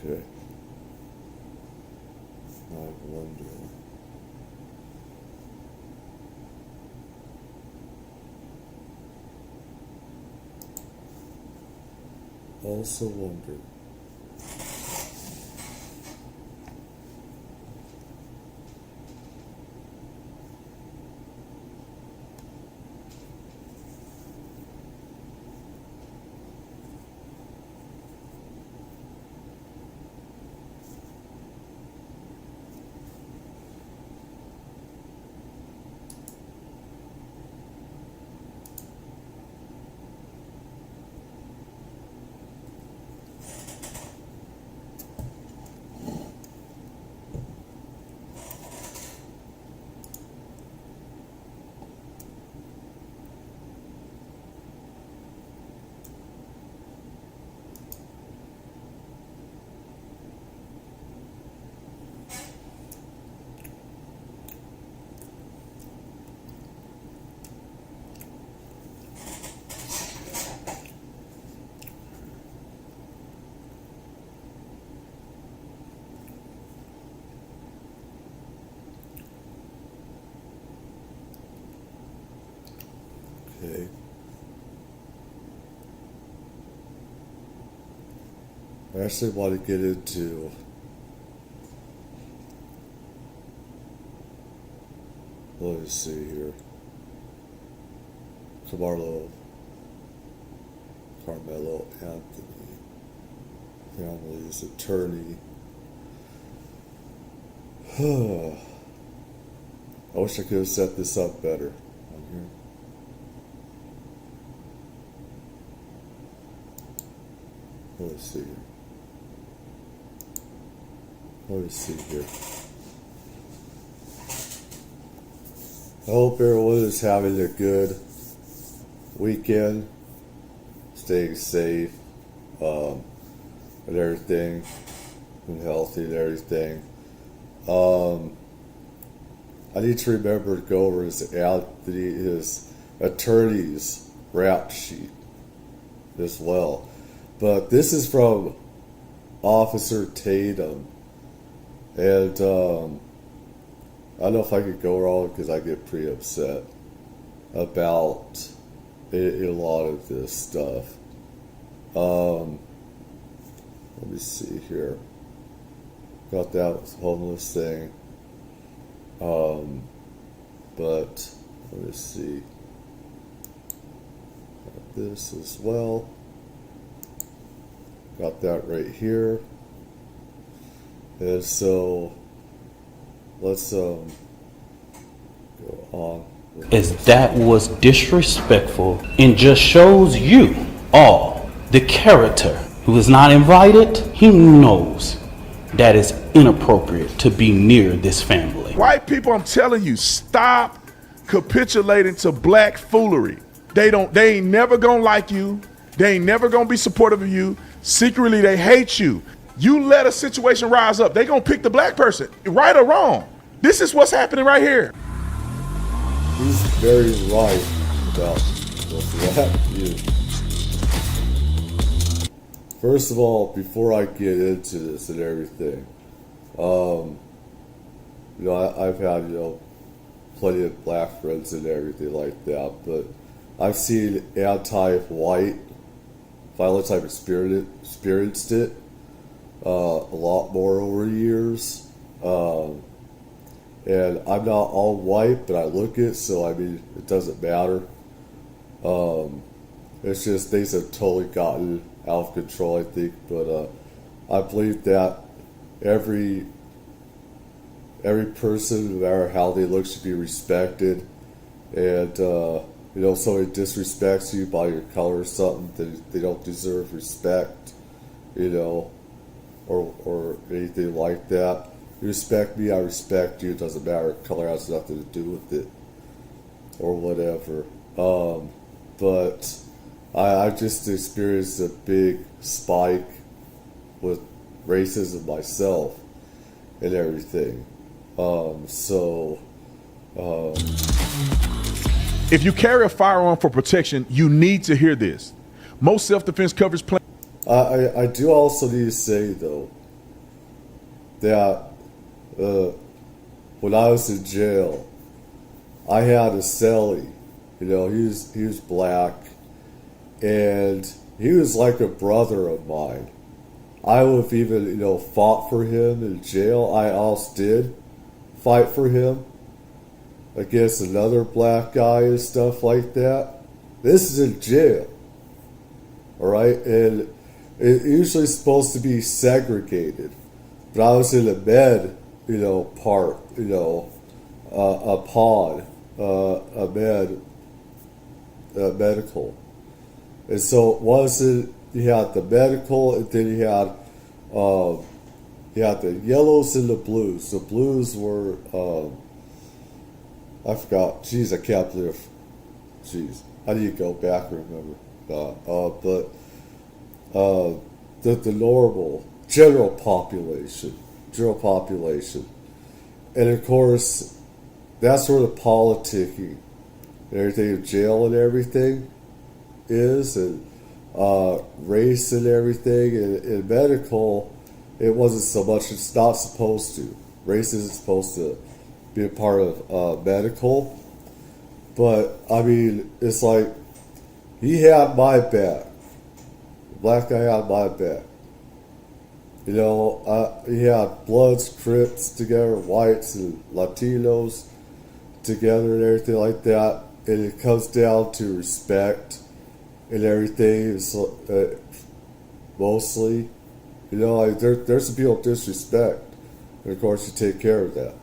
Okay. I wonder. Also wonder. Okay. I actually want to get into let me see here. Karmelo, Anthony, family's attorney. I wish I could have set this up better on here. Let's see here. Let's see here. I hope everyone is having a good weekend, staying safe, and everything, and healthy and everything. I need to remember to go over his attorney's rap sheet as well. But this is from Officer Tatum. And I don't know if I could go wrong because I get pretty upset about a lot of this stuff. Let me see here. Got that homeless thing. But let me see. Got this as well. Got that right here. And so let's go on. As that was disrespectful and just shows you all the character who is not invited. He knows that is inappropriate to be near this family. White people, I'm telling you, stop capitulating to black foolery. They ain't never gonna like you. They ain't never gonna be supportive of you. Secretly, they hate you. You let a situation rise up, they gonna pick the black person, right or wrong. This is what's happening right here. He's very right about that. First of all, before I get into this and everything, I've had, plenty of black friends and everything like that, but I've seen anti-white violence. I've experienced it a lot more over the years. And I'm not all white, but I look it, so I mean, it doesn't matter. It's just things have totally gotten out of control, I think. But I believe that every person, no matter how they look, should be respected. And if somebody disrespects you by your color or something, they don't deserve respect, or anything like that. You respect me, I respect you. It doesn't matter. Color has nothing to do with it, or whatever. But I just experienced a big spike with racism myself and everything. If you carry a firearm for protection, you need to hear this. Most self-defense coverage plans. I do also need to say, though, that when I was in jail, I had a cellie. You know, he was black, and he was like a brother of mine. I would have even, you know, fought for him in jail. I also did fight for him against another black guy and stuff like that. This is in jail, all right? And it usually supposed to be segregated, but I was in a med, you know, part, you know, a pod, a medical. And so it wasn't, you had the medical, and then you had the yellows and the blues. The blues were, I forgot, jeez, I can't believe, jeez, how do you go back and remember? But the normal, general population. And of course, that's where the politicking and everything of jail and everything is, and race and everything. And in medical, it wasn't so much, it's not supposed to. Race isn't supposed to be a part of medical. But, I mean, it's like, he had my back. The black guy had my back. You know, he had Bloods, Crips together, whites and Latinos together and everything like that. And it comes down to respect and everything. It's, mostly, you know, like there's some people disrespect. And of course, you take care of that.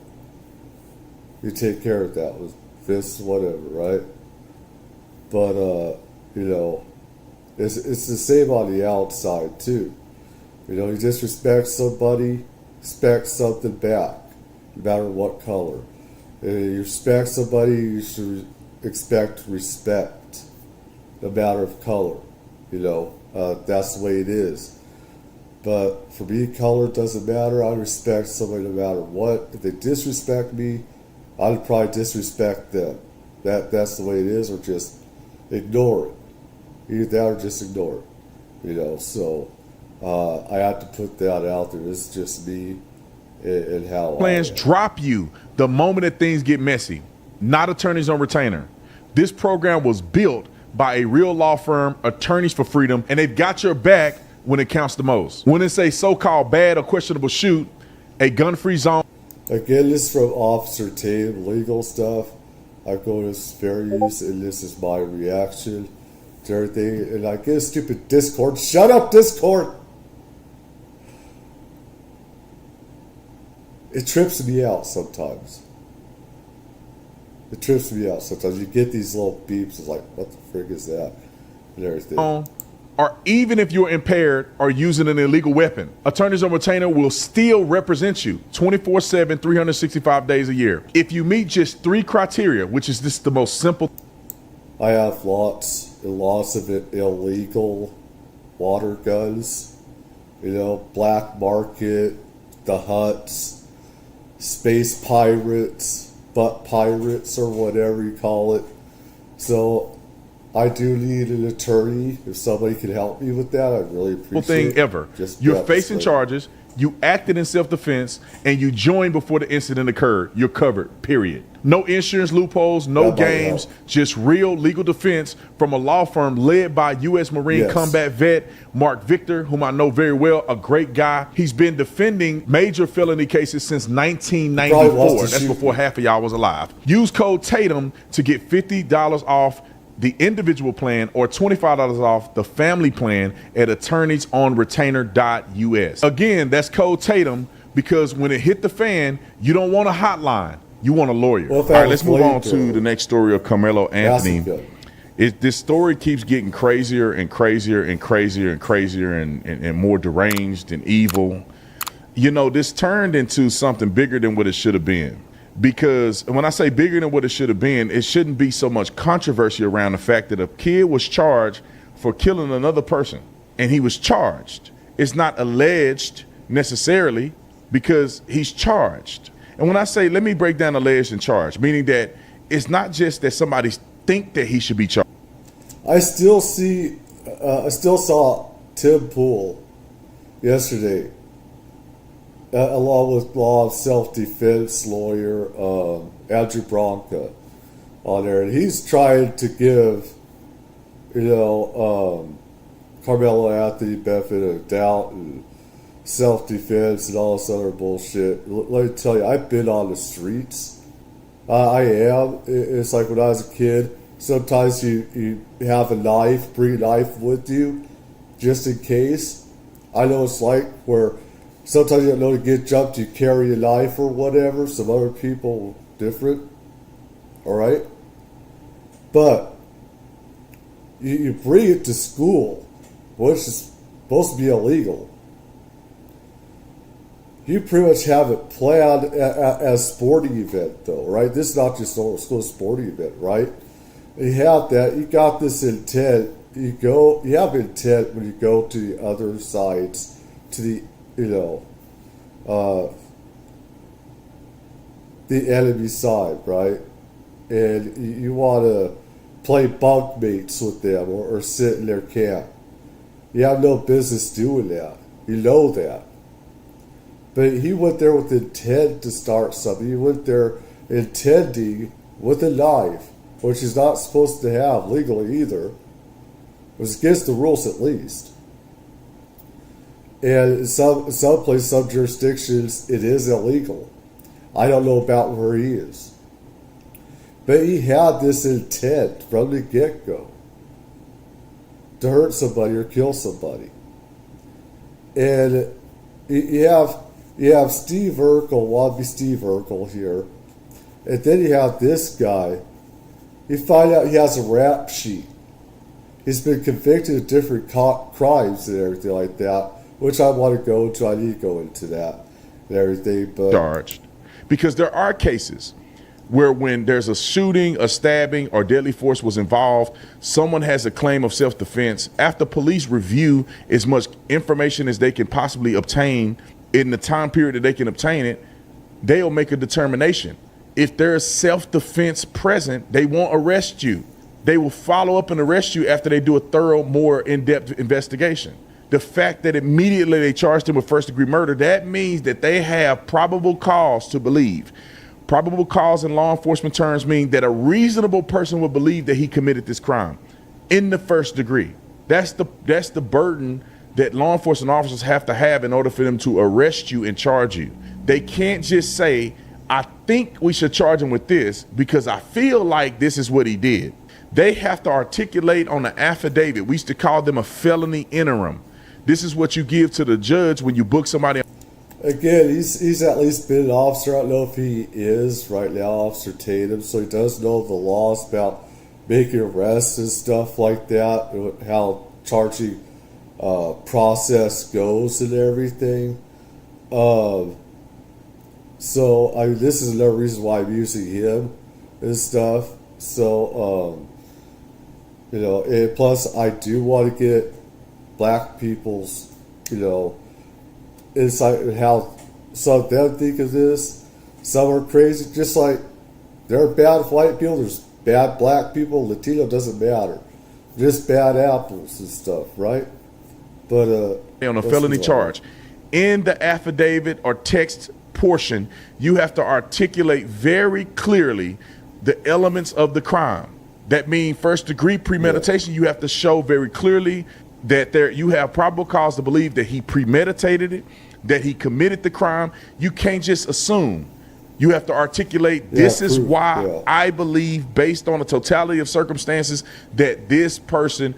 You take care of that with fists, whatever, right? But, you know, it's the same on the outside, too. You know, you disrespect somebody, expect something back, no matter what color. And you respect somebody, you should expect respect, no matter of color. You know, that's the way it is. But for me, color doesn't matter. I respect somebody no matter what. If they disrespect me, I'd probably disrespect them. That's the way it is, or just ignore it. Either that or just ignore it. You know, so I have to put that out there. This is just me and how Plans drop you the moment that things get messy, not attorneys on retainer. This program was built by a real law firm, Attorneys for Freedom, and they've got your back when it counts the most. When it's a so-called bad or questionable shoot, a gun-free zone. Again, this is from Officer Tatum, legal stuff. I go to fair use, and this is my reaction to everything. And I get a stupid Discord. Shut up, Discord! It trips me out sometimes. It trips me out sometimes. You get these little beeps. It's like, what the frig is that? And everything. Or even if you're impaired or using an illegal weapon, Attorneys on Retainer will still represent you 24/7, 365 days a year. If you meet just 3 criteria, which is just the most simple. I have lots and lots of illegal water guns. You know, black market, the huts, space pirates, butt pirates, or whatever you call it. So I do need an attorney. If somebody can help me with that, I'd really appreciate it. Thing ever. You're facing charges, you acted in self-defense, and you joined before the incident occurred. You're covered, period. No insurance loopholes, no games, just real legal defense from a law firm led by U.S. Marine combat vet Mark Victor, whom I know very well, a great guy. He's been defending major felony cases since 1994. That's before half of y'all was alive. Use code Tatum to get $50 off the individual plan or $25 off the family plan at attorneysonretainer.us. Again, that's code Tatum, because when it hit the fan, you don't want a hotline. You want a lawyer. Well, all right, let's move on to the next story of Karmelo Anthony. This story keeps getting crazier and crazier and crazier and crazier and more deranged and evil. You know, this turned into something bigger than what it should have been. Because when I say bigger than what it should have been, it shouldn't be so much controversy around the fact that a kid was charged for killing another person. And he was charged. It's not alleged necessarily, because he's charged. And when I say, let me break down alleged and charged, meaning that it's not just that somebody think that he should be charged. I still saw Tim Pool yesterday along with law of self-defense lawyer Andrew Bronca on there, and he's trying to give, Carmelo Anthony benefit of doubt and self-defense and all this other bullshit. Let me tell you, I've been on the streets. I am. It's like when I was a kid, sometimes you have a knife, bring a knife with you, just in case. I know it's like where sometimes you don't know to get jumped, you carry a knife or whatever. Some other people different. Alright? But you bring it to school, which is supposed to be illegal. You pretty much have it planned as a sporting event, though, right? This is not just a school sporting event, right? You have that. You got this intent. You have intent when you go to the other sides, to the the enemy side, right? And you want to play bunkmates with them or sit in their camp. You have no business doing that. You know that. But he went there with intent to start something. He went there intending with a knife, which he's not supposed to have legally either. It was against the rules at least. And in some places, some jurisdictions, it is illegal. I don't know about where he is. But he had this intent from the get-go to hurt somebody or kill somebody. And you have Steve Urkel, wannabe Steve Urkel here. And then you have this guy. You find out he has a rap sheet. He's been convicted of different crimes and everything like that, which I want to go into. I need to go into that and everything. But charged. Because there are cases where when there's a shooting, a stabbing, or deadly force was involved, someone has a claim of self-defense. After police review as much information as they can possibly obtain in the time period that they can obtain it, they'll make a determination. If there's self-defense present, they won't arrest you. They will follow up and arrest you after they do a thorough, more in-depth investigation. The fact that immediately they charged him with first-degree murder, that means that they have probable cause to believe. Probable cause in law enforcement terms mean that a reasonable person would believe that he committed this crime in the first degree. That's the burden that law enforcement officers have to have in order for them to arrest you and charge you. They can't just say, I think we should charge him with this because I feel like this is what he did. They have to articulate on the affidavit. We used to call them a felony interim. This is what you give to the judge when you book somebody. Again, he's at least been an officer. I don't know if he is right now, Officer Tatum, so he does know the laws about making arrests and stuff like that, how charging process goes and everything. So I mean, this is another reason why I'm using him and stuff. So and plus I do want to get black people's insight how some of them think of this. Some are crazy, just like there are bad white people, there's bad black people. Latino doesn't matter, just bad apples and stuff, right? But on a felony charge, in the affidavit or text portion, you have to articulate very clearly the elements of the crime. That means first degree premeditation. You have to show very clearly that you have probable cause to believe that he premeditated it, that he committed the crime. You can't just assume. You have to articulate, this is why I believe, based on the totality of circumstances, that this person,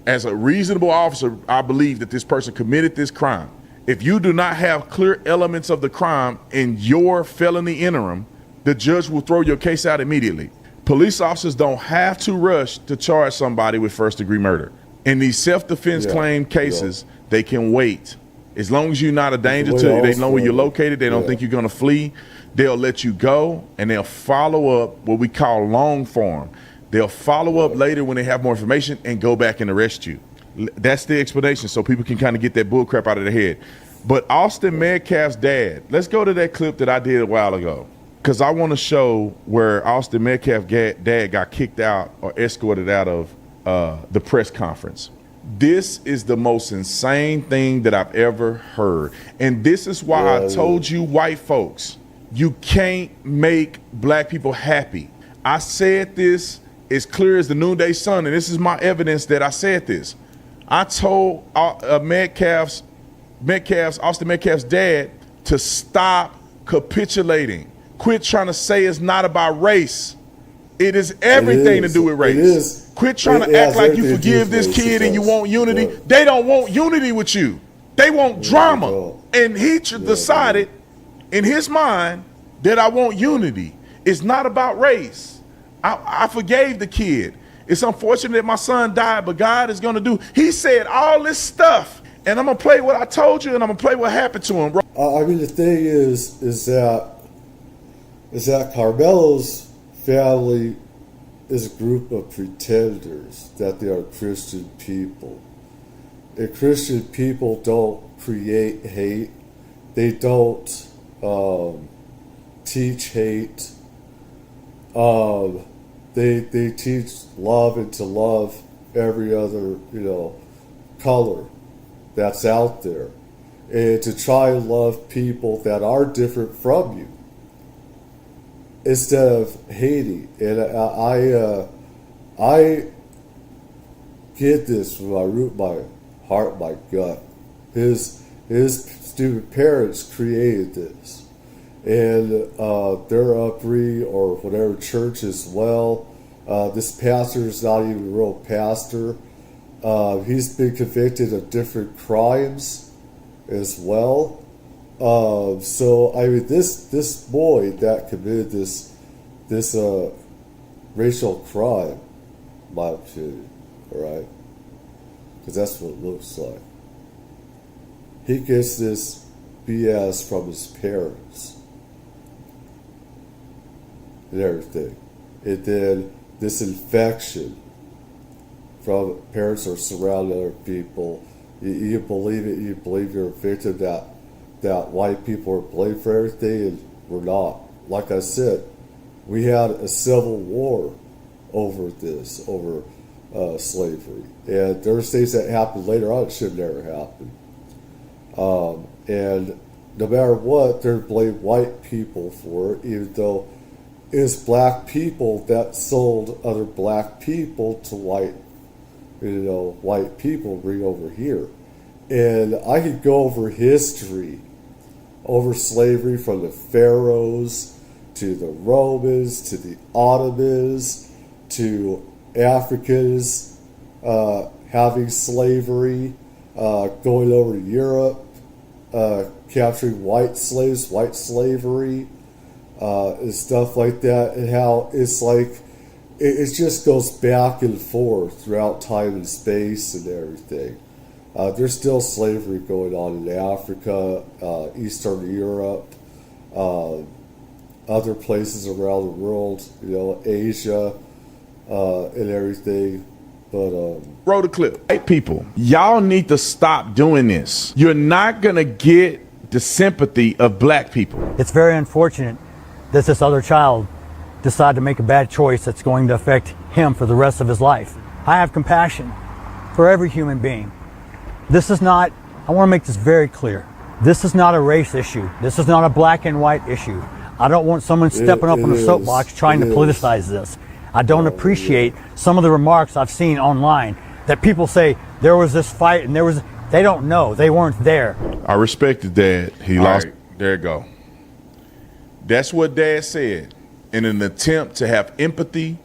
as a reasonable officer, I believe that this person committed this crime. If you do not have clear elements of the crime in your felony interim, the judge will throw your case out immediately. Police officers don't have to rush to charge somebody with first-degree murder. In these self-defense claim cases, they can wait. As long as you're not a danger to them, they know where you're located, they don't think you're going to flee, they'll let you go, and they'll follow up what we call long form. They'll follow up later when they have more information and go back and arrest you. That's the explanation, so people can kind of get that bull crap out of their head. But Austin Metcalf's dad, let's go to that clip that I did a while ago, because I want to show where Austin Metcalf's dad got kicked out or escorted out of the press conference. This is the most insane thing that I've ever heard. And this is why I told you white folks, you can't make black people happy. I said this as clear as the noonday sun, and this is my evidence that I said this. I told Austin Metcalf's dad to stop capitulating. Quit trying to say it's not about race. It is everything to do with race. Quit trying to act like you forgive this kid and you want unity. They don't want unity with you. They want drama. And he decided in his mind that I want unity. It's not about race. I forgave the kid. It's unfortunate that my son died, but God is going to do. He said all this stuff, and I'm going to play what I told you, and I'm going to play what happened to him. I mean, the thing is that Karmelo's family is a group of pretenders that they are Christian people. And Christian people don't create hate. They don't teach hate. They teach love and to love every other, color that's out there. And to try and love people that are different from you, instead of hating. And I get this from my root, my heart, my gut. His stupid parents created this, and their upbringing or whatever church as well. This pastor is not even a real pastor. He's been convicted of different crimes as well. So I mean, this boy that committed this racial crime, in my opinion, all right, because that's what it looks like. He gets this BS from his parents and everything, and then this infection from parents or surrounding other people. You believe it. You believe you're a victim that white people are blamed for everything, and we're not. Like I said, we had a civil war over this, over slavery. And there's things that happened later on that should never happen. And no matter what, they're blame white people for it, even though it's black people that sold other black people to white people bring over here. And I could go over history, over slavery from the Pharaohs to the Romans to the Ottomans to Africans having slavery, going over to Europe, capturing white slaves, white slavery, and stuff like that, and how it's like it just goes back and forth throughout time and space and everything. There's still slavery going on in Africa, Eastern Europe, other places around the world, Asia, and everything. But roll the clip. Hey, people, y'all need to stop doing this. You're not gonna get the sympathy of black people. It's very unfortunate that this other child decided to make a bad choice that's going to affect him for the rest of his life. I have compassion for every human being. This is not, I want to make this very clear, this is not a race issue. This is not a black and white issue. I don't want someone stepping up on a soapbox trying to politicize this. I don't appreciate some of the remarks I've seen online that people say there was this fight and they don't know, they weren't there. I respected Dad. He lost. Right, there you go. That's what Dad said. In an attempt to have empathy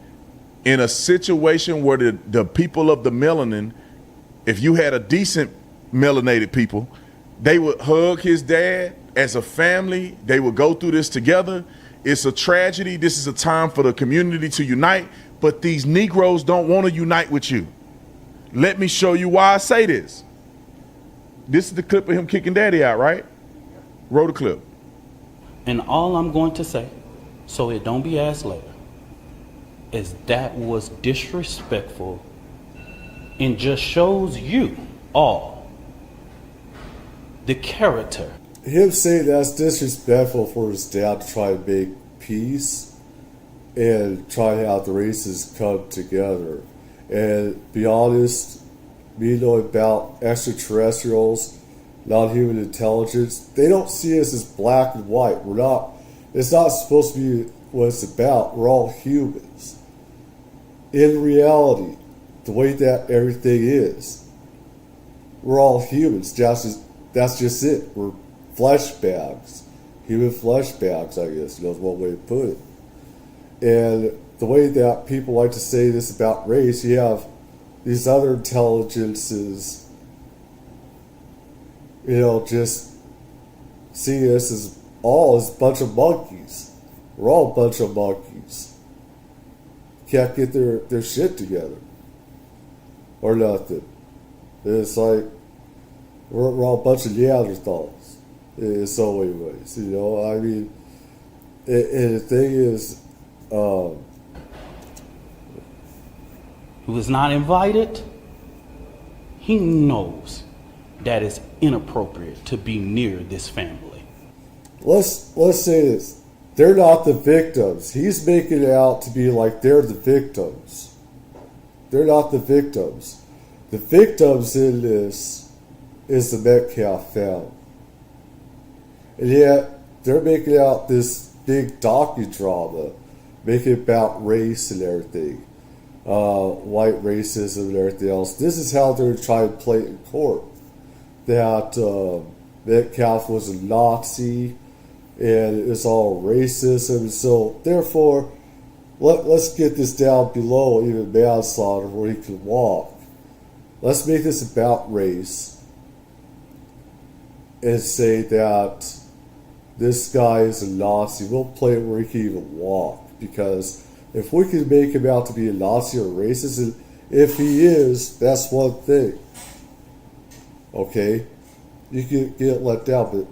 in a situation where the people of the melanin, if you had a decent melanated people, they would hug his dad as a family. They would go through this together. It's a tragedy. This is a time for the community to unite, but these Negroes don't want to unite with you. Let me show you why I say this. This is the clip of him kicking Daddy out, right? Roll the clip. And all I'm going to say, so it don't be asked later, is that was disrespectful and just shows you all the character. Him saying that's disrespectful for his dad to try and make peace and try to have the races come together. And be honest, me knowing about extraterrestrials, non-human intelligence. They don't see us as black and white. We're not. It's not supposed to be what it's about. We're all humans. In reality, the way that everything is, we're all humans. That's just it. We're flesh bags. Human flesh bags, I guess, is one way to put it. And the way that people like to say this about race, you have these other intelligences, just see us as a bunch of monkeys. We're all a bunch of monkeys. Can't get their shit together. Or nothing. It's like, we're all a bunch of Neanderthals in so many ways, I mean, and the thing is, Who is not invited, he knows that it's inappropriate to be near this family. let's say this. They're not the victims. He's making it out to be like they're the victims. They're not the victims. The victims in this is the Metcalf family. And yet, they're making out this big docudrama, making it about race and everything. White racism and everything else. This is how they're trying to play it in court. That Metcalf was a Nazi and it's all racism. So, therefore, let's get this down below even manslaughter where he can walk. Let's make this about race and say that this guy is a Nazi. We'll play it where he can even walk, because if we can make him out to be a Nazi or racist, and if he is, that's one thing. Okay? You can get let down, but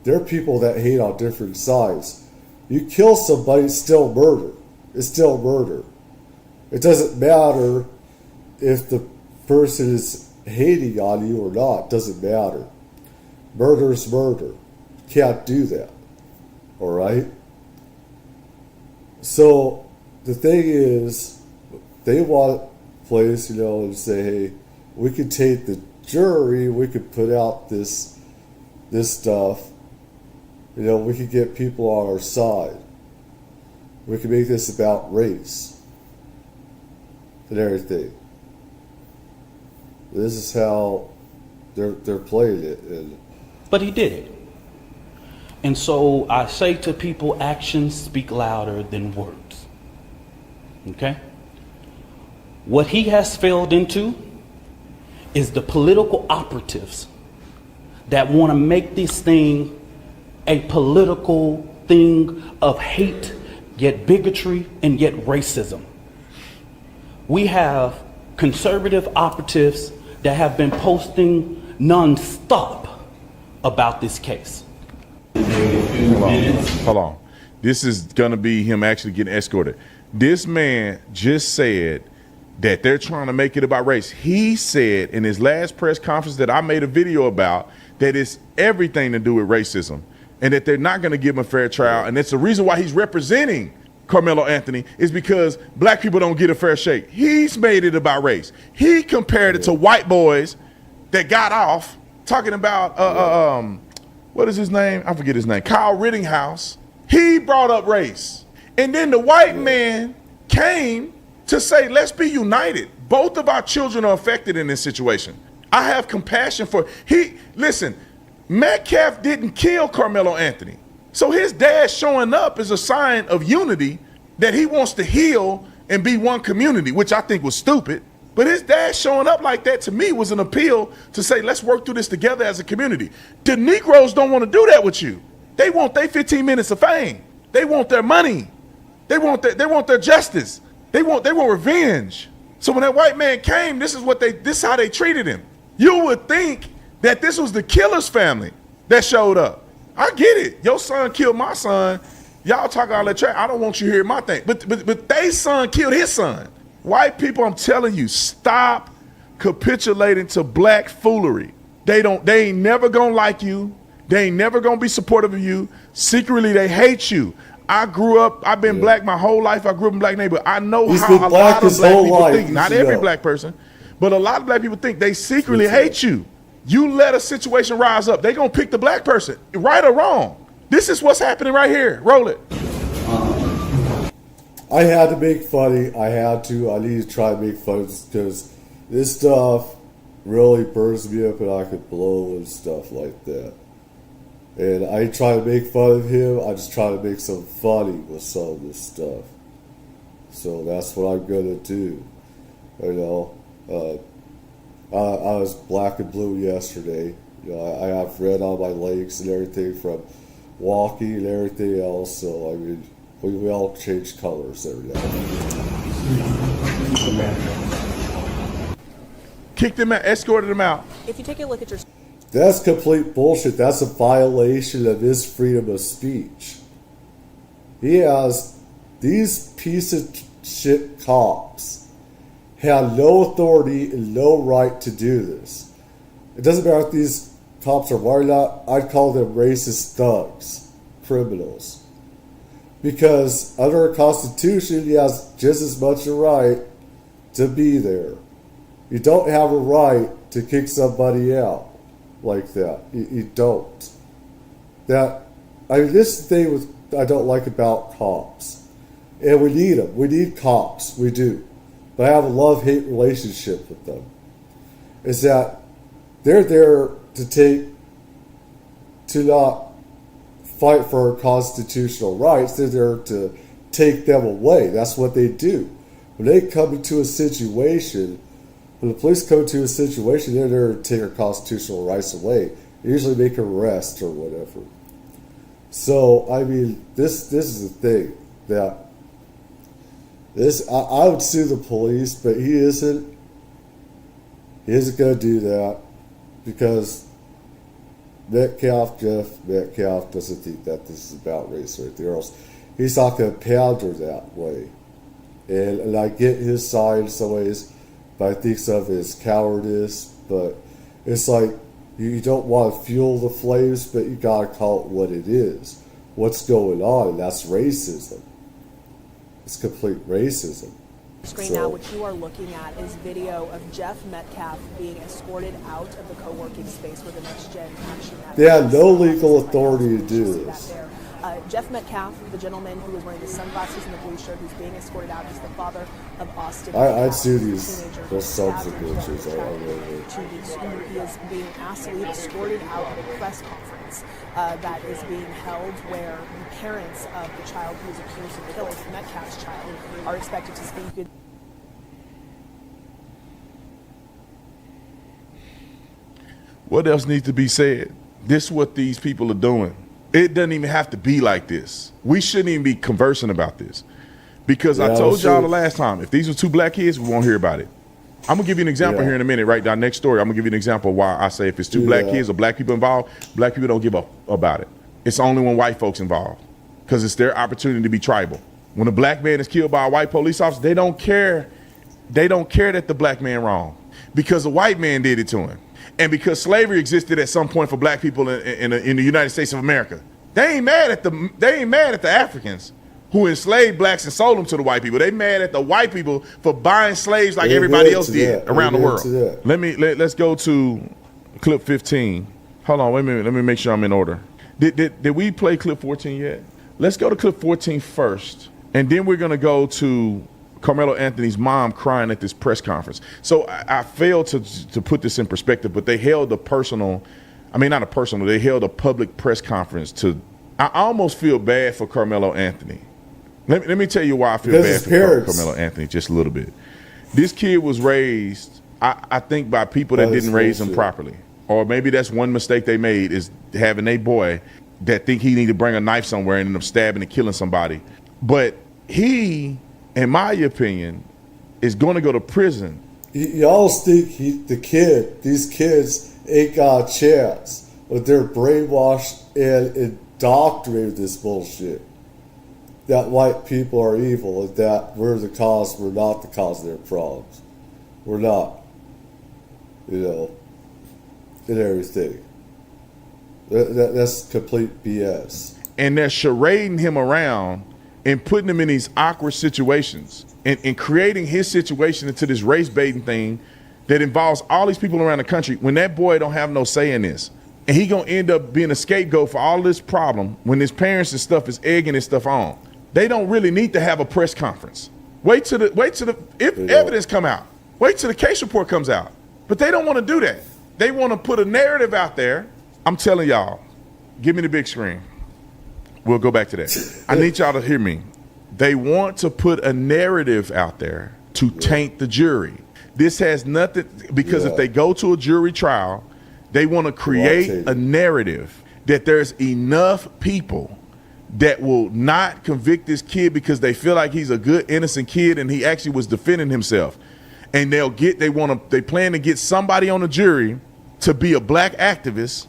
there are people that hate on different sides. You kill somebody, it's still murder. It's still murder. It doesn't matter if the person is hating on you or not. It doesn't matter. Murder is murder. You can't do that. Alright? So, the thing is, they want to place, and say, hey, we could take the jury, we could put out this stuff, we could get people on our side. We could make this about race and everything. This is how they're playing it. But he did it. And so I say to people, actions speak louder than words. Okay? What he has failed into is the political operatives that want to make this thing a political thing of hate, yet bigotry, and yet racism. We have conservative operatives that have been posting non-stop about this case. Hold on. This is going to be him actually getting escorted. This man just said that they're trying to make it about race. He said in his last press conference that I made a video about that it's everything to do with racism and that they're not going to give him a fair trial. And that's the reason why he's representing Karmelo Anthony, is because black people don't get a fair shake. He's made it about race. He compared it to white boys that got off talking about, what is his name? I forget his name. Kyle Rittenhouse. He brought up race. And then the white man came to say, let's be united. Both of our children are affected in this situation. I have compassion for, listen, Metcalf didn't kill Karmelo Anthony. So his dad showing up is a sign of unity, that he wants to heal and be one community, which I think was stupid. But his dad showing up like that, to me, was an appeal to say, let's work through this together as a community. The Negroes don't want to do that with you. They want their 15 minutes of fame. They want their money. They want their justice. They want revenge. So when that white man came, this is how they treated him. You would think that this was the killer's family that showed up. I get it. Your son killed my son. Y'all talk all that trash. I don't want you to hear my thing. But they son killed his son. White people, I'm telling you, stop capitulating to black foolery. They ain't never gonna like you. They ain't never gonna be supportive of you. Secretly, they hate you. I've been black my whole life. I grew up in a black neighborhood. I know how a lot of black people think. Not every black person, But a lot of black people think they secretly hate you. You let a situation rise up, they gonna pick the black person, right or wrong. This is what's happening right here. Roll it. I had to make funny. I need to try to make fun because this stuff really burns me up and I could blow and stuff like that. And I try to make fun of him. I just try to make some funny with some of this stuff. So that's what I'm gonna do. You know, I was black and blue yesterday. You know, I have red on my legs and everything from walking and everything else. So I mean, we all change colors every day. Kicked him out, escorted him out. If you take a look at your... That's complete bullshit. That's a violation of his freedom of speech. He has these piece of shit cops have no authority and no right to do this. It doesn't matter if these cops are white or not. I'd call them racist thugs, criminals. Because under a constitution, he has just as much a right to be there. You don't have a right to kick somebody out like that. You don't. This is the thing with I don't like about cops. And we need them. We need cops. We do. But I have a love-hate relationship with them. Is that they're there to not fight for our constitutional rights. They're there to take them away. That's what they do. When they come into a situation, when the police come into a situation, they're there to take our constitutional rights away. They usually make an arrest or whatever. So, I mean, this is the thing that I would sue the police, but he isn't going to do that because Jeff Metcalf doesn't think that this is about race right there, else he's not going to pander that way. And I get his side in some ways, but I think some of it is cowardice. But it's like you don't want to fuel the flames, but you got to call it what it is. What's going on, and that's racism. It's complete racism. Screen now, what you are looking at is video of Jeff Metcalf being escorted out of the co-working space where the Next Gen Action Network. They have no legal authority to do this. Jeff Metcalf, the gentleman who was wearing the sunglasses and the blue shirt, who's being escorted out, is the father of Austin. I'd sue those sons of bitches. He is being asked to leave, escorted out of a press conference that is being held where the parents of the child who is accused of killing Metcalf's child are expected to speak. What else needs to be said? This is what these people are doing. It doesn't even have to be like this. We shouldn't even be conversing about this. Because I told y'all the last time, if these were two black kids, we won't hear about it. I'm going to give you an example here in a minute, right? Our next story, I'm going to give you an example of why I say if it's two black kids or black people involved, black people don't give up about it. It's only when white folks involved because it's their opportunity to be tribal. When a black man is killed by a white police officer, they don't care. They don't care that the black man wrong because the white man did it to him. And because slavery existed at some point for black people in the United States of America, they ain't mad at the Africans who enslaved blacks and sold them to the white people. They mad at the white people for buying slaves like everybody else did around the world. Let's go to clip 15. Hold on, wait a minute. Let me make sure I'm in order. Did we play clip 14 yet? Let's go to clip 14 first, and then we're gonna go to Karmelo Anthony's mom crying at this press conference. So I failed to put this in perspective, but they held they held a public press conference I almost feel bad for Karmelo Anthony. Let me tell you why I feel bad for Karmelo Anthony just a little bit. This kid was raised, I think, by people that didn't raise him properly. Or maybe that's one mistake they made is having a boy that think he need to bring a knife somewhere and end up stabbing and killing somebody. But he, in my opinion, is going to go to prison. Y'all think these kids ain't got a chance, but they're brainwashed and indoctrinated with this bullshit. That white people are evil and that we're not the cause of their problems. We're not. And everything. That's complete BS. And they're charading him around and putting him in these awkward situations and creating his situation into this race baiting thing that involves all these people around the country, when that boy don't have no say in this, and he gonna end up being a scapegoat for all this problem when his parents and stuff is egging his stuff on, they don't really need to have a press conference. Wait till if evidence come out. Wait till the case report comes out. But they don't want to do that. They want to put a narrative out there. I'm telling y'all, give me the big screen. We'll go back to that. I need y'all to hear me. They want to put a narrative out there to taint the jury. This has nothing, because if they go to a jury trial, they want to create a narrative that there's enough people that will not convict this kid because they feel like he's a good, innocent kid and he actually was defending himself. And they plan to get somebody on the jury to be a black activist.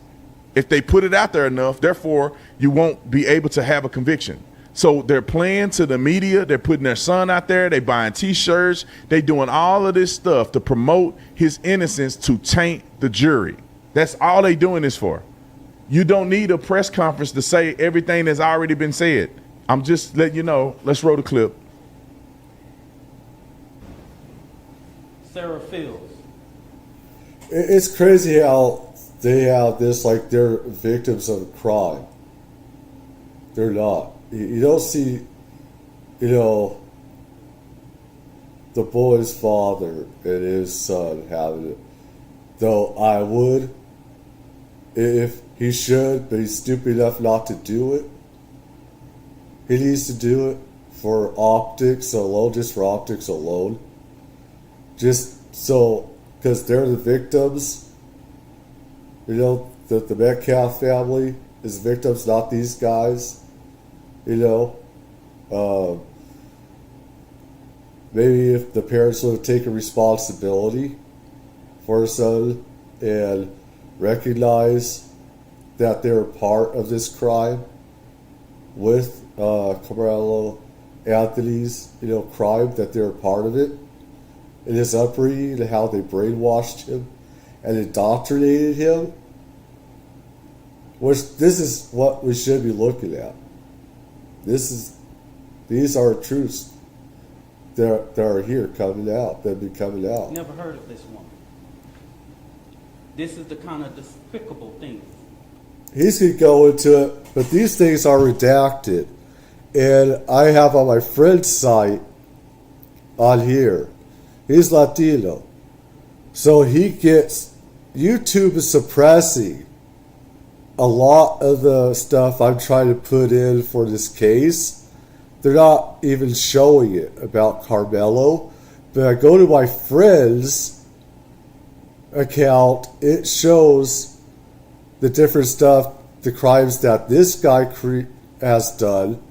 If they put it out there enough, therefore you won't be able to have a conviction. So they're playing to the media. They're putting their son out there. They buying T-shirts. They doing all of this stuff to promote his innocence, to taint the jury. That's all they doing this for. You don't need a press conference to say everything that's already been said. I'm just letting you know. Let's roll the clip. Sarah Fields. It's crazy how they have this like they're victims of a crime. They're not. You don't see, the boy's father and his son having it. Though I would, if he should, but he's stupid enough not to do it. He needs to do it for optics alone, just for optics alone. Just so, because they're the victims. The Metcalf family is victims, not these guys. Maybe if the parents would have taken responsibility for their son and recognize that they're part of this crime with Karmelo Anthony's, crime, that they're a part of it, and his upbringing and how they brainwashed him and indoctrinated him, this is what we should be looking at. These are truths that are here coming out, that have been coming out. Never heard of this woman. This is the kind of despicable thing. He's going to go into it, but these things are redacted. And I have on my friend's site on here, he's Latino. So YouTube is suppressing a lot of the stuff I'm trying to put in for this case. They're not even showing it about Karmelo. But I go to my friend's account, it shows the different stuff, the crimes that this guy has done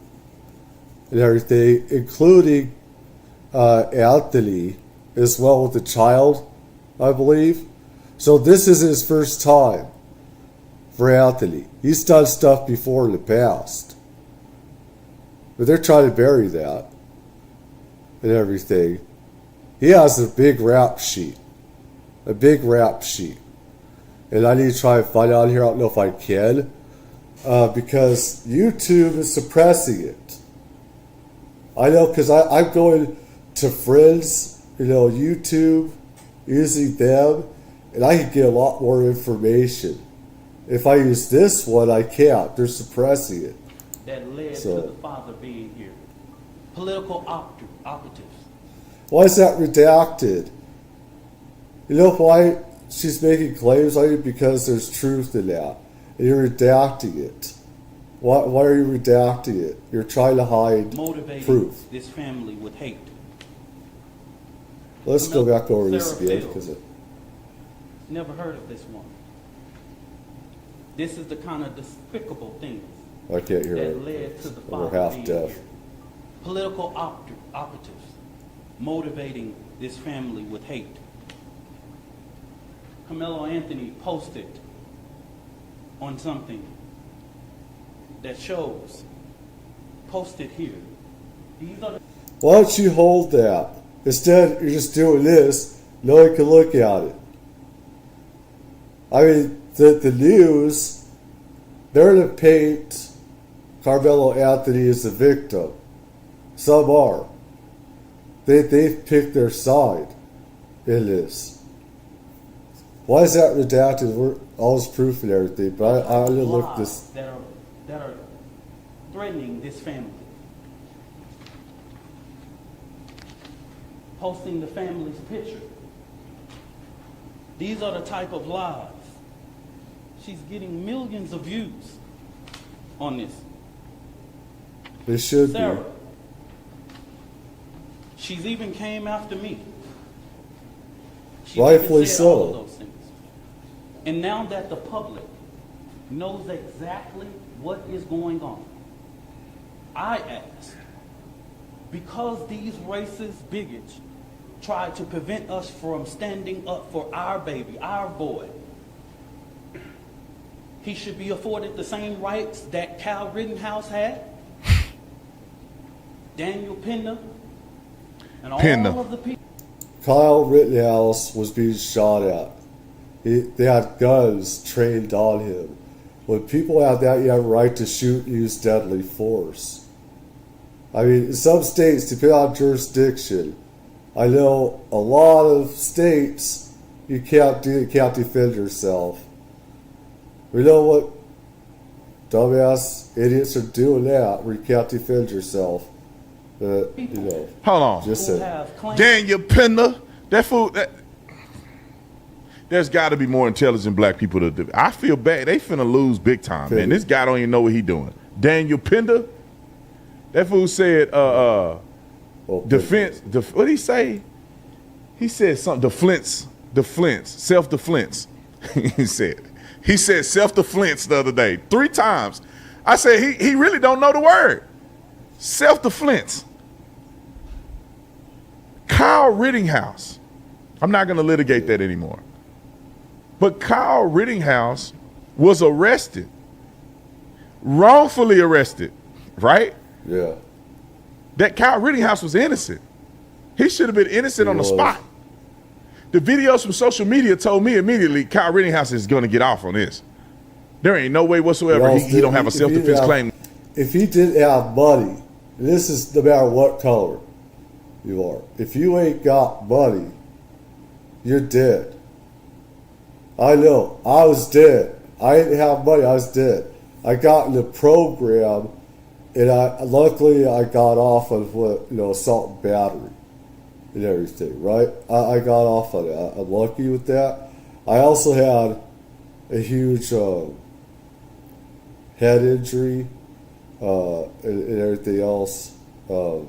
and everything, including Anthony as well with the child, I believe. So this is his first time for Anthony. He's done stuff before in the past. But they're trying to bury that and everything. He has a big rap sheet. A big rap sheet. And I need to try and find out here. I don't know if I can. Because YouTube is suppressing it. I know, because I'm going to friends, YouTube, using them, and I can get a lot more information. If I use this one, I can't. They're suppressing it. That led to the father being here. Political operatives. Why is that redacted? You know why she's making claims on it? Because there's truth in that. And you're redacting it. Why are you redacting it? You're trying to hide motivating proof. This family with hate. Let's go back over this Sarah again. Fields. Never heard of this woman. This is the kind of despicable things I can't hear that it. led to the We're father half being deaf. here. Political operatives motivating this family with hate. Karmelo Anthony posted on something that shows, posted here. These are the Why don't you hold that? Instead, you're just doing this. No one can look at it. I mean, the news, they're going to paint Karmelo Anthony as the victim. Some are. They've picked their side in this. Why is that redacted? We're all this proof and everything, but I didn't look Lies this. that are threatening this family. Posting the family's picture. These are the type of lies. She's getting millions of views on this. They should Sarah, be. she's even came after me. She's Rightfully even said all of so. those things. And now that the public knows exactly what is going on, I ask, because these racist bigots try to prevent us from standing up for our baby, our boy, he should be afforded the same rights that Kyle Rittenhouse had, Daniel Pender, and all of the people. Kyle Rittenhouse was being shot at. They had guns trained on him. When people have that, you have a right to shoot and use deadly force. I mean, in some states, depending on jurisdiction, I know a lot of states you can't defend yourself. We know what dumbass idiots are doing that, where you can't defend yourself. But, you know, Hold on. just Who say, have claimed Daniel Pender, that fool. There's got to be more intelligent black people to do. I feel bad. They finna lose big time, man. Pender. This guy don't even know what he doing. Daniel Pender, that fool said, well, defense. What did he say? He said something. Defense, self-defense. He said self-defense the other day 3 times. I said he really don't know the word. Self-defense. Kyle Rittenhouse. I'm not going to litigate that anymore. But Kyle Rittenhouse was arrested, wrongfully arrested, right? Yeah. That Kyle Rittenhouse was innocent. He should have been innocent on the was. spot. The videos from social media told me immediately Kyle Rittenhouse is going to get off on this. There ain't no way whatsoever he don't have a self-defense claim. If he didn't have money, and this is no matter what color you are, if you ain't got money, you're dead. I know. I was dead. I didn't have money. I was dead. I got in the program, and luckily I got off of assault and battery and everything. Right? I got off on it. I'm lucky with that. I also had a huge head injury and everything else, but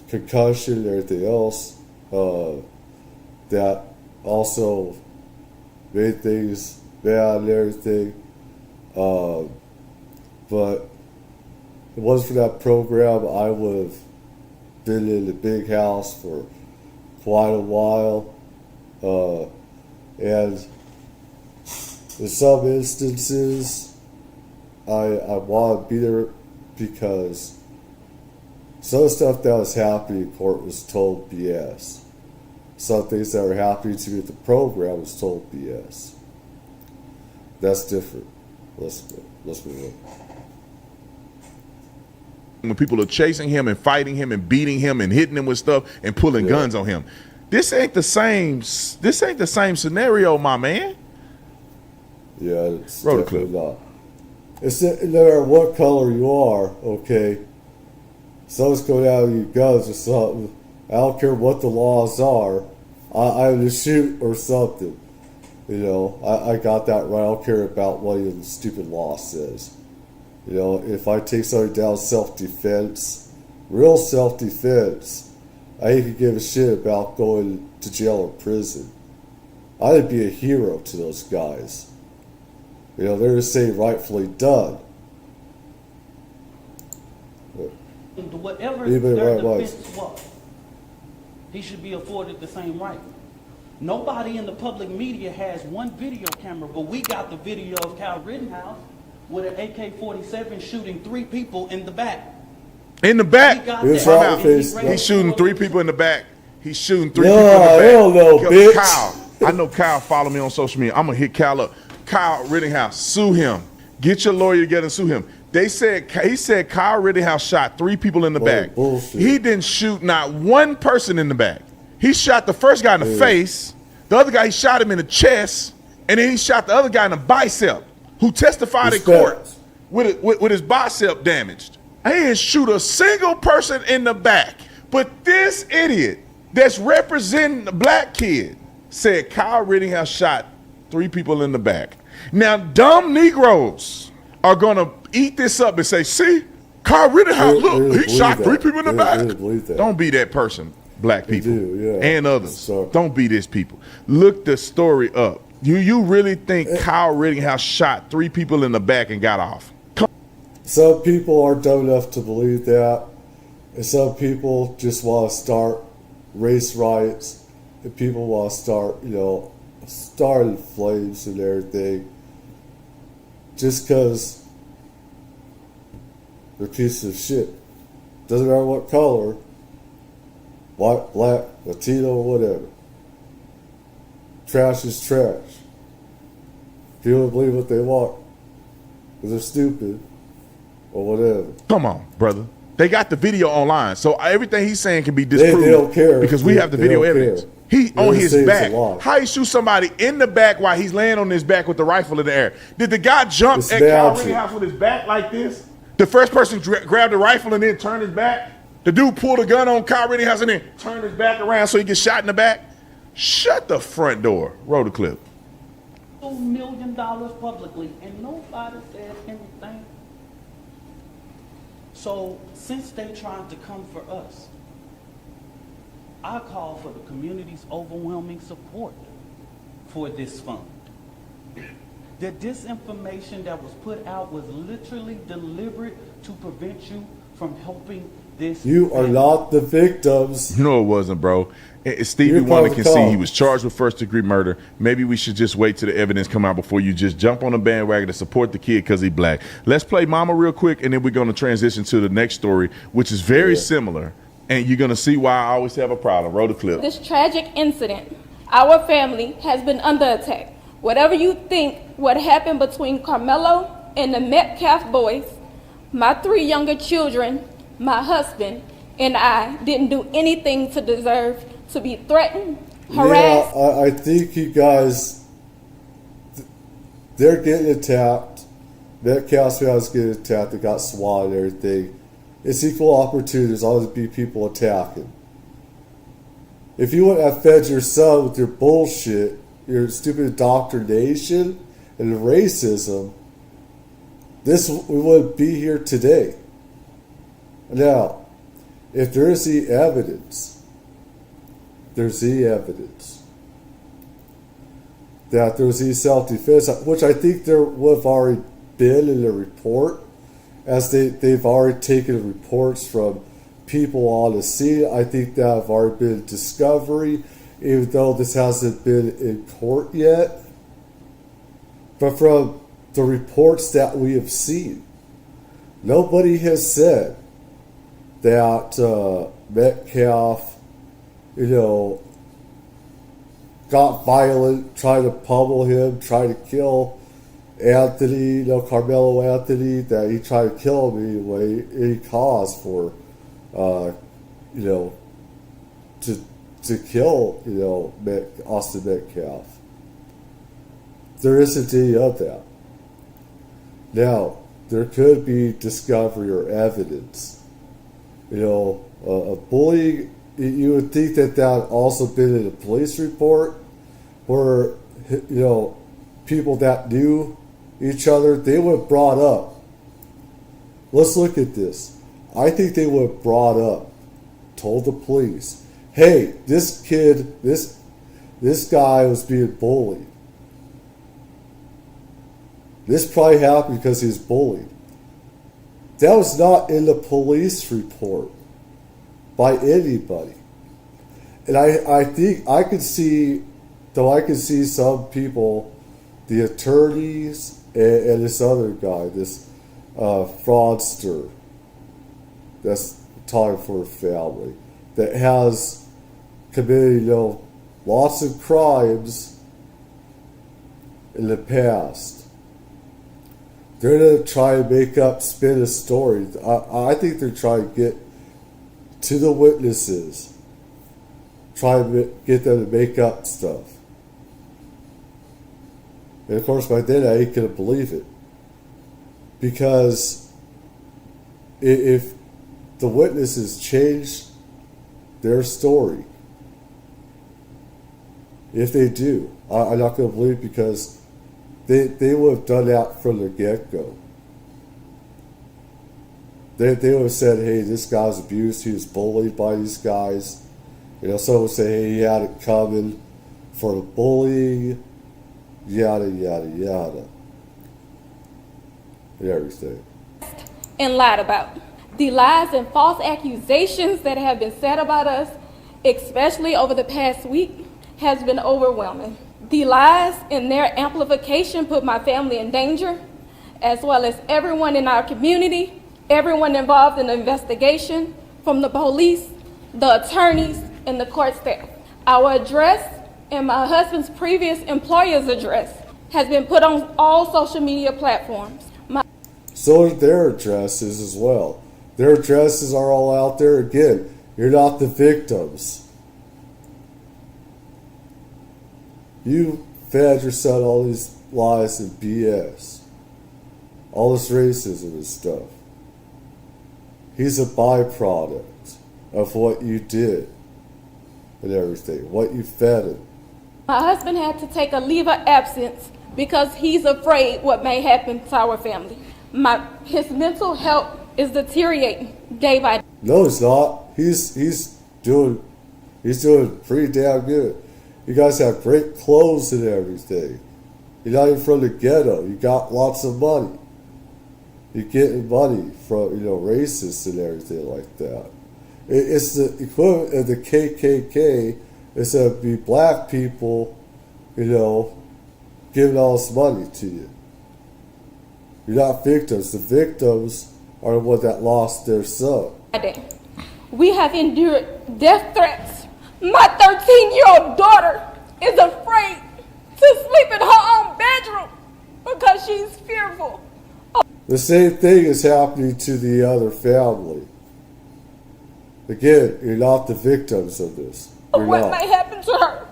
concussion and everything else. That also made things bad and everything. But if it wasn't for that program, I would have been in the big house for quite a while. And in some instances, I want to be there because some of the stuff that was happening in court was total BS. Some things that were happening to me at the program was total BS. That's different. Let's move on. When people are chasing him and fighting him and beating him and hitting him with stuff and pulling guns on him. This ain't the same scenario, my man. Yeah, it's Roll the definitely clip. not. It's no matter what color you are, okay? Someone's going out with you guns or something. I don't care what the laws are. I'm to shoot or something. I got that right. I don't care about what the stupid law says. If I take somebody down self-defense, real self-defense, I ain't gonna give a shit about going to jail or prison. I'd be a hero to those guys. They're just saying rightfully done. Whatever Anybody their right defense was, he should be afforded the same right. Nobody in the public media has one video camera, but we got the video of Kyle Rittenhouse with an AK-47 shooting 3 people in the back. In the We back. got He was that. right And in he the face. raised He's shooting the 3 police. people in the back. He's shooting 3 No, people in the back. hell no, Yo, bitch. Kyle, I know Kyle follow me on social media. I'm going to hit Kyle up. Kyle Rittenhouse, sue him. Get your lawyer together and sue him. He said Kyle Rittenhouse shot 3 people in the back. Bullshit. He didn't shoot not one person in the back. He shot the first guy in the face, The other guy, he shot him in the chest, and then he shot the other guy in the bicep, who testified in court with his bicep damaged. He didn't shoot a single person in the back. But this idiot that's representing the black kid said Kyle Rittenhouse shot 3 people in the back. Now, dumb Negroes are going to eat this up and say, see, Kyle Rittenhouse, look, he shot 3 people in the back. Don't be that person, black people and others. Don't be this people. Look the story up. You really think Kyle Rittenhouse shot 3 people in the back and got off? Some people are dumb enough to believe that, and some people just want to start race riots, and people want to start, starting flames and everything, just because they're pieces of shit. Doesn't matter what color, white, black, Latino, whatever. Trash is trash. People believe what they want, because they're stupid. Or whatever. Come on, brother. They got the video online, so everything he's saying can be disproved. They don't care because we have the video evidence. He on his back. How he shoot somebody in the back while he's laying on his back with the rifle in the air? Did the guy jump at Kyle Rittenhouse with his back like this? The first person grabbed the rifle and then turned his back. The dude pulled a gun on Kyle Rittenhouse and then turned his back around so he gets shot in the back. Shut the front door. Roll the clip. $2 million publicly, and nobody said anything. So, since they tried to come for us, I call for the community's overwhelming support for this fund. The disinformation that was put out was literally deliberate to prevent you from helping this. You are not the victims. No, it wasn't, bro. Stevie Wonder can see he was charged with first-degree murder. Maybe we should just wait till the evidence come out before you just jump on the bandwagon to support the kid because he's black. Let's play Mama real quick, and then we're going to transition to the next story, which is very similar, and you're going to see why I always have a problem. Roll the clip. This tragic incident, our family has been under attack. Whatever you think what happened between Karmelo and the Metcalf boys, my 3 younger children, my husband, and I didn't do anything to deserve to be threatened, harassed. Yeah, I think you guys, they're getting attacked. Metcalf's house getting attacked. They got SWAT and everything. It's equal opportunity. There's always be people attacking. If you wouldn't have fed your son with your bullshit, your stupid indoctrination and racism, we wouldn't be here today. Now, if there is the evidence, there's the evidence that there was the self-defense, which I think there would have already been in the report, as they've already taken reports from people on the scene. I think that have already been discovery, even though this hasn't been in court yet. But from the reports that we have seen, nobody has said that Metcalf, got violent, tried to pummel him, tried to kill Anthony, Karmelo Anthony, that he tried to kill him anyway, any cause for, to kill, Austin Metcalf. There isn't any of that. Now, there could be discovery or evidence, of bullying. You would think that also been in a police report where, people that knew each other, they would have brought up. Let's look at this. I think they would have brought up, told the police, hey, this kid, this guy was being bullied. This probably happened because he was bullied. That was not in the police report by anybody. And I think I could see some people, the attorneys and this other guy, this fraudster that's talking for a family, that has committed, lots of crimes in the past. They're going to try to spin a story. I think they're trying to get to the witnesses, try to get them to make up stuff. And of course, by then I ain't gonna believe it. Because if the witnesses changed their story, if they do, I'm not gonna believe, because they would have done that from the get-go. They would have said, hey, this guy's abused, he was bullied by these guys. Someone would say, hey, he had it coming for the bullying, yada, yada, yada. And everything. And lied about. The lies and false accusations that have been said about us, especially over the past week, has been overwhelming. The lies and their amplification put my family in danger, as well as everyone in our community, everyone involved in the investigation, from the police, the attorneys, and the court staff. Our address and my husband's previous employer's address has been put on all social media platforms. So are their addresses as well. Their addresses are all out there. Again, you're not the victims. You fed your son all these lies and BS. All this racism and stuff. He's a byproduct of what you did and everything, what you fed him. My husband had to take a leave of absence because he's afraid what may happen to our family. His mental health is deteriorating day by day. No, he's not. He's doing pretty damn good. You guys have great clothes and everything. You're not even from the ghetto. You got lots of money. You're getting money from racists and everything like that. It's the equivalent of the KKK. It's to be black people, giving all this money to you. You're not victims. The victims are the ones that lost their son. We have endured death threats. My 13-year-old daughter is afraid to sleep in her own bedroom because she's fearful. The same thing is happening to the other family. Again, you're not the victims of this. What may happen to her?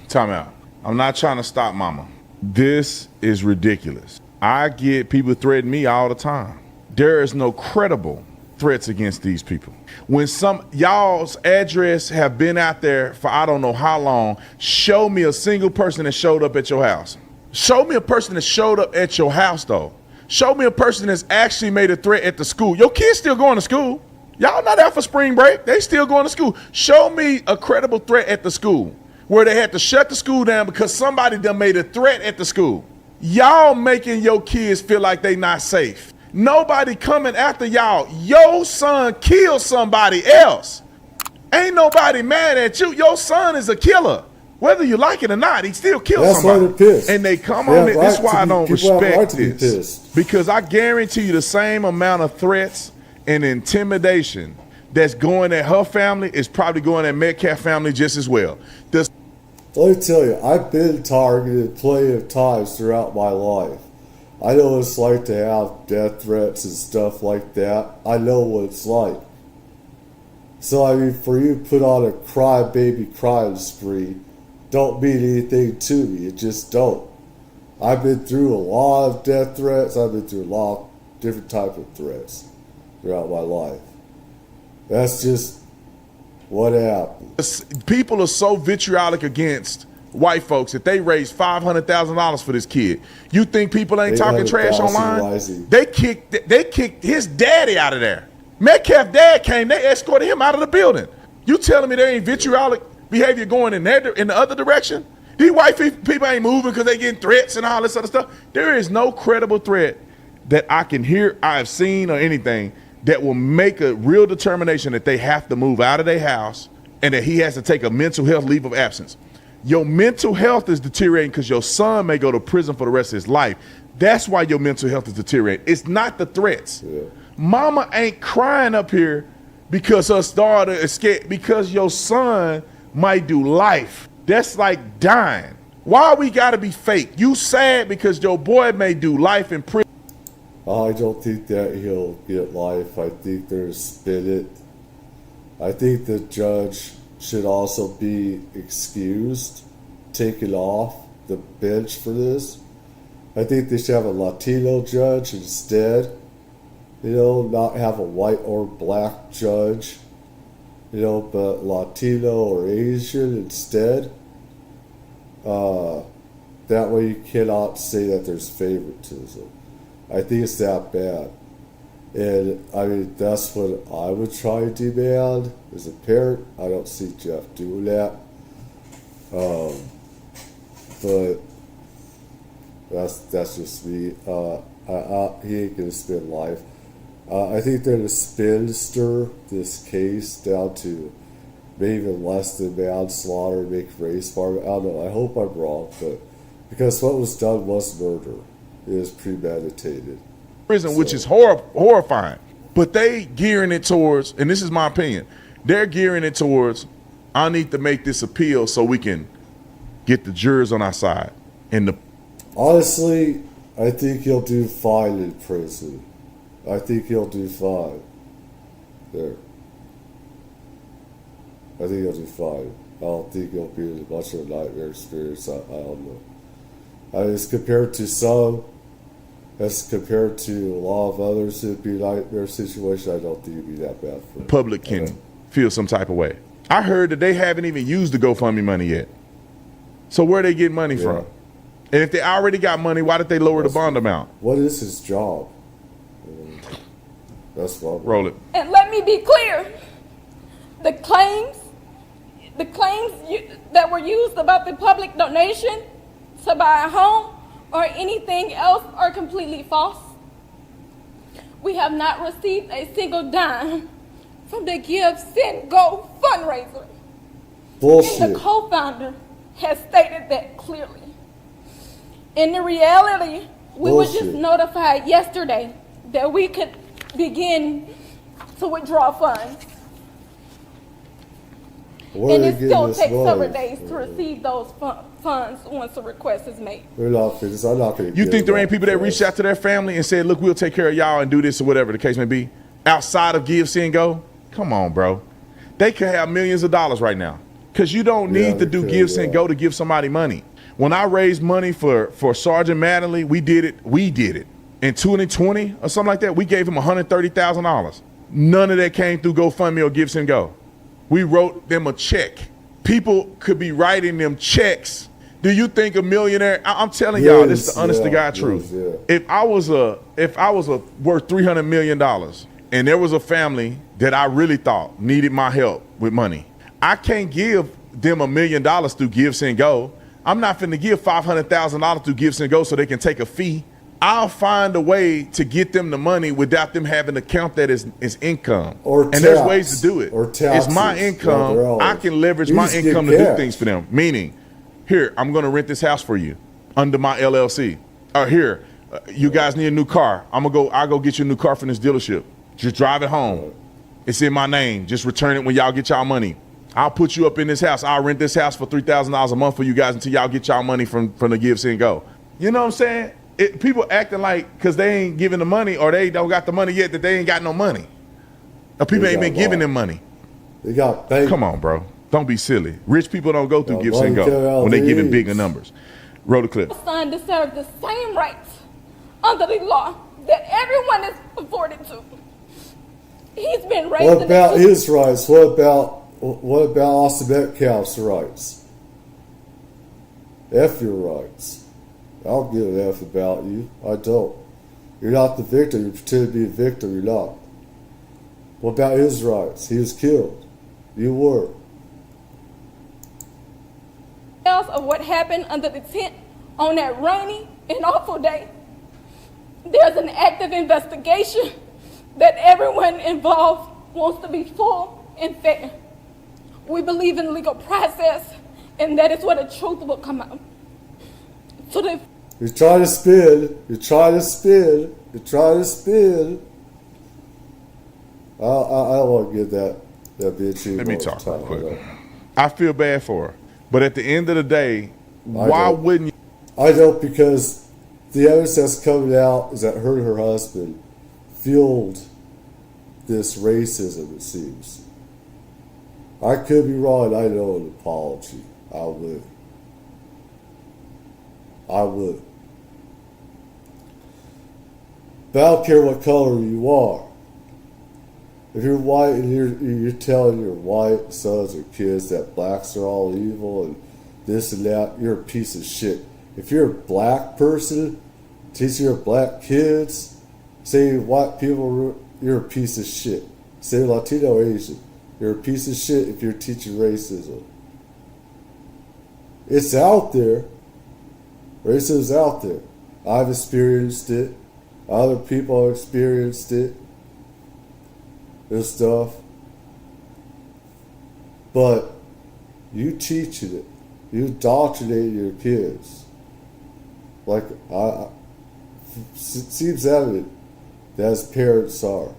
Time out. I'm not trying to stop Mama. This is ridiculous. I get people threaten me all the time. There is no credible threats against these people. When some y'all's address have been out there for I don't know how long, show me a single person that showed up at your house. Show me a person that showed up at your house though. Show me a person that's actually made a threat at the school. Your kids still going to school. Y'all not out for spring break. They still going to school. Show me a credible threat at the school where they had to shut the school down because somebody done made a threat at the school. Y'all making your kids feel like they not safe. Nobody coming after y'all. Your son killed somebody else. Ain't nobody mad at you. Your son is a killer. Whether you like it or not, he still killed somebody. That's why they're pissed. And they come on it. That's why I don't respect this. This. Because I guarantee you the same amount of threats and intimidation that's going at her family is probably going at Metcalf family just as well. Let me tell you, I've been targeted plenty of times throughout my life. I know what it's like to have death threats and stuff like that. I know what it's like. So, I mean, for you to put on a crybaby crime spree don't mean anything to me. It just don't. I've been through a lot of death threats. I've been through a lot of different types of threats throughout my life. That's just what happened. People are so vitriolic against white folks that they raised $500,000 for this kid. You think people ain't talking trash online? Rising. They kicked his daddy out of there. Metcalf dad came, they escorted him out of the building. You telling me there ain't vitriolic behavior going in the other direction? These white people ain't moving because they getting threats and all this other stuff. There is no credible threat that I can hear, I have seen or anything that will make a real determination that they have to move out of their house and that he has to take a mental health leave of absence. Your mental health is deteriorating because your son may go to prison for the rest of his life. That's why your mental health is deteriorating. It's not the threats. Yeah. Mama ain't crying up here because her daughter is scared, because your son might do life. That's like dying. Why we gotta be fake? You sad because your boy may do life in prison. I don't think that he'll get life. I think they're spin it. I think the judge should also be excused, taken off the bench for this, I think they should have a Latino judge instead. You know, not have a white or black judge. You know, but Latino or Asian instead. That way you cannot say that there's favoritism. I think it's that bad. And I mean, that's what I would try to demand as a parent. I don't see Jeff doing that. But that's just me. He ain't gonna spend life. I think they're gonna spinster this case down to maybe even less than manslaughter, make race bar. I don't know. I hope I'm wrong, but because what was done was murder. It was premeditated. Prison, which is horrifying. But they gearing it towards, and this is my opinion, they're gearing it towards, I need to make this appeal so we can get the jurors on our side. And honestly, I think he'll do fine in prison. I think he'll do fine. There. I think he'll do fine. I don't think he'll be in much of a nightmare experience. I don't know. As compared to some, as compared to a lot of others, it'd be a nightmare situation. I don't think it'd be that bad for him. Public can feel some type of way. I heard that they haven't even used the GoFundMe money yet. So where they get money from? And if they already got money, why did they lower the bond amount? What is his job? That's what. Roll it. And let me be clear, the claims that were used about the public donation to buy a home or anything else are completely false. We have not received a single dime from the Give, Send, Go fundraiser. Bullshit. And the co-founder has stated that clearly. In the reality, we were just notified yesterday that we could begin to withdraw funds. And it still takes several days to receive those funds once a request is made. We're not finished. I'm not going to. You think there ain't people that reached out to their family and said, look, we'll take care of y'all and do this or whatever the case may be, outside of Give, Send, Go? Come on, bro. They could have millions of dollars right now because you don't need to do Give, Send, Go to give somebody money. When I raised money for Sergeant Mattingly, we did it. In 2020 or something like that, we gave him $130,000. None of that came through GoFundMe or Give, Send, Go. We wrote them a check. People could be writing them checks. Do you think a millionaire? I'm telling y'all, this is the honest to God truth. If I was worth $300 million and there was a family that I really thought needed my help with money, I can't give them $1 million through Give, Send, Go. I'm not finna give $500,000 through Give, Send, Go so they can take a fee. I'll find a way to get them the money without them having to count that as income. And there's ways to do it. Or taxes. It's my income. I can leverage my income to do things for them. Meaning, here, I'm going to rent this house for you under my LLC. Or here, you guys need a new car. I'll go get you a new car from this dealership. Just drive it home. It's in my name. Just return it when y'all get y'all money. I'll put you up in this house. I'll rent this house for $3,000 a month for you guys until y'all get y'all money from the Give, Send, Go. You know what I'm saying? People acting like because they ain't giving the money or they don't got the money yet that they ain't got no money. Or people ain't been giving them money. They got bank. Come on, bro. Don't be silly. Rich people don't go through Give, Send, Go when they giving bigger numbers. Roll the clip. My son deserves the same rights under the law that everyone is afforded to. He's been raised. What about his rights? What about Austin Metcalf's rights? F your rights. I don't give an F about you. I don't. You're not the victim. You pretend to be a victim. You're not. What about his rights? He was killed. You were. Else of what happened under the tent on that rainy and awful day. There's an active investigation that everyone involved wants to be full and fair. We believe in legal process, and that is where the truth will come out. So you're trying to spin. You're trying to spin. You're trying to spin. I don't want to get that bitch. Let me talk real quick. I feel bad for her, but at the end of the day, why wouldn't you? I don't, because the evidence that's coming out is that her and her husband fueled this racism. It seems. I could be wrong. I know an apology. I would. But I don't care what color you are. If you're white and you're telling your white sons or kids that blacks are all evil and this and that, you're a piece of shit. If you're a black person, teaching your black kids, say white people, you're a piece of shit. Say Latino or Asian, you're a piece of shit if you're teaching racism. It's out there. Racism's out there. I've experienced it. Other people have experienced it. And stuff. But you teaching it. You indoctrinating your kids. Like, it seems evident that as parents are.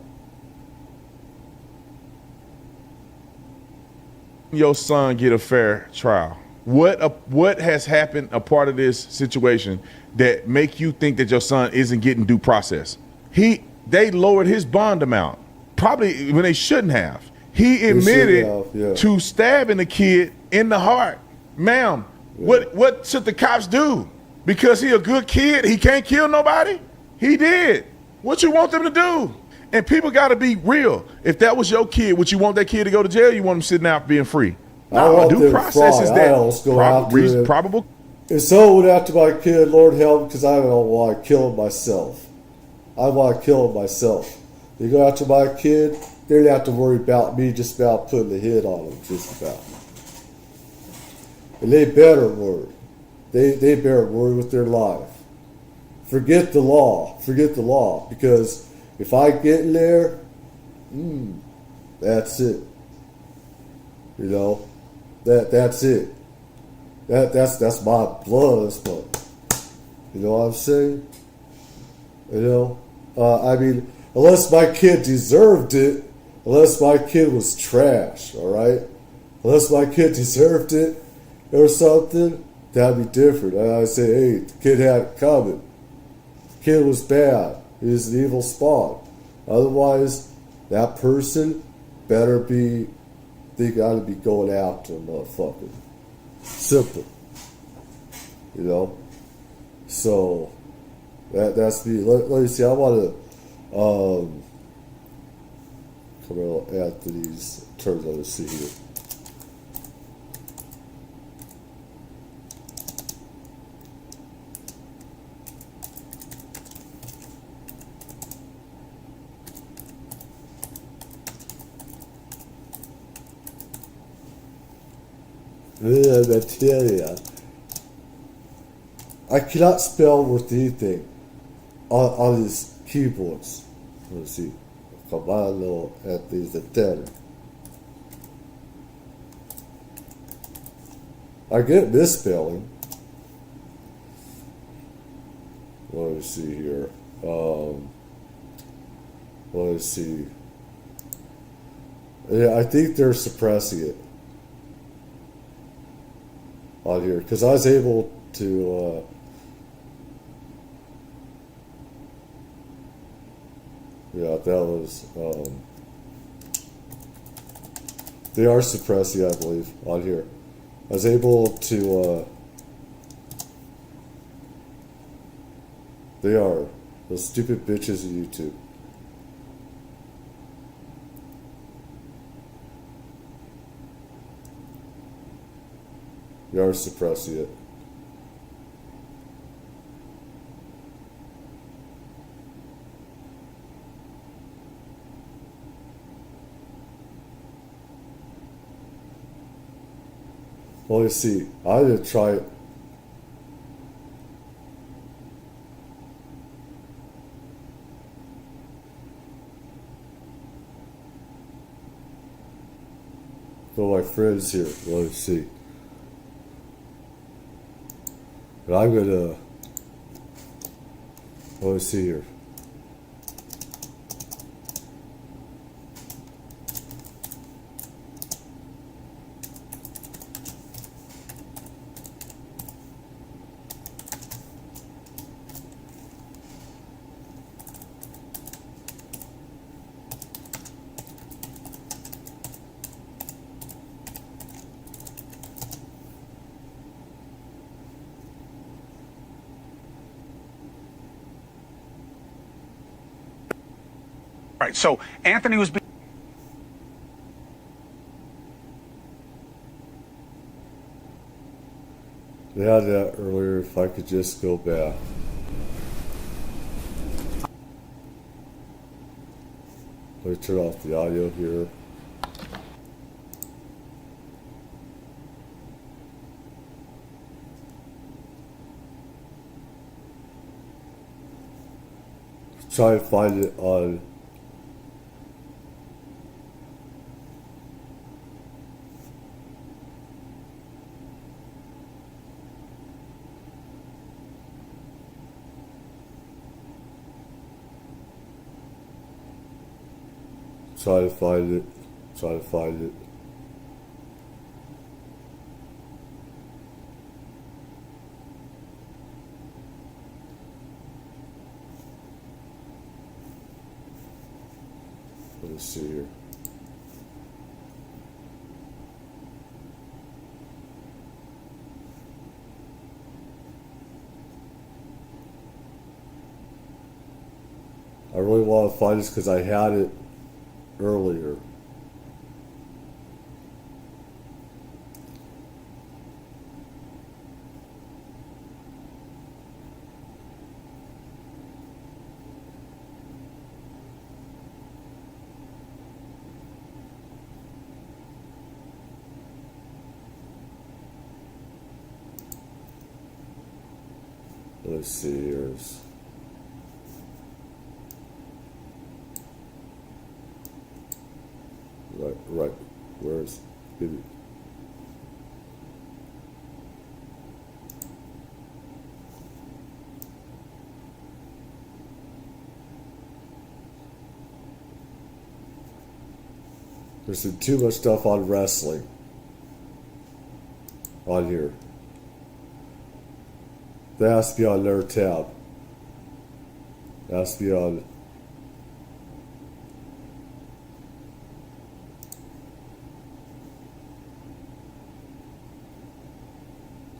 Your son get a fair trial. What has happened a part of this situation that make you think that your son isn't getting due process? They lowered his bond amount, probably when they shouldn't have. He admitted to stabbing the kid in the heart. Ma'am, what should the cops do? Because he a good kid, he can't kill nobody? He did. What you want them to do? And people got to be real. If that was your kid, would you want that kid to go to jail? You want him sitting out being free? No, due process is that probable. If someone went after my kid, Lord help, because I don't want to kill him myself. I want to kill him myself. They go after my kid, they don't have to worry about me just about putting a hit on him, just about. And they better worry. They better worry with their life. Forget the law. Forget the law. Because if I get in there, that's it. You know? That's it. That's my blood. But you know what I'm saying? You know? I mean, unless my kid deserved it, unless my kid was trash, all right? Unless my kid deserved it or something, that'd be different. I'd say, hey, the kid had it coming. The kid was bad. He was an evil spawn. Otherwise, that person better be, they gotta be going after him, motherfucker. Simple. You know? So, that's me. Let me see, I want to, Karmelo Anthony's terms on the see here. I cannot spell worth anything on his keyboards. Let's see. Karmelo Anthony's the 10. I get misspelling. Let me see here. Let's see. Yeah, I think they're suppressing it on here because I was able to yeah, that was they are suppressing, I believe, on here. I was able to they are those stupid bitches of YouTube. They are suppressing it. Well, let's see. I did try it. For my friends here, let's see. But I'm gonna. Let's see here. Right. So Anthony was being. They had that earlier. If I could just go back. Let me turn off the audio here. Try and find it on. Try to find it. Try to find it. Let's see here. I really want to find this because I had it earlier. Let's see here. Right. Where's it? There's too much stuff on wrestling on here. That has to be on their tab. That has to be on.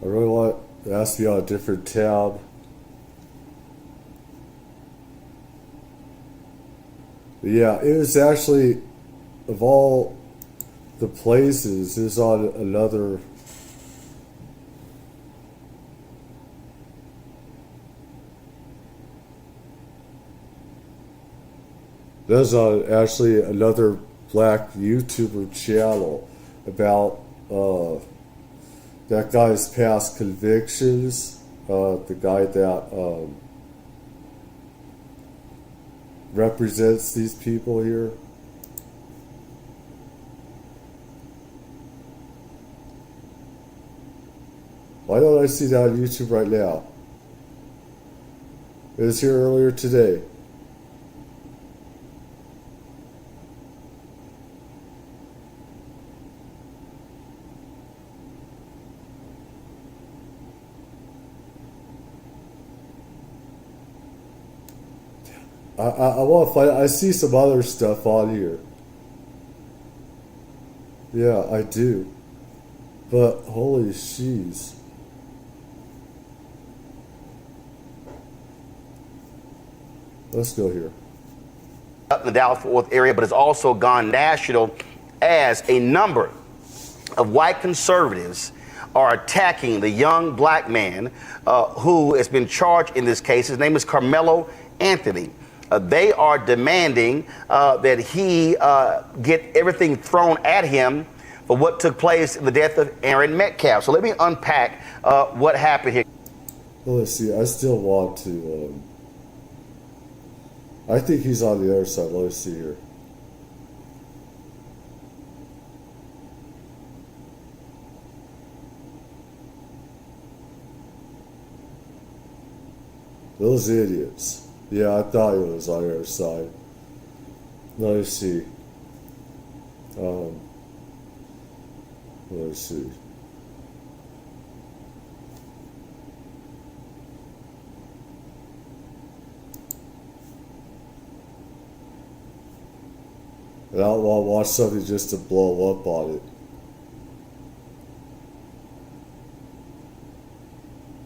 I really want it has to be on a different tab. But yeah, it was actually, of all the places, it was on another. There's actually another black YouTuber channel about that guy's past convictions. The guy that represents these people here. Why don't I see that on YouTube right now? It was here earlier today. I want to find. I see some other stuff on here. Yeah, I do. But holy jeez. Let's go here. Up in the Dallas-Fort Worth area, but it's also gone national as a number of white conservatives are attacking the young black man who has been charged in this case. His name is Karmelo Anthony. They are demanding that he get everything thrown at him for what took place in the death of Aaron Metcalf. So let me unpack what happened here. Well, let's see. I still want to. I think he's on the other side. Let's see here. Those idiots. Yeah, I thought it was on the other side. Let's see. Let's see. And I don't want to watch something just to blow up on it.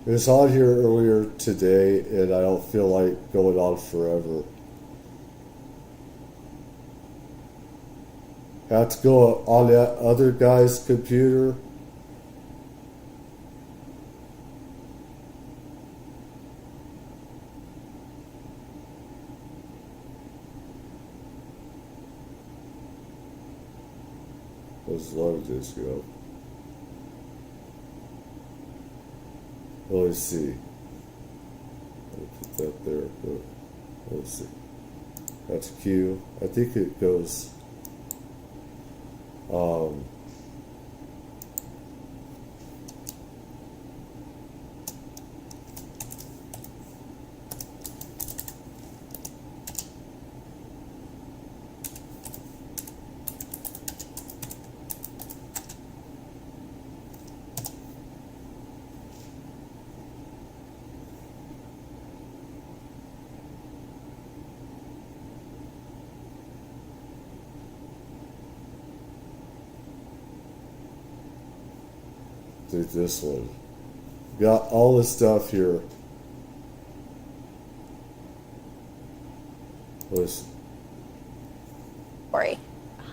It was on here earlier today, and I don't feel like going on forever. had to go on that other guy's computer. Let's let this go. Let's see. I'll put that there, but let's see. That's Q. I think it goes. Take this one. Got all this stuff here. Listen.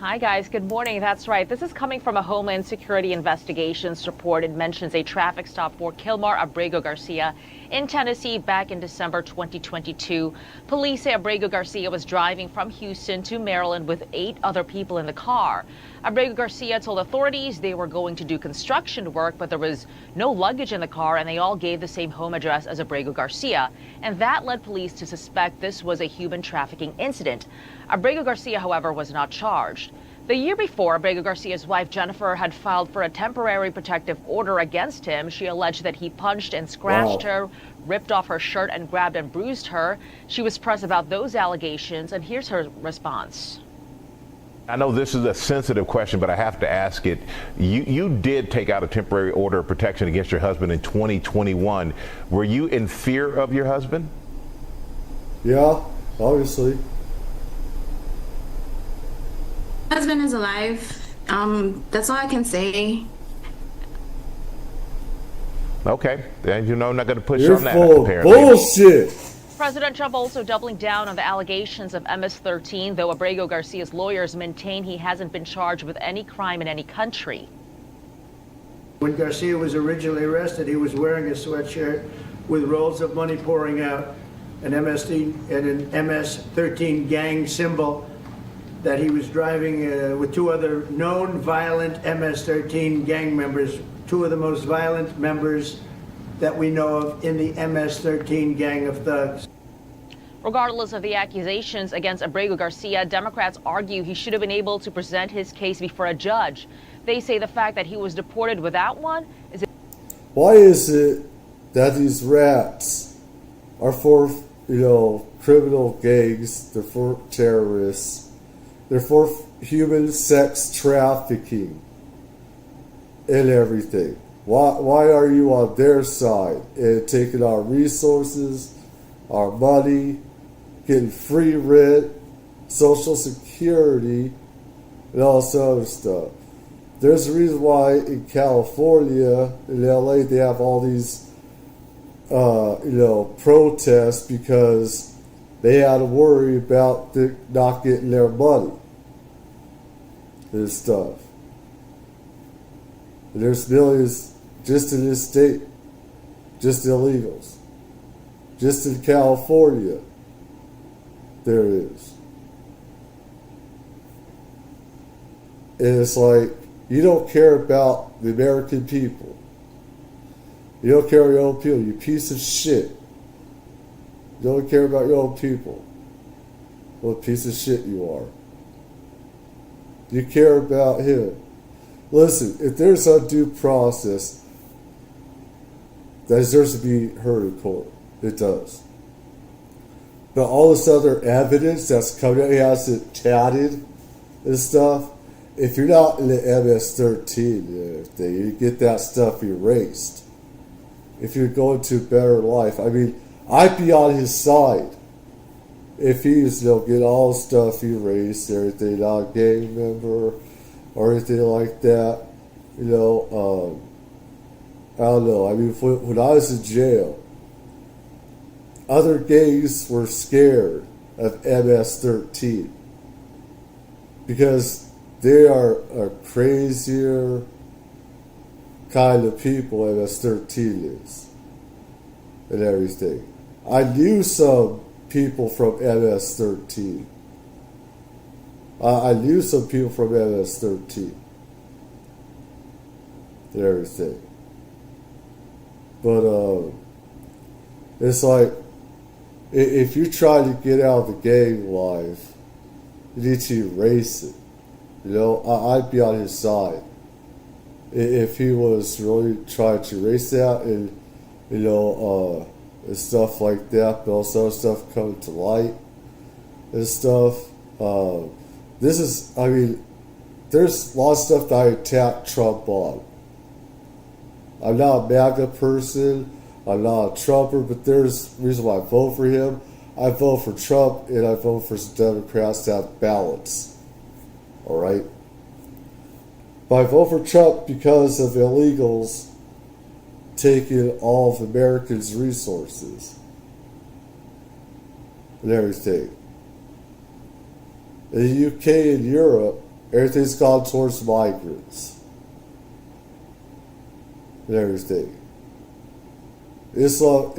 Hi guys, good morning. That's right. This is coming from a Homeland Security Investigations report. It mentions a traffic stop for Kilmar Abrego Garcia in Tennessee back in December 2022. Police say Abrego Garcia was driving from Houston to Maryland with 8 other people in the car. Abrego Garcia told authorities they were going to do construction work, but there was no luggage in the car and they all gave the same home address as Abrego Garcia. And that led police to suspect this was a human trafficking incident. Abrego Garcia, however, was not charged. The year before, Abrego Garcia's wife, Jennifer, had filed for a temporary protective order against him. She alleged that he punched and scratched her, ripped off her shirt, and grabbed and bruised her. She was pressed about those allegations, and here's her response. I know this is a sensitive question, but I have to ask it. You did take out a temporary order of protection against your husband in 2021. Were you in fear of your husband? Yeah, obviously. My husband is alive. That's all I can say. Okay, and you know I'm not going to push You're on that. full of Apparently. bullshit. President Trump also doubling down on the allegations of MS-13, though Abrego Garcia's lawyers maintain he hasn't been charged with any crime in any country. When Garcia was originally arrested, he was wearing a sweatshirt with rolls of money pouring out, an MS-13 gang symbol, that he was driving with 2 other known violent MS-13 gang members, 2 of the most violent members that we know of in the MS-13 gang of thugs. Regardless of the accusations against Abrego Garcia, Democrats argue he should have been able to present his case before a judge. They say the fact that he was deported without one is... Why is it that these rats are for, criminal gangs, they're for terrorists, they're for human sex trafficking and everything? Why are you on their side and taking our resources, our money, getting free rent, Social Security, and all this other stuff? There's a reason why in California, in LA, they have all these, protests, because they had to worry about not getting their money and stuff. And there's millions just in this state, just illegals. Just in California, there is. And it's like, you don't care about the American people. You don't care about your own people, you piece of shit. You don't care about your own people. What a piece of shit you are. You care about him. Listen, if there's a due process, that deserves to be heard in court. It does. But all this other evidence that's coming out, he has it tatted and stuff. If you're not in the MS-13 thing, you get that stuff erased. If you're going to a better life, I'd be on his side. If he's, get all stuff erased, everything, not a gang member or anything like that, I don't know. When I was in jail, other gangs were scared of MS-13 because they are a crazier kind of people MS-13 is and everything. I knew some people from MS-13. I knew some people from MS-13 and everything. But it's like, if you try to get out of the gang life, you need to erase it. You know, I'd be on his side if he was really trying to erase that, and you know, and stuff like that. But also stuff coming to light and stuff. This is, I mean, there's a lot of stuff that I attack Trump on. I'm not a MAGA person. I'm not a Trumper, but there's a reason why I vote for him. I vote for Trump, and I vote for some Democrats to have balance. All right? But I vote for Trump because of illegals taking all of Americans' resources and everything. In the UK and Europe, everything's gone towards migrants and everything. Islam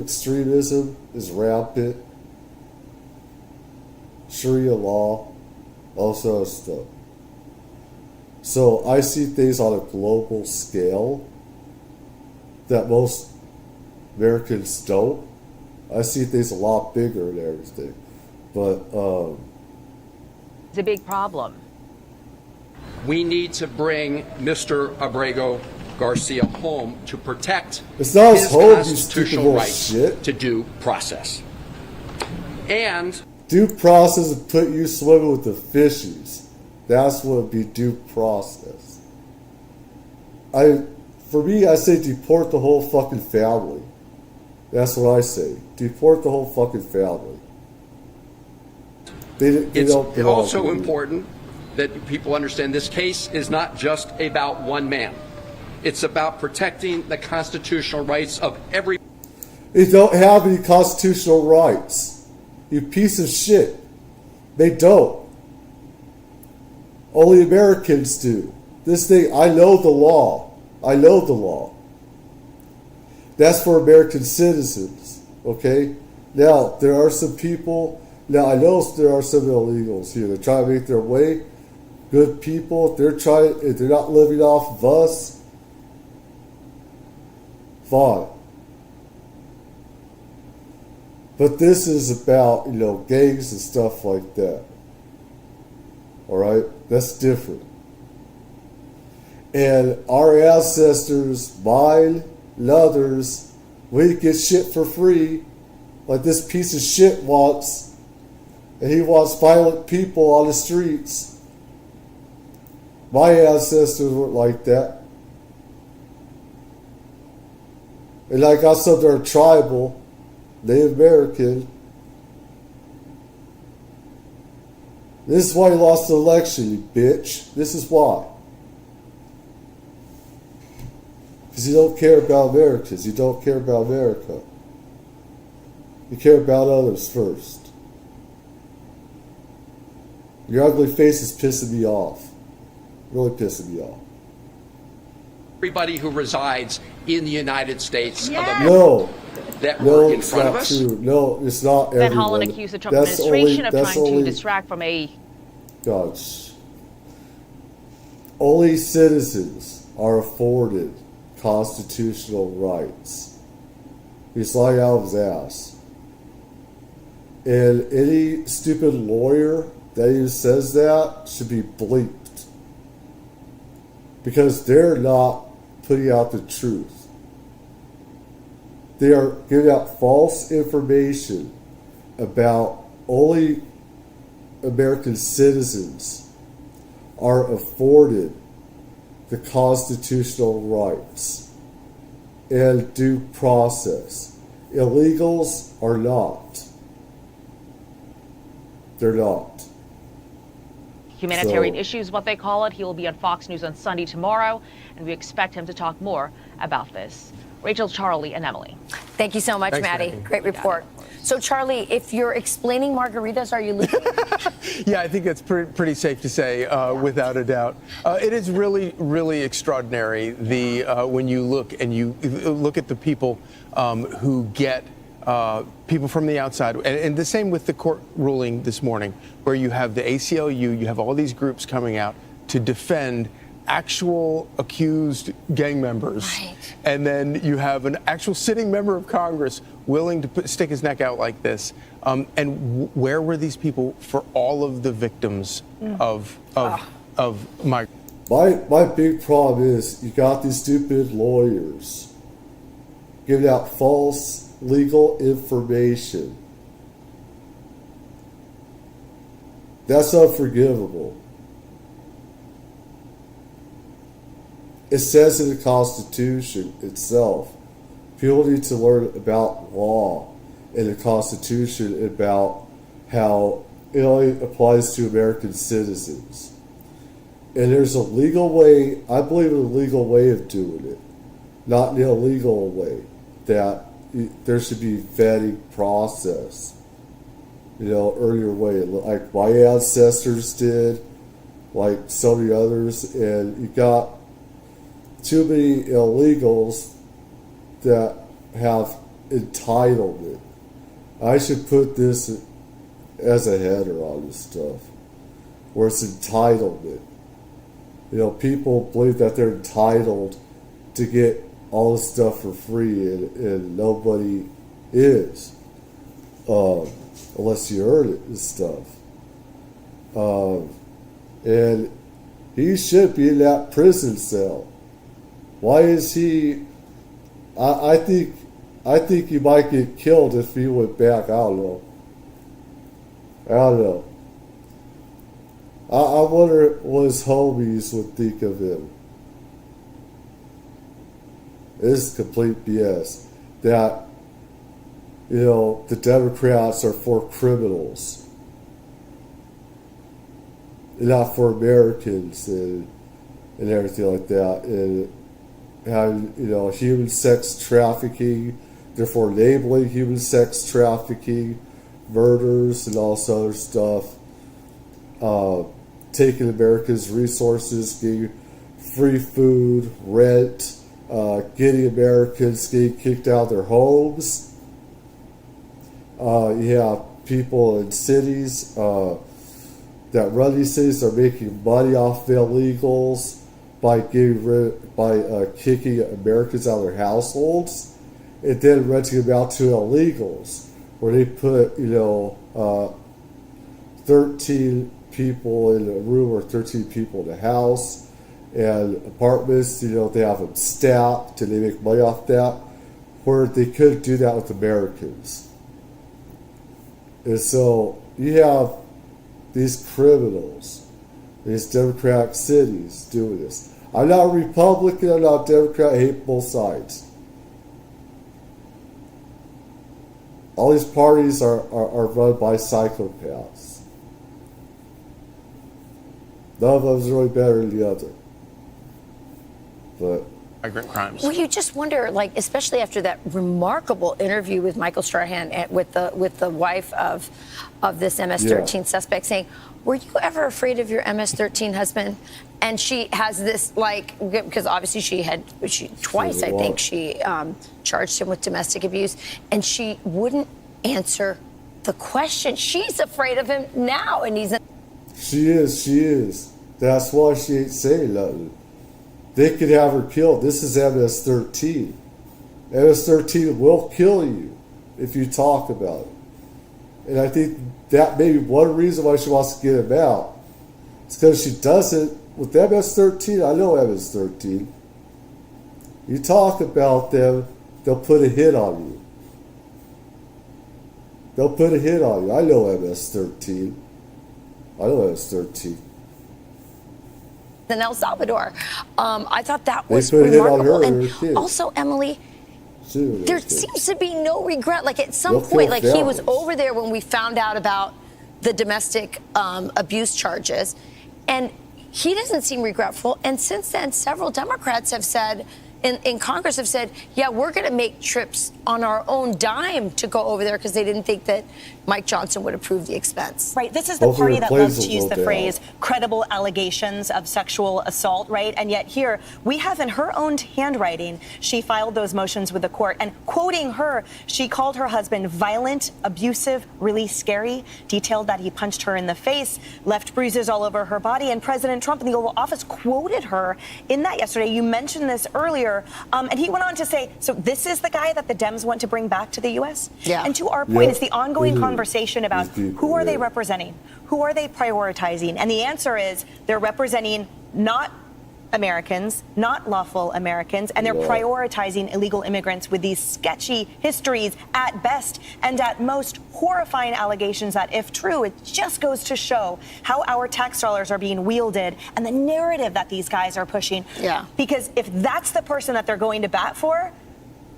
extremism is rampant. Sharia law, all sort of stuff. So I see things on a global scale that most Americans don't. I see things a lot bigger and everything. But it's a big problem. We need to bring Mr. Abrego Garcia home to protect it's not his home, constitutional rights shit. to due process. And due process would put you swimming with the fishies. That's what would be due process. For me, I say deport the whole fucking family. That's what I say. Deport the whole fucking family. It's also important that people understand this case is not just about one man. It's about protecting the constitutional rights of every. They don't have any constitutional rights. You piece of shit. They don't. Only Americans do. This thing, I know the law. I know the law. That's for American citizens. Okay? Now, there are some people. Now, I know there are some illegals here. They're trying to make their way. Good people. If they're not living off of us, fine. But this is about, gangs and stuff like that. Alright? That's different. And our ancestors, mine and others, we get shit for free, like this piece of shit wants. And he wants violent people on the streets. My ancestors weren't like that. And I got some that are tribal, Native American. This is why you lost the election, you bitch. This is why. Because you don't care about Americans. You don't care about America. You care about others first. Your ugly face is pissing me off. Really pissing me off. Everybody who resides in the United States of America. No. That were in it's front not of us. true. No, it's not Van everyone. Hollen accused the Trump administration of trying to distract from a... Gosh. Only citizens are afforded constitutional rights. He's lying out of his ass. And any stupid lawyer that even says that should be bleeped. Because they're not putting out the truth. They are giving out false information about only American citizens are afforded the constitutional rights and due process. Illegals are not. They're not. Humanitarian issues, what they call it. He will be on Fox News on Sunday tomorrow, and we expect him to talk more about this. Rachel, Charlie, and Emily. Thank you so much, Maddie. Great report. So, Charlie, if you're explaining margaritas, are you losing? Yeah, I think that's pretty safe to say, without a doubt. It is really, really extraordinary. When you look at the people who get people from the outside, and the same with the court ruling this morning, where you have the ACLU, you have all these groups coming out to defend actual accused gang members, right. And then you have an actual sitting member of Congress willing to stick his neck out like this. Where were these people for all of the victims of my? My big problem is you got these stupid lawyers giving out false legal information. That's unforgivable. It says in the Constitution itself, people need to learn about law in the Constitution, about how it only applies to American citizens. And there's a legal way, I believe in a legal way of doing it, not an illegal way, that there should be vetting process, earlier way, like my ancestors did, like so many others, and you got too many illegals that have entitlement. I should put this as a header on this stuff, where it's entitlement. People believe that they're entitled to get all this stuff for free, and nobody is, unless you earn it and stuff. And he should be in that prison cell. Why is he? I think he might get killed if he went back. I don't know. I wonder what his homies would think of him. It's complete BS that, the Democrats are for criminals and not for Americans and everything like that. And how, human sex trafficking, therefore enabling human sex trafficking, murders, and all this other stuff. Taking America's resources, getting free food, rent, getting Americans getting kicked out of their homes. You have people in cities that run these cities are making money off the illegals by kicking Americans out of their households, and then renting them out to illegals, where they put 13 people in a room or 13 people in a house, and apartments. They have them stacked and they make money off that, where they couldn't do that with Americans. And so you have these criminals, these Democratic cities doing this. I'm not a Republican, I'm not a Democrat, I hate both sides. All these parties are run by psychopaths. None of them is really better than the other. But migrant crimes. Well, you just wonder, especially after that remarkable interview with Michael Strahan with the wife of this MS-13 suspect, saying, "Were you ever afraid of your MS-13 husband?" And she has this, because obviously she twice, I think, she charged him with domestic abuse, and she wouldn't answer the question. She's afraid of him now, and he's. She is. That's why she ain't saying nothing. They could have her killed. This is MS-13. MS-13 will kill you if you talk about it. And I think that may be one reason why she wants to get him out. It's because she doesn't. With MS-13, I know MS-13. You talk about them, they'll put a hit on you. They'll put a hit on you. I know MS-13. I know MS-13. In El Salvador. I thought that was they put remarkable. A hit on her and also, Emily, there seems to be no regret. At some They'll point, he was over there when we found out about the domestic abuse charges, and he doesn't seem regretful. And since then, several Democrats have said in Congress have said, yeah, we're going to make trips on our own dime to go over there because they didn't think that Mike Johnson would approve the expense. Right. This is the party that loves to use the phrase credible allegations of sexual assault, right? And yet here we have in her own handwriting, she filed those motions with the court, and quoting her, she called her husband violent, abusive, really scary, detailed that he punched her in the face, left bruises all over her body. And President Trump in the Oval Office quoted her in that yesterday. You mentioned this earlier. And he went on to say, so this is the guy that the Dems want to bring back to the U.S.? Yeah. And to our point, it's the ongoing conversation about who are they representing? Who are they prioritizing? And the answer is they're representing not Americans, not lawful Americans, and they're prioritizing illegal immigrants with these sketchy histories at best and at most horrifying allegations that, if true, it just goes to show how our tax dollars are being wielded and the narrative that these guys are pushing. Yeah. Because if that's the person that they're going to bat for,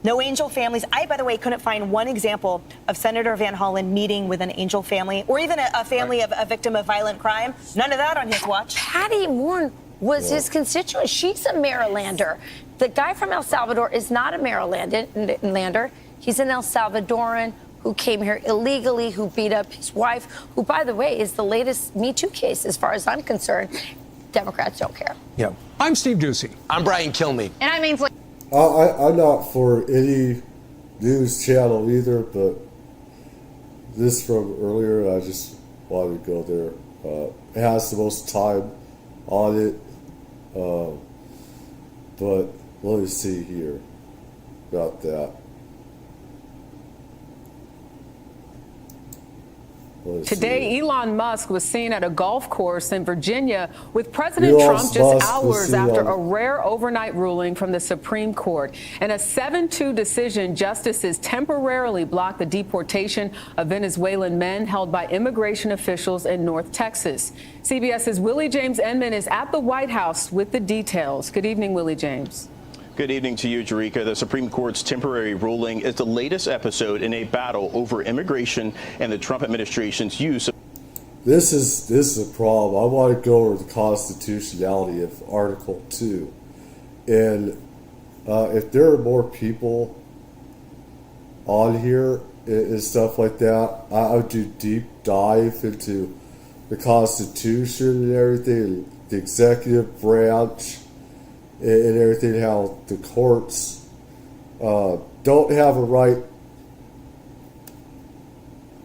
no angel families. I, by the way, couldn't find one example of Senator Van Hollen meeting with an angel family or even a family of a victim of violent crime. None of that on his watch. Patty Moore was his constituent. She's a Marylander. The guy from El Salvador is not a Marylander. He's an El Salvadoran who came here illegally, who beat up his wife, who, by the way, is the latest Me Too case, as far as I'm concerned. Democrats don't care. Yeah. I'm Steve Ducey. I'm Brian Kilmeade. And I mean, I'm not for any news channel either, but this from earlier, I just wanted to go there. It has the most time on it, but let me see here about that. Today, Elon Musk was seen at a golf course in Virginia with President Trump just hours after a rare overnight ruling from the Supreme Court. In a 7-2 decision, justices temporarily blocked the deportation of Venezuelan men held by immigration officials in North Texas. CBS's Willie James Enman is at the White House with the details. Good evening, Willie James. Good evening to you, Jerika. The Supreme Court's temporary ruling is the latest episode in a battle over immigration and the Trump administration's use of... This is a problem. I want to go over the constitutionality of Article 2. And if there are more people on here and stuff like that, I would do deep dive into the Constitution and everything, the executive branch, and everything, how the courts don't have a right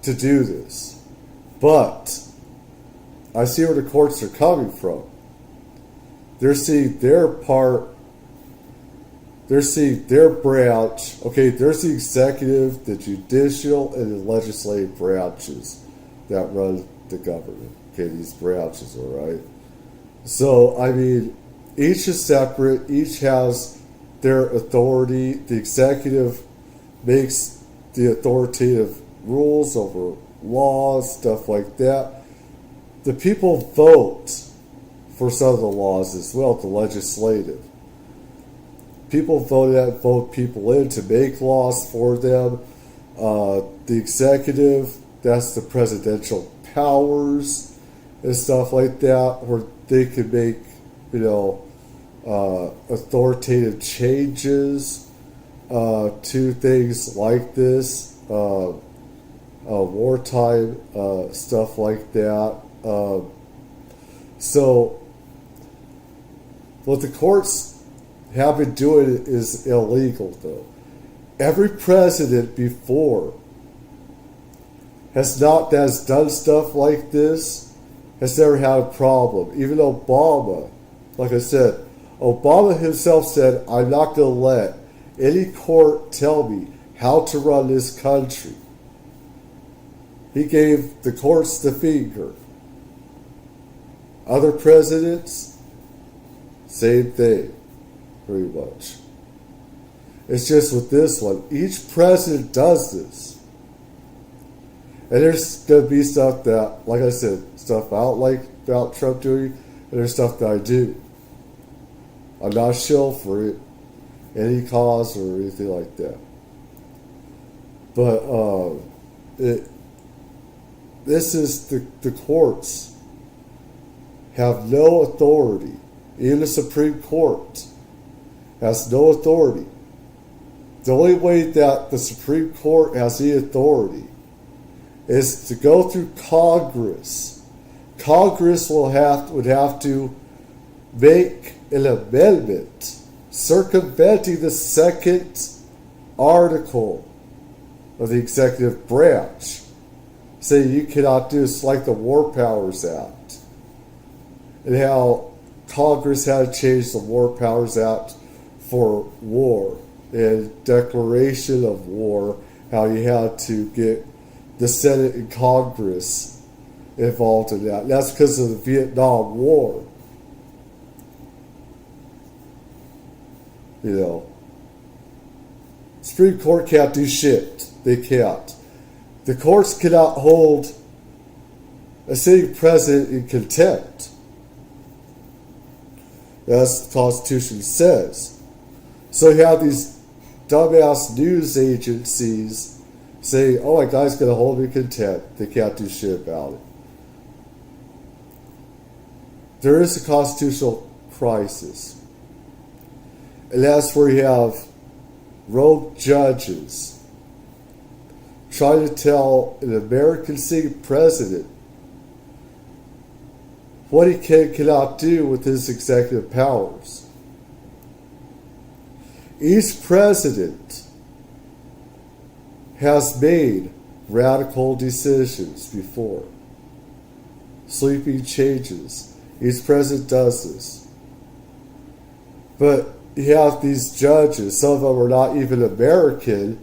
to do this. But I see where the courts are coming from. They're seeing their part, they're seeing their branch. Okay, there's the executive, the judicial, and the legislative branches that run the government. Okay, these branches, all right? So, I mean, each is separate. Each has their authority. The executive makes the authoritative rules over laws, stuff like that. The people vote for some of the laws as well, the legislative. People vote people in to make laws for them. The executive, that's the presidential powers and stuff like that, where they can make authoritative changes to things like this, wartime stuff like that. So what the courts have been doing is illegal, though. Every president before has done stuff like this has never had a problem. Even Obama, like I said, Obama himself said, I'm not going to let any court tell me how to run this country. He gave the courts the finger. Other presidents, same thing, pretty much. It's just with this one, each president does this. And there's going to be stuff that, like I said, stuff I don't like about Trump doing, and there's stuff that I do. I'm not shill for it, any cause or anything like that. But this is the courts have no authority, even the Supreme Court has no authority. The only way that the Supreme Court has any authority is to go through Congress. Congress would have to make an amendment circumventing the second article of the executive branch, saying you cannot do this, like the War Powers Act, and how Congress had to change the War Powers Act for war and declaration of war, how you had to get the Senate and Congress involved in that. And that's because of the Vietnam War. You know, Supreme Court can't do shit. They can't. The courts cannot hold a sitting president in contempt. As the Constitution says. So you have these dumbass news agencies say, oh, my guy's going to hold me in contempt. They can't do shit about it. There is a constitutional crisis. And that's where you have rogue judges trying to tell an American sitting president what he can and cannot do with his executive powers. Each president has made radical decisions before. Sweeping changes. Each president does this. But you have these judges, some of them are not even American,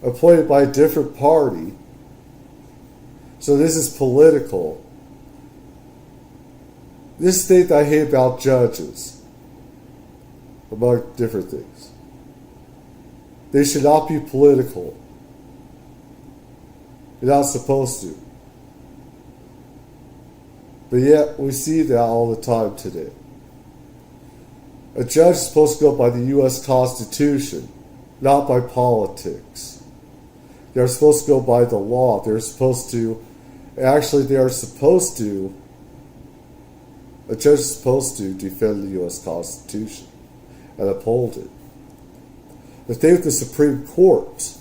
appointed by a different party. So this is political. This thing that I hate about judges, among different things. They should not be political. They're not supposed to. But yet, we see that all the time today. A judge is supposed to go by the U.S. Constitution, not by politics. They're supposed to go by the law. A judge is supposed to defend the U.S. Constitution and uphold it. The thing with the Supreme Court,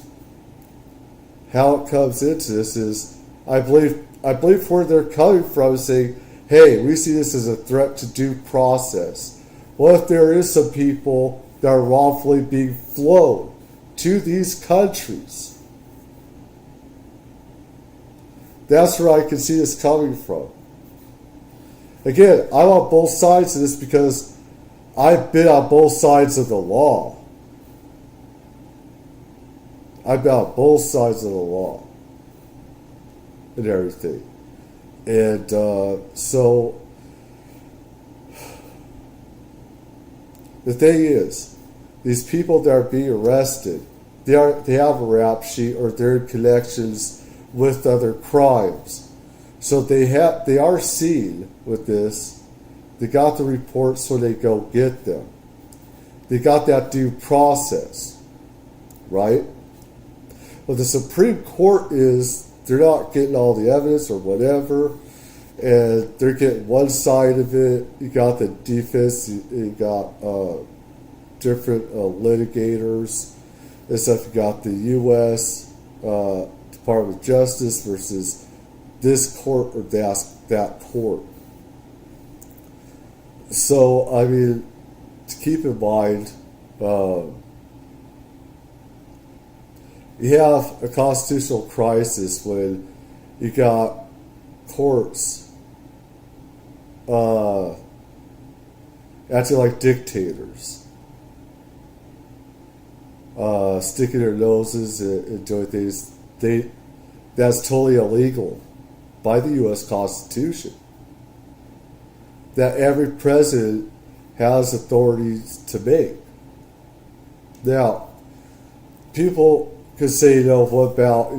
how it comes into this is, I believe where they're coming from is saying, hey, we see this as a threat to due process. What if there is some people that are wrongfully being flown to these countries? That's where I can see this coming from. Again, I'm on both sides of this because I've been on both sides of the law. I've been on both sides of the law and everything. And so the thing is, these people that are being arrested, they have a rap sheet or they're in connections with other crimes. So they are seen with this. They got the reports so they go get them. They got that due process, right? But the Supreme Court they're not getting all the evidence or whatever, and they're getting one side of it. You got the defense, you got different litigators and stuff. You got the U.S. Department of Justice versus this court or that court. So, I mean, to keep in mind, you have a constitutional crisis when you got courts acting like dictators, sticking their noses and doing things that's totally illegal by the U.S. Constitution. That every president has authorities to make. Now, people could say, what about,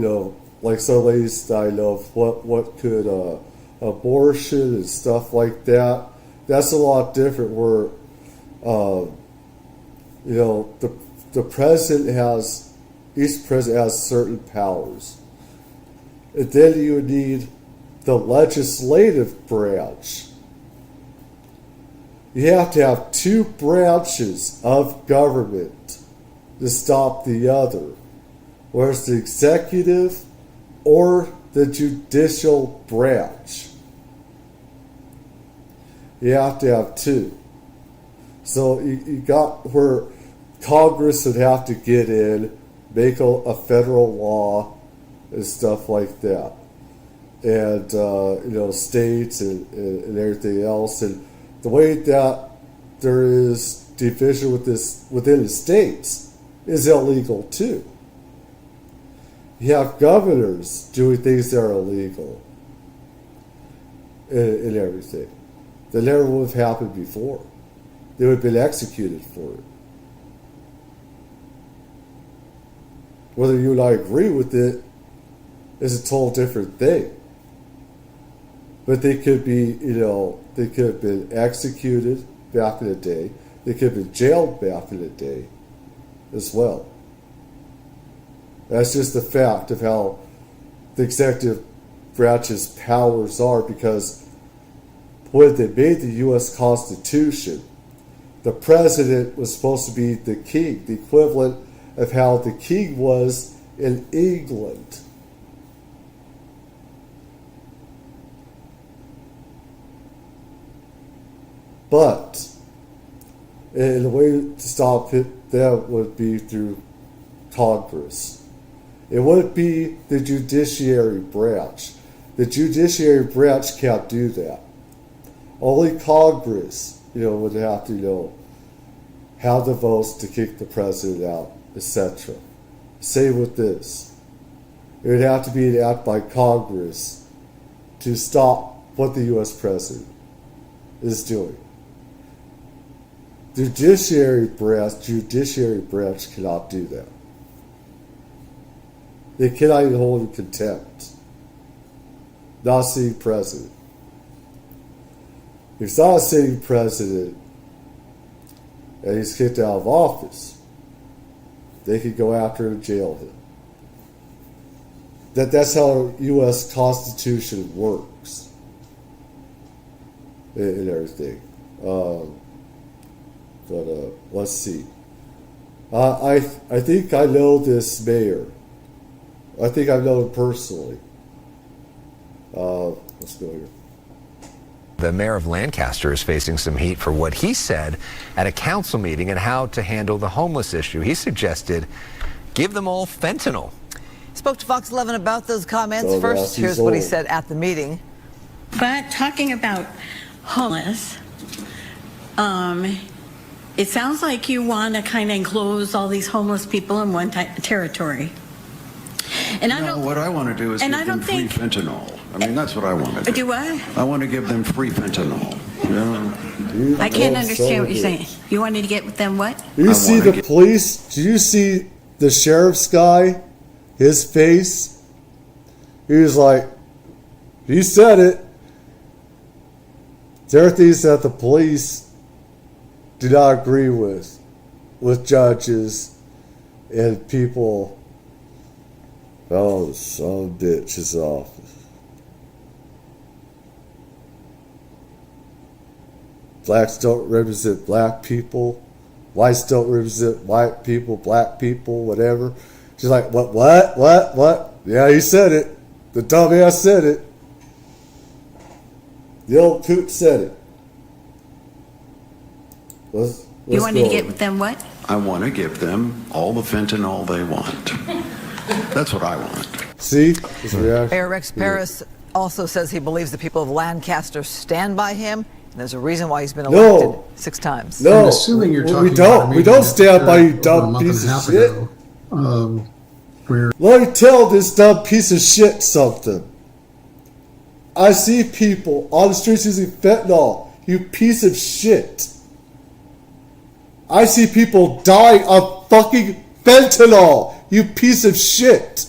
like some ladies that I know, what could abortion and stuff like that. That's a lot different where, the president each president has certain powers. And then you would need the legislative branch. You have to have two branches of government to stop the other, whether it's the executive or the judicial branch. You have to have two. So you got where Congress would have to get in, make a federal law and stuff like that. And, states and everything else. And the way that there is division within the states is illegal too. You have governors doing things that are illegal and everything. That never would have happened before. They would have been executed for it. Whether you and I agree with it is a total different thing. But they could be, they could have been executed back in the day. They could have been jailed back in the day as well. That's just the fact of how the executive branch's powers are, because when they made the U.S. Constitution, the president was supposed to be the king, the equivalent of how the king was in England. But, and the way to stop that would be through Congress. It wouldn't be the judiciary branch. The judiciary branch can't do that. Only Congress, would have to, have the votes to kick the president out, etc. Same with this. It would have to be an act by Congress to stop what the U.S. president is doing. The judiciary branch cannot do that. They cannot even hold in contempt. Not a sitting president. If it's not a sitting president and he's kicked out of office, they could go after him and jail him. That's how the U.S. Constitution works and everything. But let's see. I think I know this mayor. I think I've known him personally. Let's go here. The mayor of Lancaster is facing some heat for what he said at a council meeting and how to handle the homeless issue. He suggested give them all fentanyl. Spoke to Fox 11 about those comments. First, here's what he said at the meeting. But talking about homeless, it sounds like you want to kind of enclose all these homeless people in one territory. And what I want to do is give them free fentanyl. I mean, that's what I want to do. Do what? I want to give them free fentanyl. I can't understand what you're saying. You wanted to get them what? Do you see the police? Do you see the sheriff's guy? His face? He was like, he said it. There are things that the police do not agree with judges and people. Oh, son of a bitch is off. Blacks don't represent black people. Whites don't represent white people, black people, whatever. She's like, what? Yeah, he said it. The dumbass said it. The old coot said it. Let's you wanted to get them what? I want to give them all the fentanyl they want. That's what I want. See? His reaction. Mayor Rex Paris also says he believes the people of Lancaster stand by him. And there's a reason why he's been elected 6 times. No, I'm assuming you're talking we don't stand by you dumb piece of shit. Let me tell this dumb piece of shit something. I see people on the streets using fentanyl. You piece of shit. I see people dying of fucking fentanyl. You piece of shit.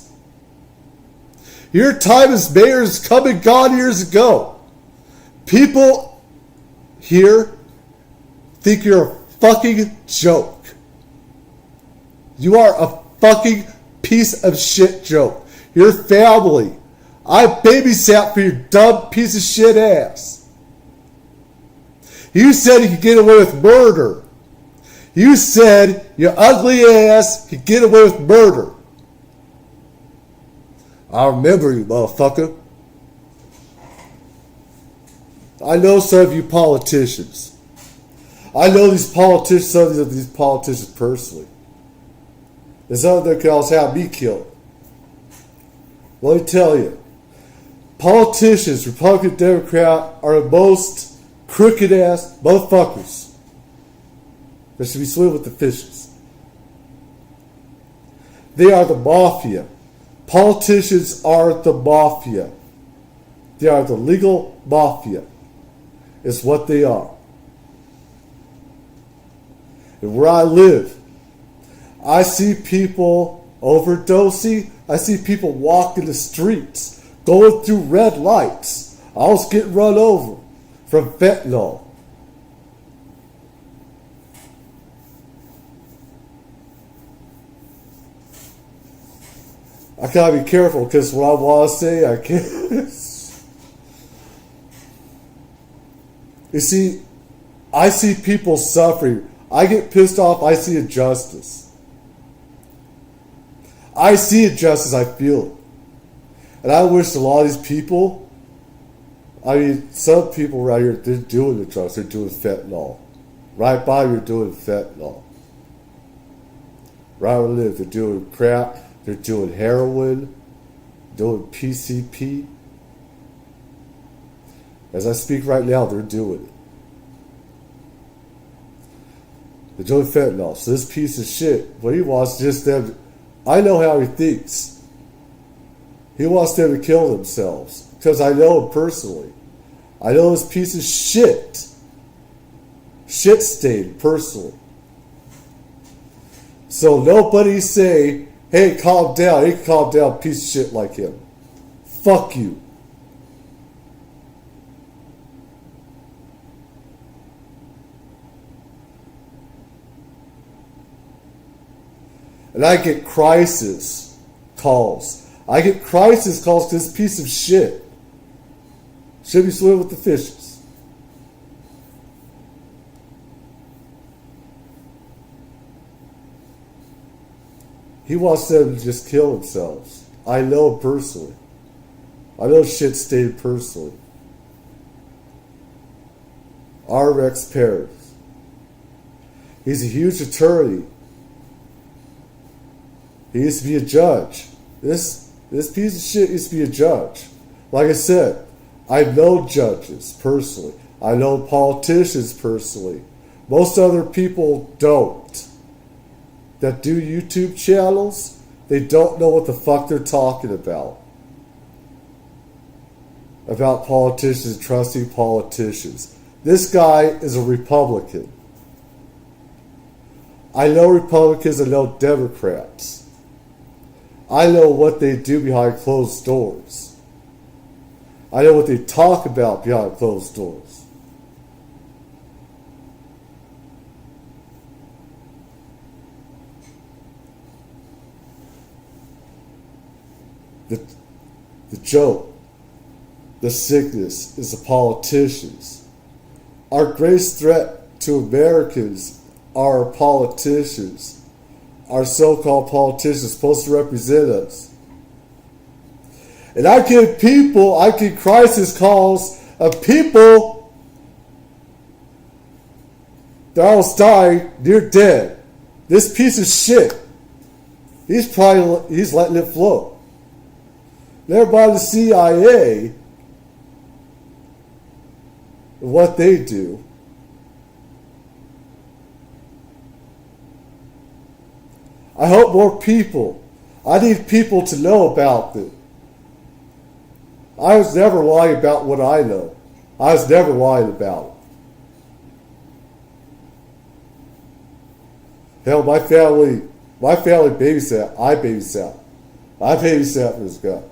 Your time as mayor has come and gone years ago. People here think you're a fucking joke. You are a fucking piece of shit joke. Your family I babysat for your dumb piece of shit ass. You said you could get away with murder. You said your ugly ass could get away with murder. I remember you, motherfucker. I know some of you politicians. I know some of these politicians personally. And some of them can also have me killed. Let me tell you, politicians, Republican, Democrat, are the most crooked ass motherfuckers that should be swimming with the fishes. They are the mafia. Politicians are the mafia. They are the legal mafia. It's what they are. And where I live, I see people overdosing. I see people walking the streets, going through red lights. I was getting run over from fentanyl. I gotta be careful because what I want to say, I can't. You see, I see people suffering. I get pissed off. I see injustice. I see injustice. I feel it. And I wish a lot of these people, I mean, some people around here, they're doing the drugs. They're doing fentanyl. Right by me, you're doing fentanyl. Right where I live, they're doing crack. They're doing heroin. Doing PCP. As I speak right now, they're doing it. They're doing fentanyl. So this piece of shit, what he wants just them, I know how he thinks. He wants them to kill themselves. Because I know him personally. I know this piece of shit. Shit stain, personally. So nobody say, hey, calm down. He can calm down, piece of shit like him. Fuck you. And I get crisis calls. I get crisis calls to this piece of shit. Should be swimming with the fishes. He wants them to just kill themselves. I know him personally. I know shit stained personally. RX Paris. He's a huge attorney. He used to be a judge. This piece of shit used to be a judge. Like I said, I know judges personally. I know politicians personally. Most other people don't. That do YouTube channels, they don't know what the fuck they're talking about. About politicians, trusting politicians. This guy is a Republican. I know Republicans, I know Democrats. I know what they do behind closed doors. I know what they talk about behind closed doors. The joke, the sickness is the politicians. Our greatest threat to Americans are politicians. Our so-called politicians supposed to represent us. And I get crisis calls of people that almost died near dead. This piece of shit, he's letting it flow. And everybody, the CIA, what they do. I hope more people, I need people to know about it. I was never lying about what I know. I was never lying about it. Hell, my family babysat. I babysat for this guy.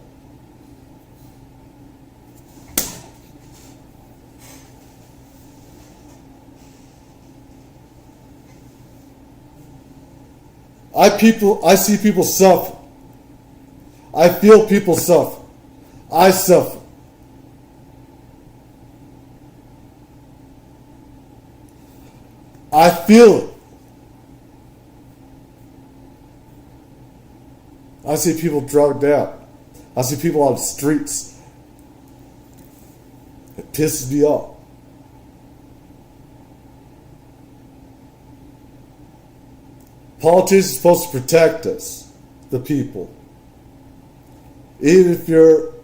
I see people suffer. I feel people suffer. I suffer. I feel it. I see people drugged out. I see people on the streets. It pisses me off. Politicians are supposed to protect us, the people. Even if you're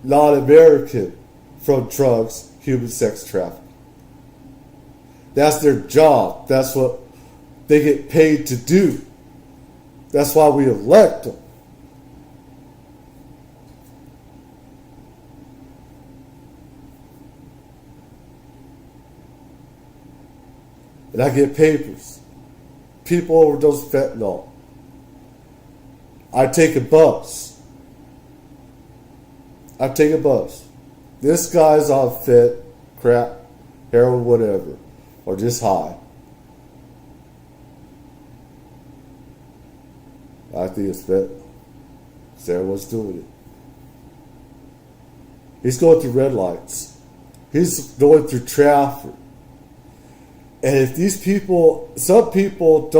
not American, from drugs, human sex trafficking. That's their job. That's what they get paid to do. That's why we elect them. And I get papers. People overdose fentanyl. I take a bus. This guy's on fent, crack, heroin, whatever, or just high. I think it's fentanyl. So everyone's doing it. He's going through red lights. He's going through traffic. And if these people, some people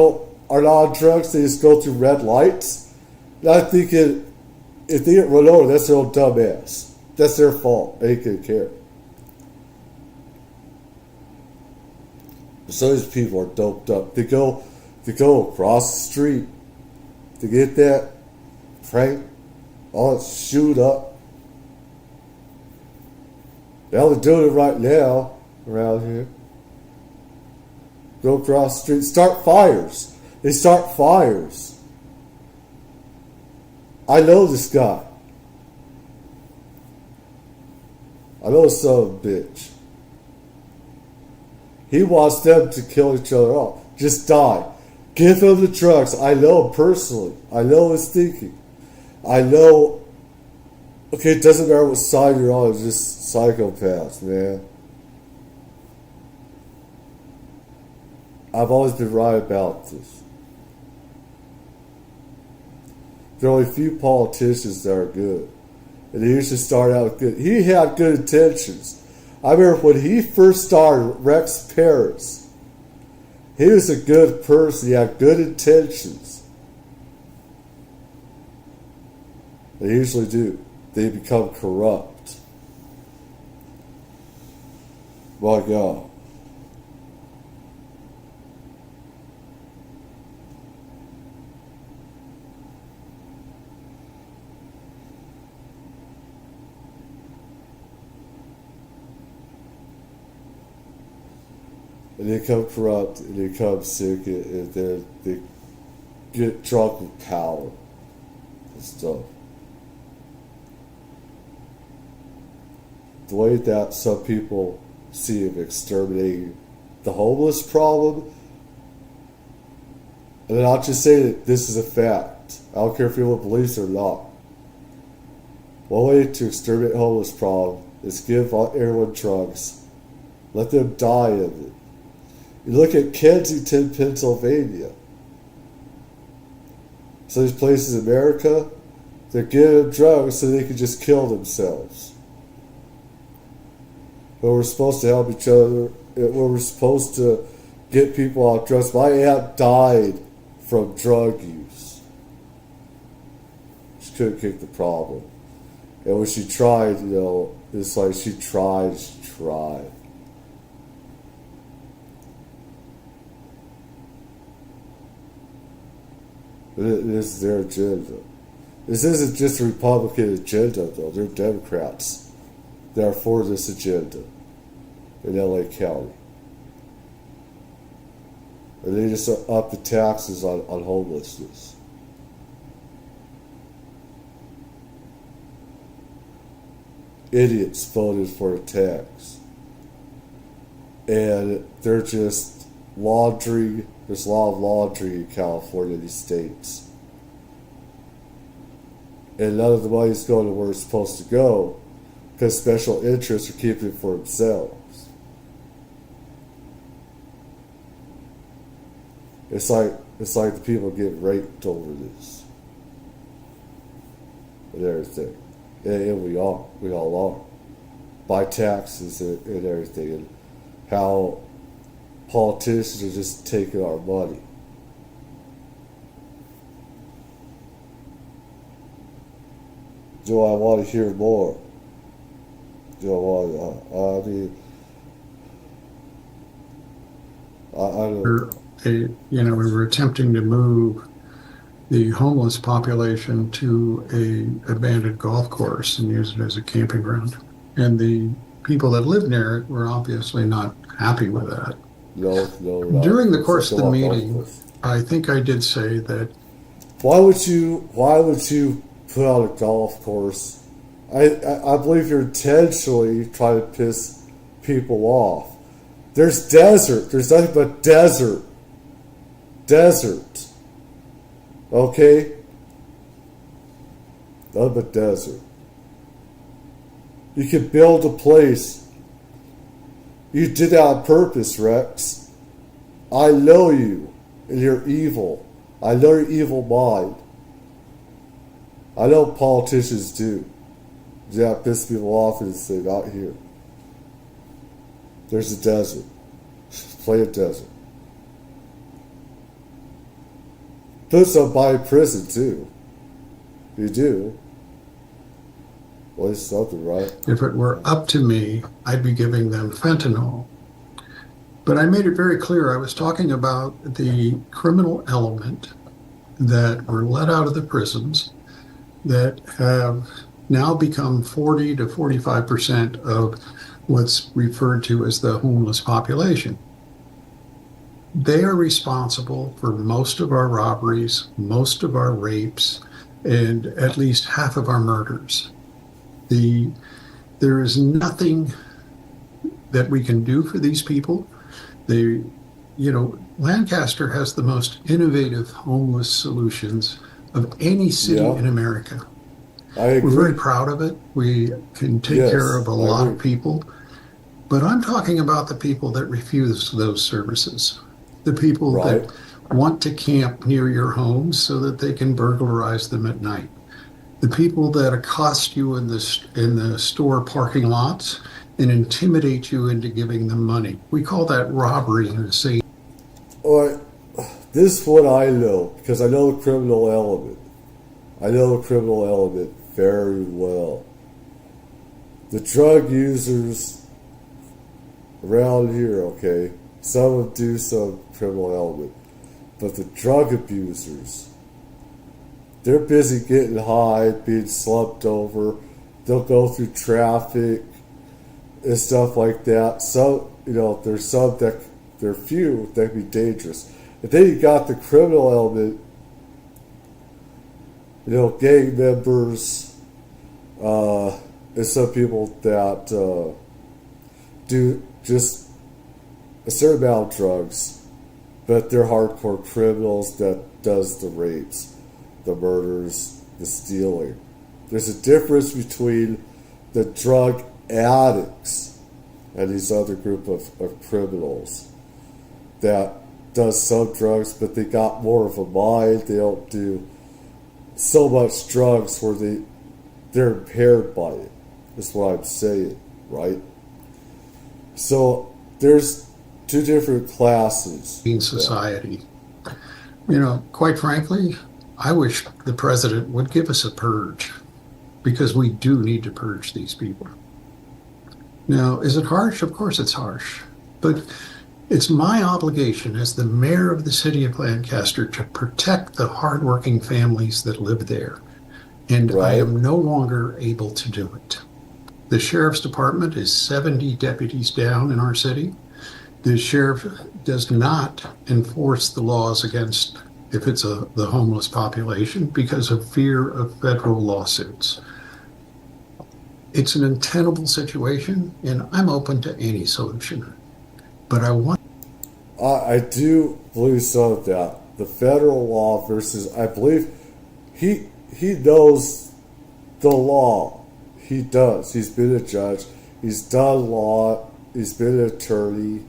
are not on drugs, they just go through red lights. And I'm thinking, if they get run over, that's their own dumbass. That's their fault. They ain't gonna care. Some of these people are doped up. They go across the street to get that prank, all shoot up. Now they're doing it right now around here. Go across the street, start fires. They start fires. I know this guy. I know this son of a bitch. He wants them to kill each other off. Just die. Give him the drugs. I know him personally. I know his thinking. I know. Okay, it doesn't matter what side you're on. It's just psychopaths, man. I've always been right about this. There are only a few politicians that are good. And they usually start out good. He had good intentions. I remember when he first started, Rex Paris. He was a good person. He had good intentions. They usually do. They become corrupt. My God. And they become corrupt, and they become sick, and then they get drunk with power and stuff. The way that some people see of exterminating the homeless problem, and then I'll just say that this is a fact. I don't care if anyone believes it or not. One way to exterminate the homeless problem is give everyone drugs. Let them die of it. You look at Kensington, Pennsylvania. Some of these places in America, they're giving them drugs so they can just kill themselves. But we're supposed to help each other. We're supposed to get people off drugs. My aunt died from drug use. She couldn't kick the problem. And when she tried, it's like she tried. This is their agenda. This isn't just a Republican agenda, though. They're Democrats that are for this agenda in LA County. And they just up the taxes on homelessness. Idiots voted for a tax. And they're just laundering. There's a lot of laundry in California, these states. And none of the money is going to where it's supposed to go because special interests are keeping it for themselves. It's like the people get raped over this and everything. And we all are, by taxes and everything, and how politicians are just taking our money. Do I want to hear more? Do I want to, I mean, I don't. We were attempting to move the homeless population to a abandoned golf course and use it as a camping ground. And the people that lived near it were obviously not happy with that. No. During the course of the meeting, I think I did say that. Why would you put out a golf course? I believe you're intentionally trying to piss people off. There's desert. There's nothing but desert. Desert. Okay? Nothing but desert. You can build a place. You did that on purpose, Rex. I know you, and you're evil. I know your evil mind. I know politicians do. Yeah, piss people off and say, not here. There's a desert. Play a desert. Put some by prison, too. You do. Well, it's something, right? If it were up to me, I'd be giving them fentanyl. But I made it very clear I was talking about the criminal element that were let out of the prisons that have now become 40 to 45% of what's referred to as the homeless population. They are responsible for most of our robberies, most of our rapes, and at least half of our murders. There is nothing that we can do for these people. Lancaster has the most innovative homeless solutions of any city in America. I agree. We're very proud of it. We can take care of a lot of people. But I'm talking about the people that refuse those services. The people that want to camp near your homes so that they can burglarize them at night. The people that accost you in the store parking lots and intimidate you into giving them money. We call that robbery in the city. All right. This is what I know, because I know the criminal element. I know the criminal element very well. The drug users around here, okay, some of them do some criminal element, but the drug abusers, they're busy getting high, being slumped over. They'll go through traffic and stuff like that. So, there's some that, they're few that can be dangerous. And then you got the criminal element, gang members, and some people that do just a certain amount of drugs, but they're hardcore criminals that does the rapes, the murders, the stealing. There's a difference between the drug addicts and these other group of criminals that does some drugs, but they got more of a mind. They don't do so much drugs where they're impaired by it. That's what I'm saying, right? So there's two different classes in society. Quite frankly, I wish the president would give us a purge, because we do need to purge these people. Now, is it harsh? Of course it's harsh. But it's my obligation as the mayor of the city of Lancaster to protect the hardworking families that live there. And I am no longer able to do it. The sheriff's department is 70 deputies down in our city. The sheriff does not enforce the laws against, if it's the homeless population, because of fear of federal lawsuits. It's an untenable situation, and I'm open to any solution. But I do believe some of that. The federal law versus, I believe he knows the law. He does. He's been a judge. He's done law. He's been an attorney.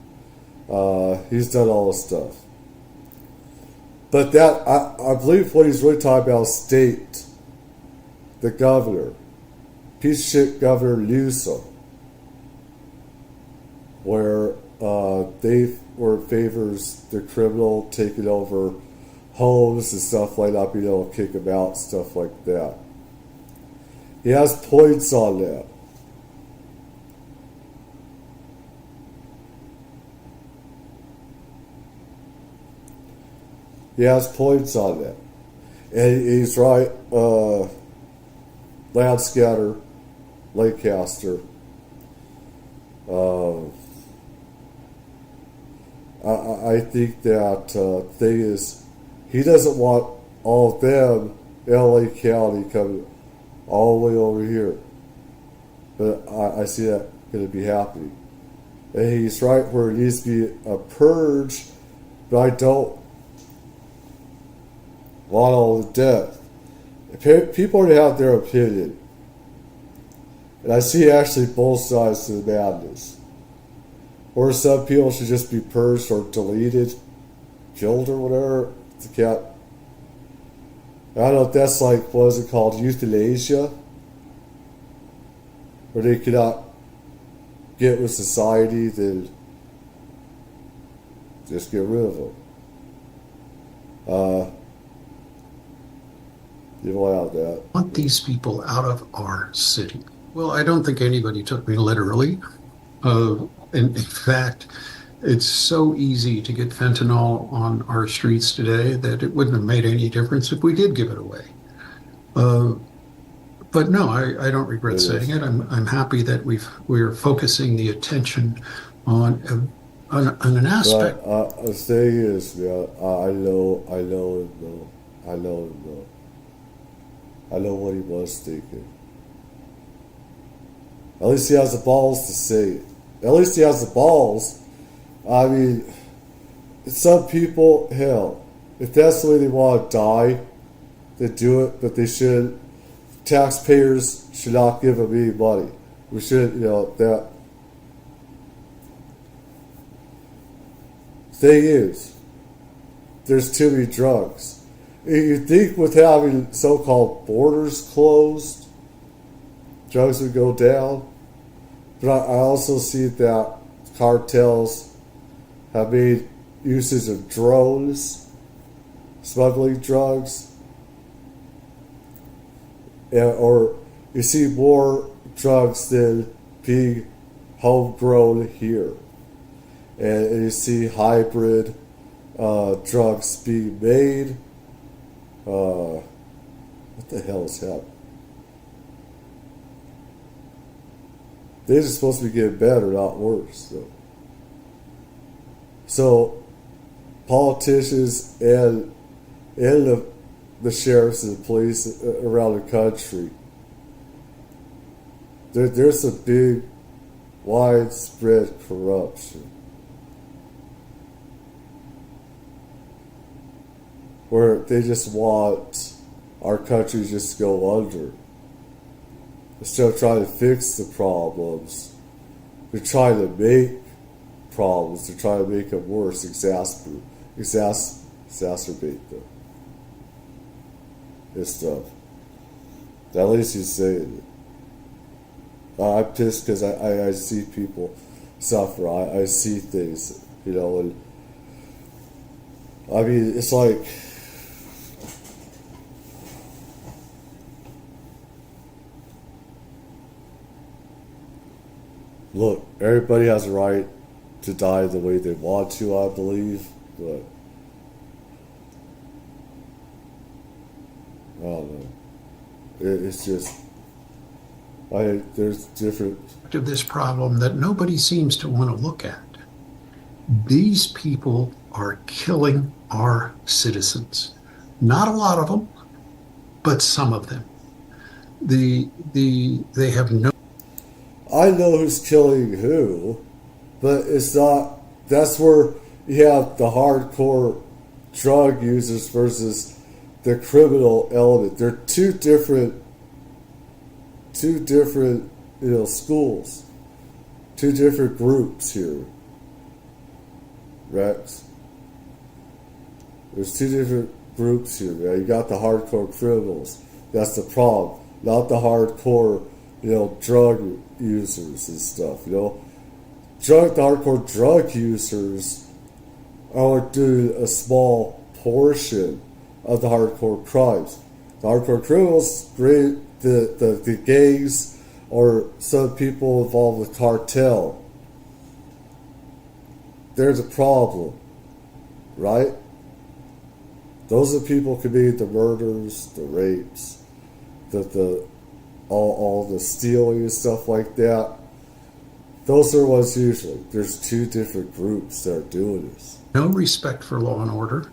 He's done all this stuff. But I believe what he's really talking about is state, the governor. piece of shit Governor Newsom, where they favors the criminal taking over homes and stuff like that, being able to kick them out, stuff like that. He has points on that. He has points on that. And he's right, Lancaster, I think that thing is, he doesn't want all of them, LA County, coming all the way over here. But I see that going to be happening. And he's right where it needs to be a purge, but I don't want all the death. People already have their opinion. And I see actually both sides to the madness. Or some people should just be purged or deleted, killed or whatever. The cat. I don't know if that's like, what is it called, euthanasia? Where they cannot get with society, then just get rid of them. You don't have that. I want these people out of our city. Well, I don't think anybody took me literally. In fact, it's so easy to get fentanyl on our streets today that it wouldn't have made any difference if we did give it away. But no, I don't regret saying it. I'm happy that we're focusing the attention on an aspect. But, the thing is, I know what he was thinking. At least he has the balls to say it. At least he has the balls. I mean, some people, hell, if that's the way they want to die, they do it, but they should. Taxpayers should not give them any money. We should, that. Thing is, there's too many drugs. You think with having so-called borders closed, drugs would go down? But I also see that cartels have made usage of drones, smuggling drugs, or you see more drugs than being homegrown here. And you see hybrid drugs being made. What the hell is happening? They're just supposed to be getting better, not worse. So politicians and the sheriffs and the police around the country, there's some big, widespread corruption. Where they just want our country just to go under. Instead of trying to fix the problems, they're trying to make problems. They're trying to make them worse, exacerbate them. And stuff. At least he's saying it. I'm pissed because I see people suffer. I see things, and I mean, it's like, look, everybody has a right to die the way they want to, I believe, but I don't know. It's just, there's different of this problem that nobody seems to want to look at. These people are killing our citizens. Not a lot of them, but some of them. They have no. I know who's killing who, but it's not. That's where you have the hardcore drug users versus the criminal element. They're two different, schools, two different groups here. Rex. There's two different groups here. Right? You got the hardcore criminals. That's the problem. Not the hardcore drug users and stuff. The hardcore drug users are doing a small portion of the hardcore crimes. The hardcore criminals, the gangs, or some people involved with cartel. There's a problem, right? Those are the people committing the murders, the rapes, all the stealing and stuff like that. Those are ones usually. There's two different groups that are doing this. No respect for law and order.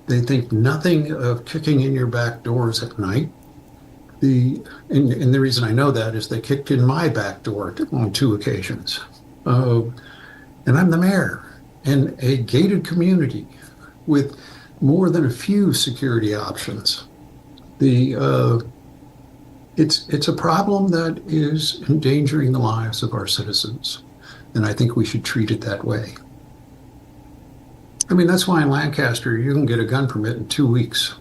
They think nothing of kicking in your back doors at night. And the reason I know that is they kicked in my back door on 2 occasions. And I'm the mayor in a gated community with more than a few security options. It's a problem that is endangering the lives of our citizens, and I think we should treat it that way. I mean, that's why in Lancaster you can get a gun permit in 2 weeks.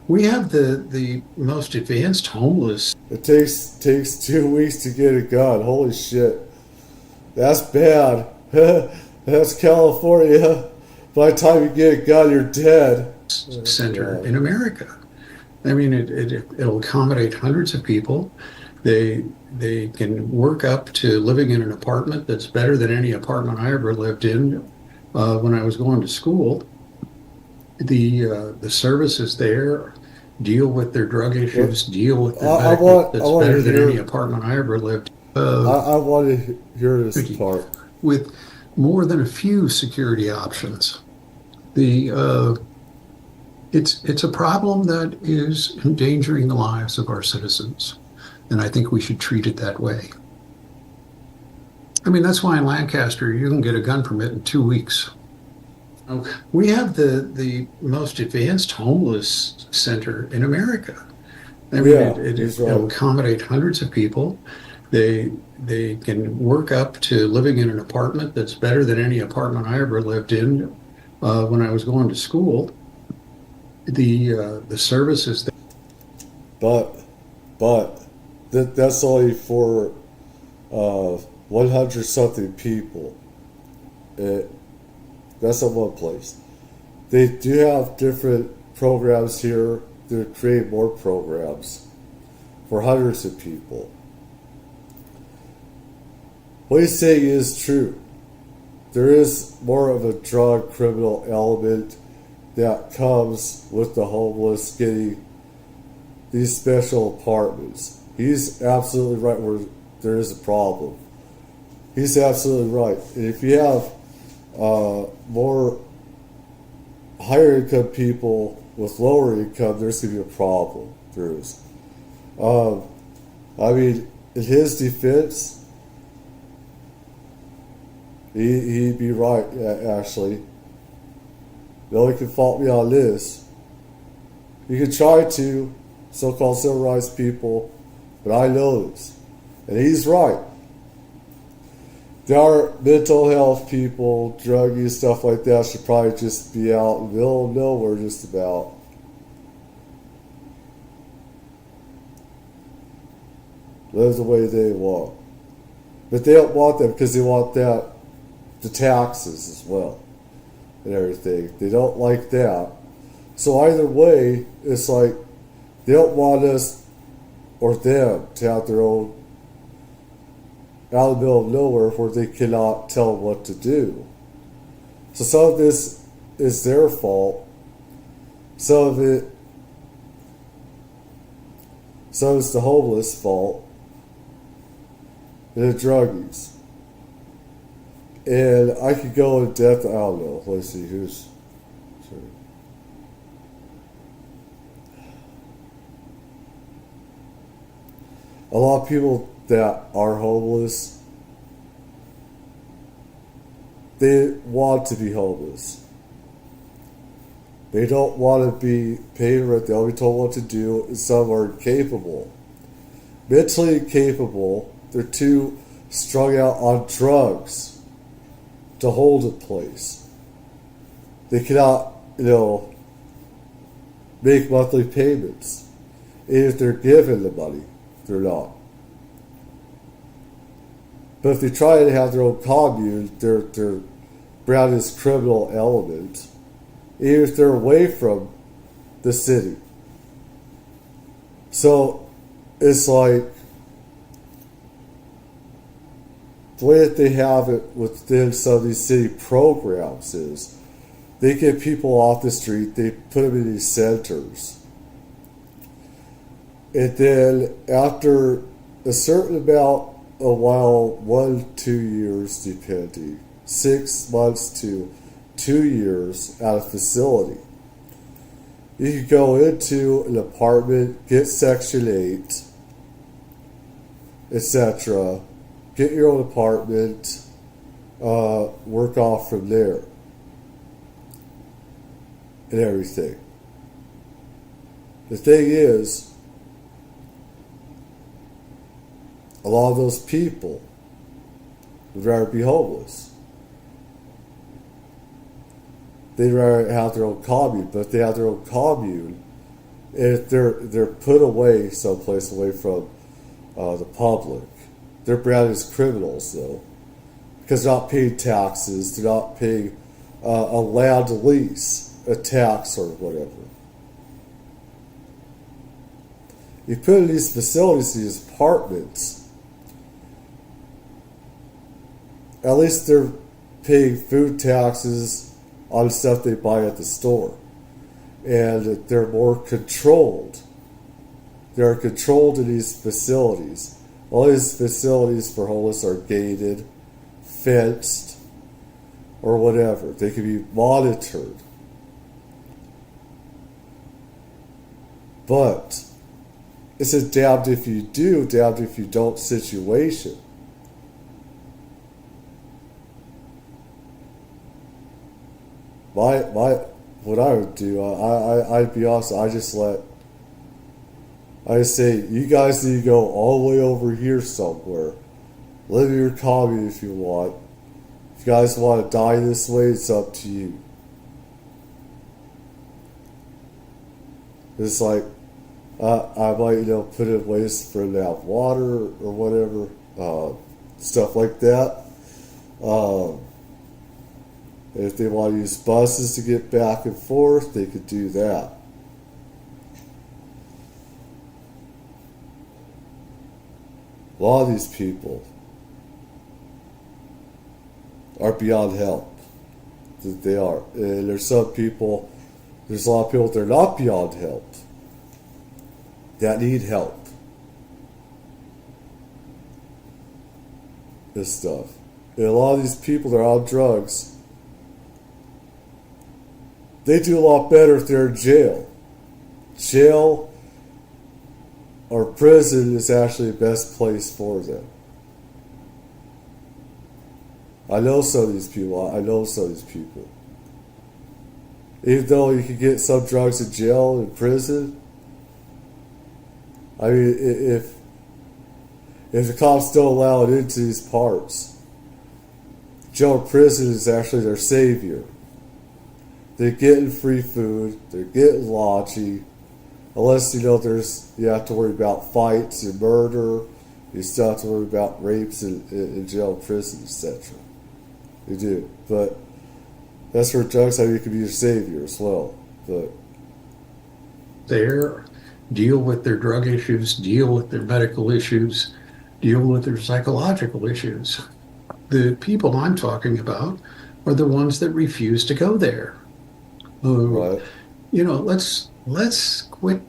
We have the most advanced homeless. It takes 2 weeks to get a gun. Holy shit, that's bad. That's California. By the time you get a gun, you're dead. Center in America. I mean, it'll accommodate hundreds of people. They can work up to living in an apartment that's better than any apartment I ever lived in when I was going to school. The services there deal with their drug issues, deal with their medical. That's better than any apartment I ever lived. I want to hear this part. With more than a few security options. It's a problem that is endangering the lives of our citizens, and I think we should treat it that way. I mean, that's why in Lancaster you can get a gun permit in 2 weeks. We have the most advanced homeless center in America. I mean, it'll accommodate hundreds of people. They can work up to living in an apartment that's better than any apartment I ever lived in when I was going to school. The services. But that's only for 100 something people. That's in one place. They do have different programs here. They create more programs for hundreds of people. What he's saying is true. There is more of a drug criminal element that comes with the homeless getting these special apartments. He's absolutely right where there is a problem. He's absolutely right. And if you have more higher income people with lower income, there's going to be a problem. There is. I mean, in his defense, he'd be right, actually. No one can fault me on this. You can try to, so-called civil rights people, but I know this. And he's right. There are mental health people, druggies, stuff like that should probably just be out in the middle of nowhere just about. Live the way they want. But they don't want that because they want the taxes as well and everything. They don't like that. So either way, it's like they don't want us or them to have their own out of the middle of nowhere where they cannot tell what to do. So some of this is their fault. Some of it's the homeless fault and the druggies. And I could go in depth, I don't know. Let's see, who's... Sorry. A lot of people that are homeless, they want to be homeless. They don't want to be paid rent. They'll be told what to do, and some are incapable. Mentally incapable, they're too strung out on drugs to hold a place. They cannot, make monthly payments. And if they're given the money, they're not. But if they try to have their own commune, they're branded as criminal element, even if they're away from the city. So it's like the way that they have it within some of these city programs is they get people off the street, they put them in these centers. And then after a certain amount of while, 1-2 years depending, 6 months to 2 years at a facility, you can go into an apartment, get Section 8, etc., get your own apartment, work off from there, and everything. The thing is, a lot of those people would rather be homeless. They'd rather have their own commune, but if they have their own commune, and if they're put away someplace away from the public, they're branded as criminals, though, because they're not paying taxes, they're not paying a land lease, a tax or whatever. You put in these facilities, these apartments, at least they're paying food taxes on stuff they buy at the store. And they're more controlled. They're controlled in these facilities. All these facilities for homeless are gated, fenced, or whatever. They can be monitored. But it's a damned if you do, damned if you don't situation. What I would do, I'd be honest, I just say, you guys need to go all the way over here somewhere. Live in your commune if you want. If you guys want to die this way, it's up to you. It's like, I might, put in ways for them to have water or whatever, stuff like that. If they want to use buses to get back and forth, they could do that. A lot of these people are beyond help. They are. And there's a lot of people that are not beyond help that need help. This stuff. And a lot of these people that are on drugs, they do a lot better if they're in jail. Jail or prison is actually the best place for them. I know some of these people. Even though you can get some drugs in jail and prison, I mean, if the cops don't allow it into these parts, jail or prison is actually their savior. They're getting free food, they're getting lodging, unless you have to worry about fights and murder, you still have to worry about rapes in jail, prison, etc. You do, but that's where drugs, how you can be your savior as well. But deal with their drug issues, deal with their medical issues, deal with their psychological issues. The people I'm talking about are the ones that refuse to go there. Right. Let's quit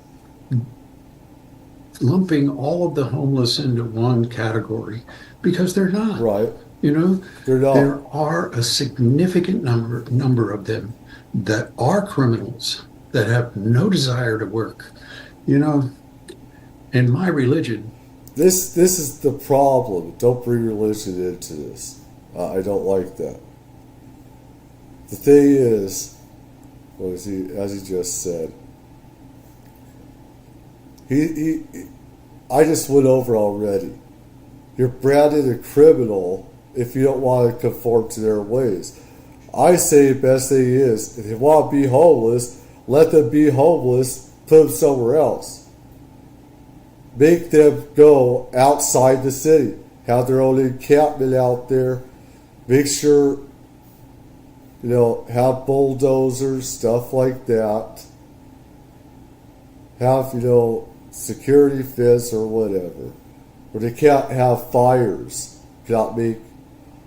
lumping all of the homeless into one category, because they're not. Right. They're not. There are a significant number of them that are criminals that have no desire to work. In my religion, this is the problem. Don't bring religion into this. I don't like that. The thing is, as he just said, I just went over already. You're branded a criminal if you don't want to conform to their ways. I say the best thing is, if they want to be homeless, let them be homeless, put them somewhere else. Make them go outside the city. have their own encampment out there, make sure, have bulldozers, stuff like that, have, security fence or whatever. But they can't have fires, cannot make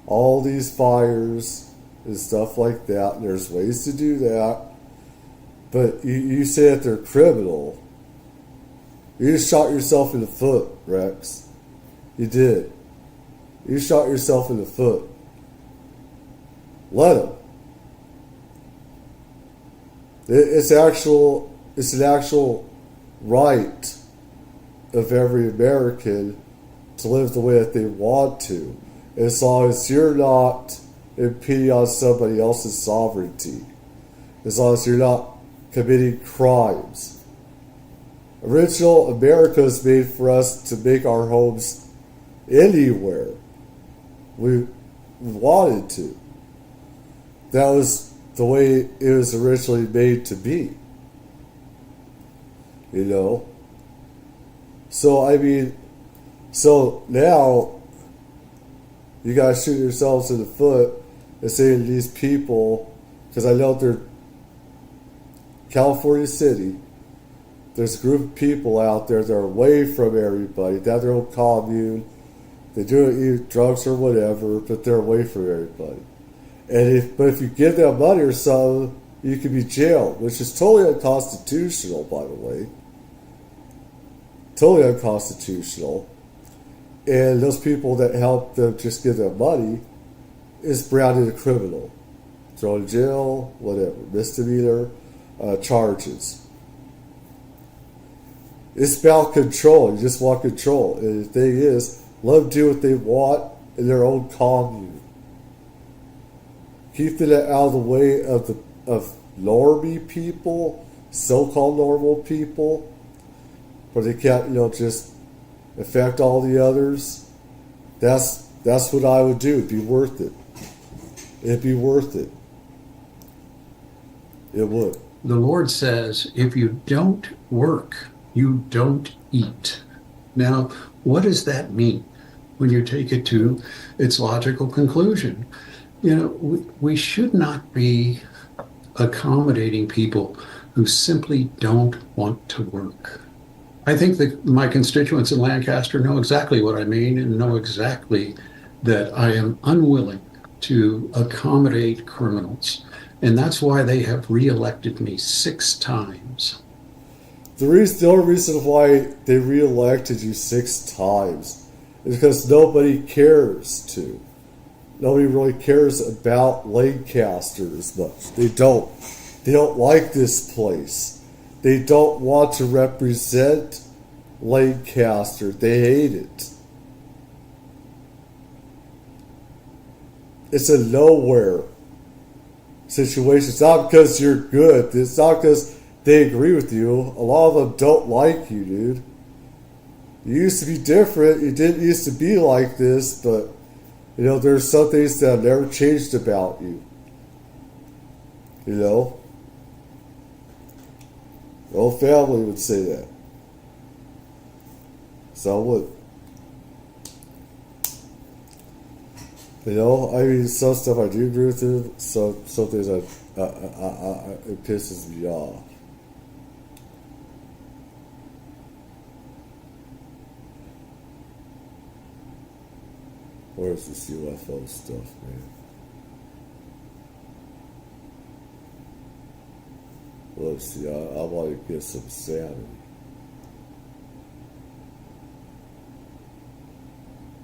all these fires and stuff like that, and there's ways to do that. But you say that they're criminal. You just shot yourself in the foot, Rex. You did. You shot yourself in the foot. Let them. It's an actual right of every American to live the way that they want to, as long as you're not impeding on somebody else's sovereignty, as long as you're not committing crimes. Original America is made for us to make our homes anywhere we wanted to. That was the way it was originally made to be. So now you guys shoot yourselves in the foot and say to these people, because I know they're California City, there's a group of people out there that are away from everybody. They have their own commune. They do eat drugs or whatever, but they're away from everybody. But if you give them money or something, you can be jailed, which is totally unconstitutional, by the way. Totally unconstitutional. And those people that help them just give them money is branded a criminal. Thrown in jail, whatever, misdemeanor charges. It's about control. You just want control. And the thing is, let them do what they want in their own commune. Keep it out of the way of normie people, so-called normal people, but they can't, just affect all the others. That's what I would do. It'd be worth it. It'd be worth it. It would. The Lord says, if you don't work, you don't eat. Now, what does that mean when you take it to its logical conclusion? We should not be accommodating people who simply don't want to work. I think that my constituents in Lancaster know exactly what I mean and know exactly that I am unwilling to accommodate criminals. And that's why they have reelected me 6 times. The only reason why they reelected you 6 times is because nobody cares to. Nobody really cares about Lancaster as much. They don't. They don't like this place. They don't want to represent Lancaster. They hate it. It's a nowhere situation. It's not because you're good. It's not because they agree with you. A lot of them don't like you, dude. You used to be different. You didn't used to be like this, but there's some things that have never changed about you. The whole family would say that. So I would. Some stuff I do agree with you. Some things it pisses me off. Where's this UFO stuff, man? Let's see, I want to get some sanity.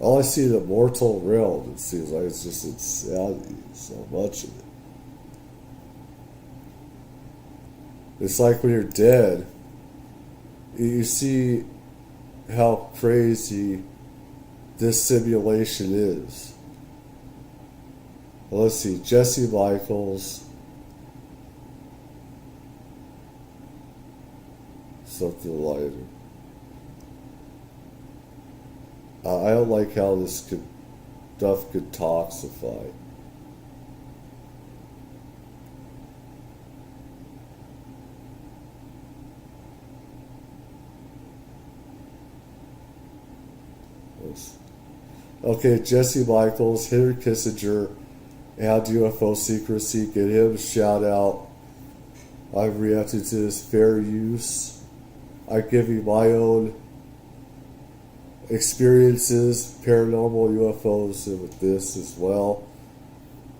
All I see in the mortal realm, it seems like it's just insanity, so much of it. It's like when you're dead, you see how crazy this simulation is. Well, let's see, Jesse Michaels, something lighter. I don't like how this stuff could toxify. Okay, Jesse Michaels, Henry Kissinger, and UFO secrecy. Get him a shout out. I've reacted to this fair use. I give you my own experiences, paranormal UFOs, and with this as well,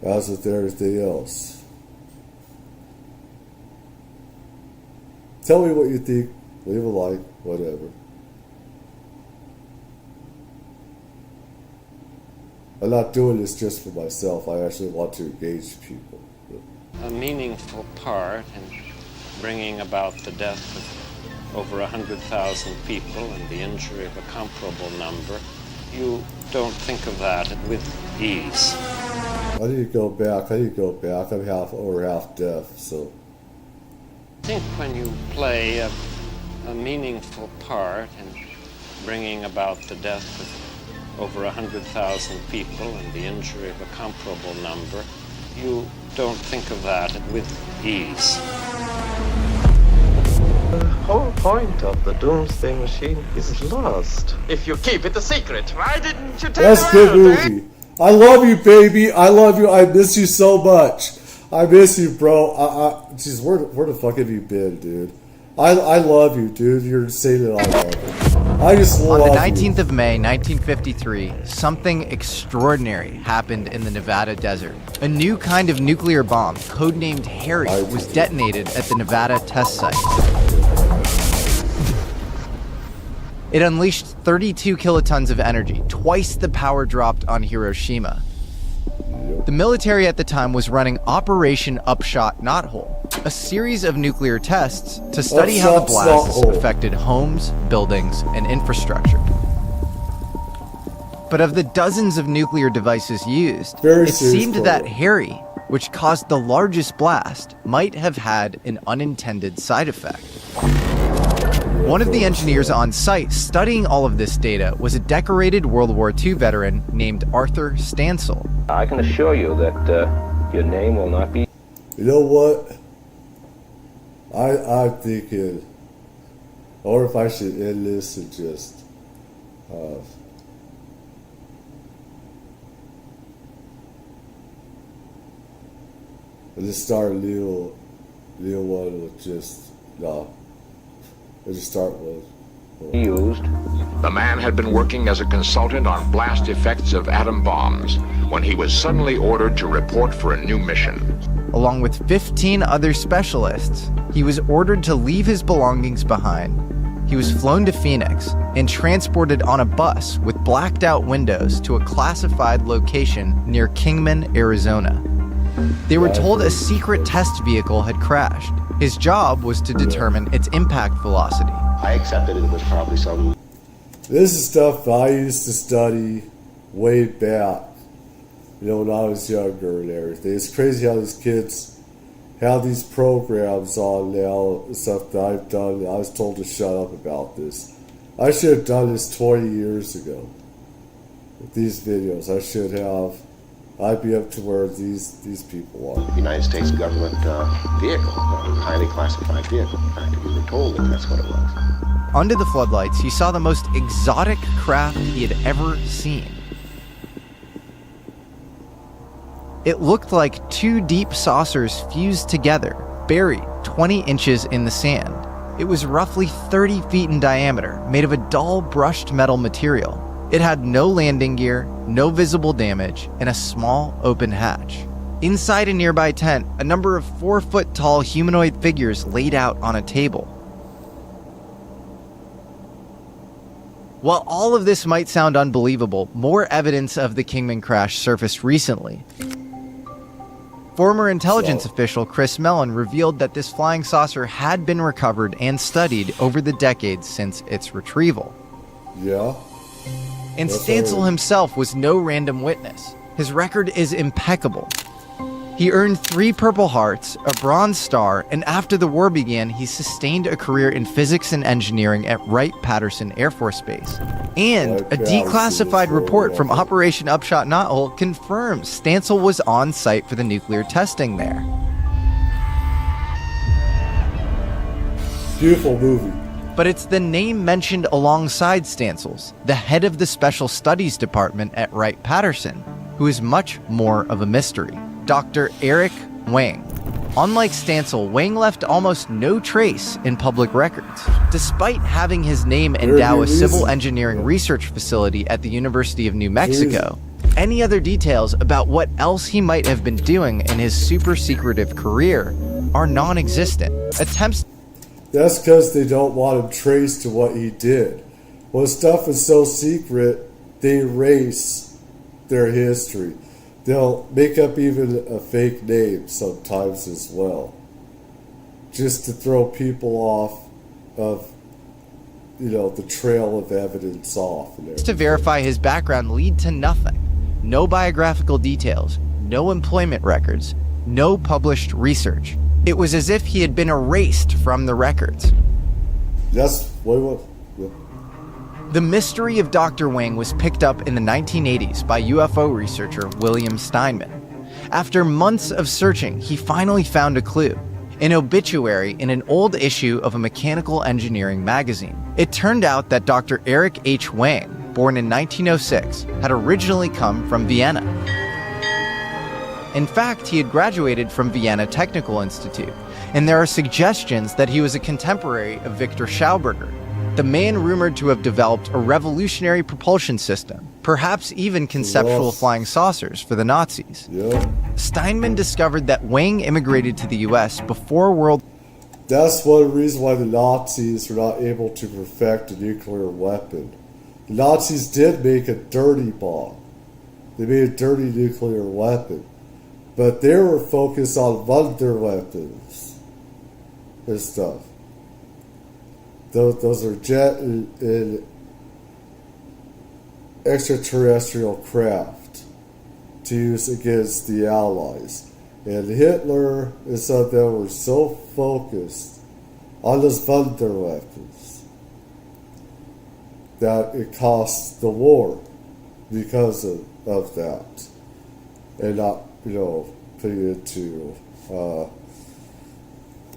as with everything else. Tell me what you think. Leave a like, whatever. I'm not doing this just for myself. I actually want to engage people. A meaningful part in bringing about the death of over 100,000 people and the injury of a comparable number. You don't think of that with ease. I need to go back. I'm half deaf, so. I think when you play a meaningful part in bringing about the death of over 100,000 people and the injury of a comparable number, you don't think of that with ease. The whole point of the doomsday machine is lost. If you keep it a secret, why didn't you tell That's a good movie. I love you, baby. I love you. I miss you so much. I miss you, bro. Jeez, where the fuck have you been, dude? I love you, dude. You're insane and I love you. I just love you. On the 19th of May, 1953, something extraordinary happened in the Nevada desert. A new kind of nuclear bomb, codenamed Harry, was detonated at the Nevada test site. It unleashed 32 kilotons of energy, twice the power dropped on Hiroshima. The military at the time was running Operation Upshot Knothole, a series of nuclear tests to study how the blasts affected homes, buildings, and infrastructure. But of the dozens of nuclear devices used, it seemed that Harry, which caused the largest blast, might have had an unintended side effect. One of the engineers on site studying all of this data was a decorated World War II veteran named Arthur Stansel. I can assure you that your name will not be... You know what? I'm thinking, or if I should end this and just start a new one with just start with. Used. The man had been working as a consultant on blast effects of atom bombs when he was suddenly ordered to report for a new mission. Along with 15 other specialists, he was ordered to leave his belongings behind. He was flown to Phoenix and transported on a bus with blacked out windows to a classified location near Kingman, Arizona. They were told a secret test vehicle had crashed. His job was to determine its impact velocity. I accepted it was probably some... This is stuff I used to study way back, when I was younger and everything. It's crazy how these kids have these programs on now, stuff that I've done. I was told to shut up about this. I should have done this 20 years ago with these videos. I should have. I'd be up to where these people are. United States government vehicle, a highly classified vehicle. In fact, we were told that that's what it was. Under the floodlights, he saw the most exotic craft he had ever seen. It looked like two deep saucers fused together, buried 20 inches in the sand. It was roughly 30 feet in diameter, made of a dull brushed metal material. It had no landing gear, no visible damage, and a small open hatch. Inside a nearby tent, a number of 4-foot-tall humanoid figures laid out on a table. While all of this might sound unbelievable, more evidence of the Kingman crash surfaced recently. Former intelligence official Chris Mellon revealed that this flying saucer had been recovered and studied over the decades since its retrieval. Yeah. And Stansel himself was no random witness. His record is impeccable. He earned 3 Purple Hearts, a Bronze Star, and after the war began, he sustained a career in physics and engineering at Wright-Patterson Air Force Base. And a declassified report from Operation Upshot Knothole confirms Stansel was on site for the nuclear testing there. Beautiful movie. But it's the name mentioned alongside Stancil's, the head of the Special Studies Department at Wright-Patterson, who is much more of a mystery. Dr. Eric Wang. Unlike Stancil, Wang left almost no trace in public records. Despite having his name endow a civil engineering research facility at the University of New Mexico, any other details about what else he might have been doing in his super secretive career are non-existent. Attempts. That's because they don't want him traced to what he did. When stuff is so secret, they erase their history. They'll make up even a fake name sometimes as well, just to throw people off of, the trail of evidence off. To verify his background lead to nothing. No biographical details, no employment records, no published research. It was as if he had been erased from the records. That's what. The mystery of Dr. Wang was picked up in the 1980s by UFO researcher William Steinman. After months of searching, he finally found a clue. An obituary in an old issue of a mechanical engineering magazine. It turned out that Dr. Eric H. Wang, born in 1906, had originally come from Vienna. In fact, he had graduated from Vienna Technical Institute, and there are suggestions that he was a contemporary of Victor Schauberger, the man rumored to have developed a revolutionary propulsion system, perhaps even conceptual flying saucers for the Nazis. Steinman discovered that Wang immigrated to the US before World. That's one reason why the Nazis were not able to perfect a nuclear weapon. The Nazis did make a dirty bomb. They made a dirty nuclear weapon. But they were focused on wonder weapons and stuff. Those are jet and extraterrestrial craft to use against the Allies. And Hitler and some of them were so focused on those wonder weapons that it cost the war because of that. And not, putting it into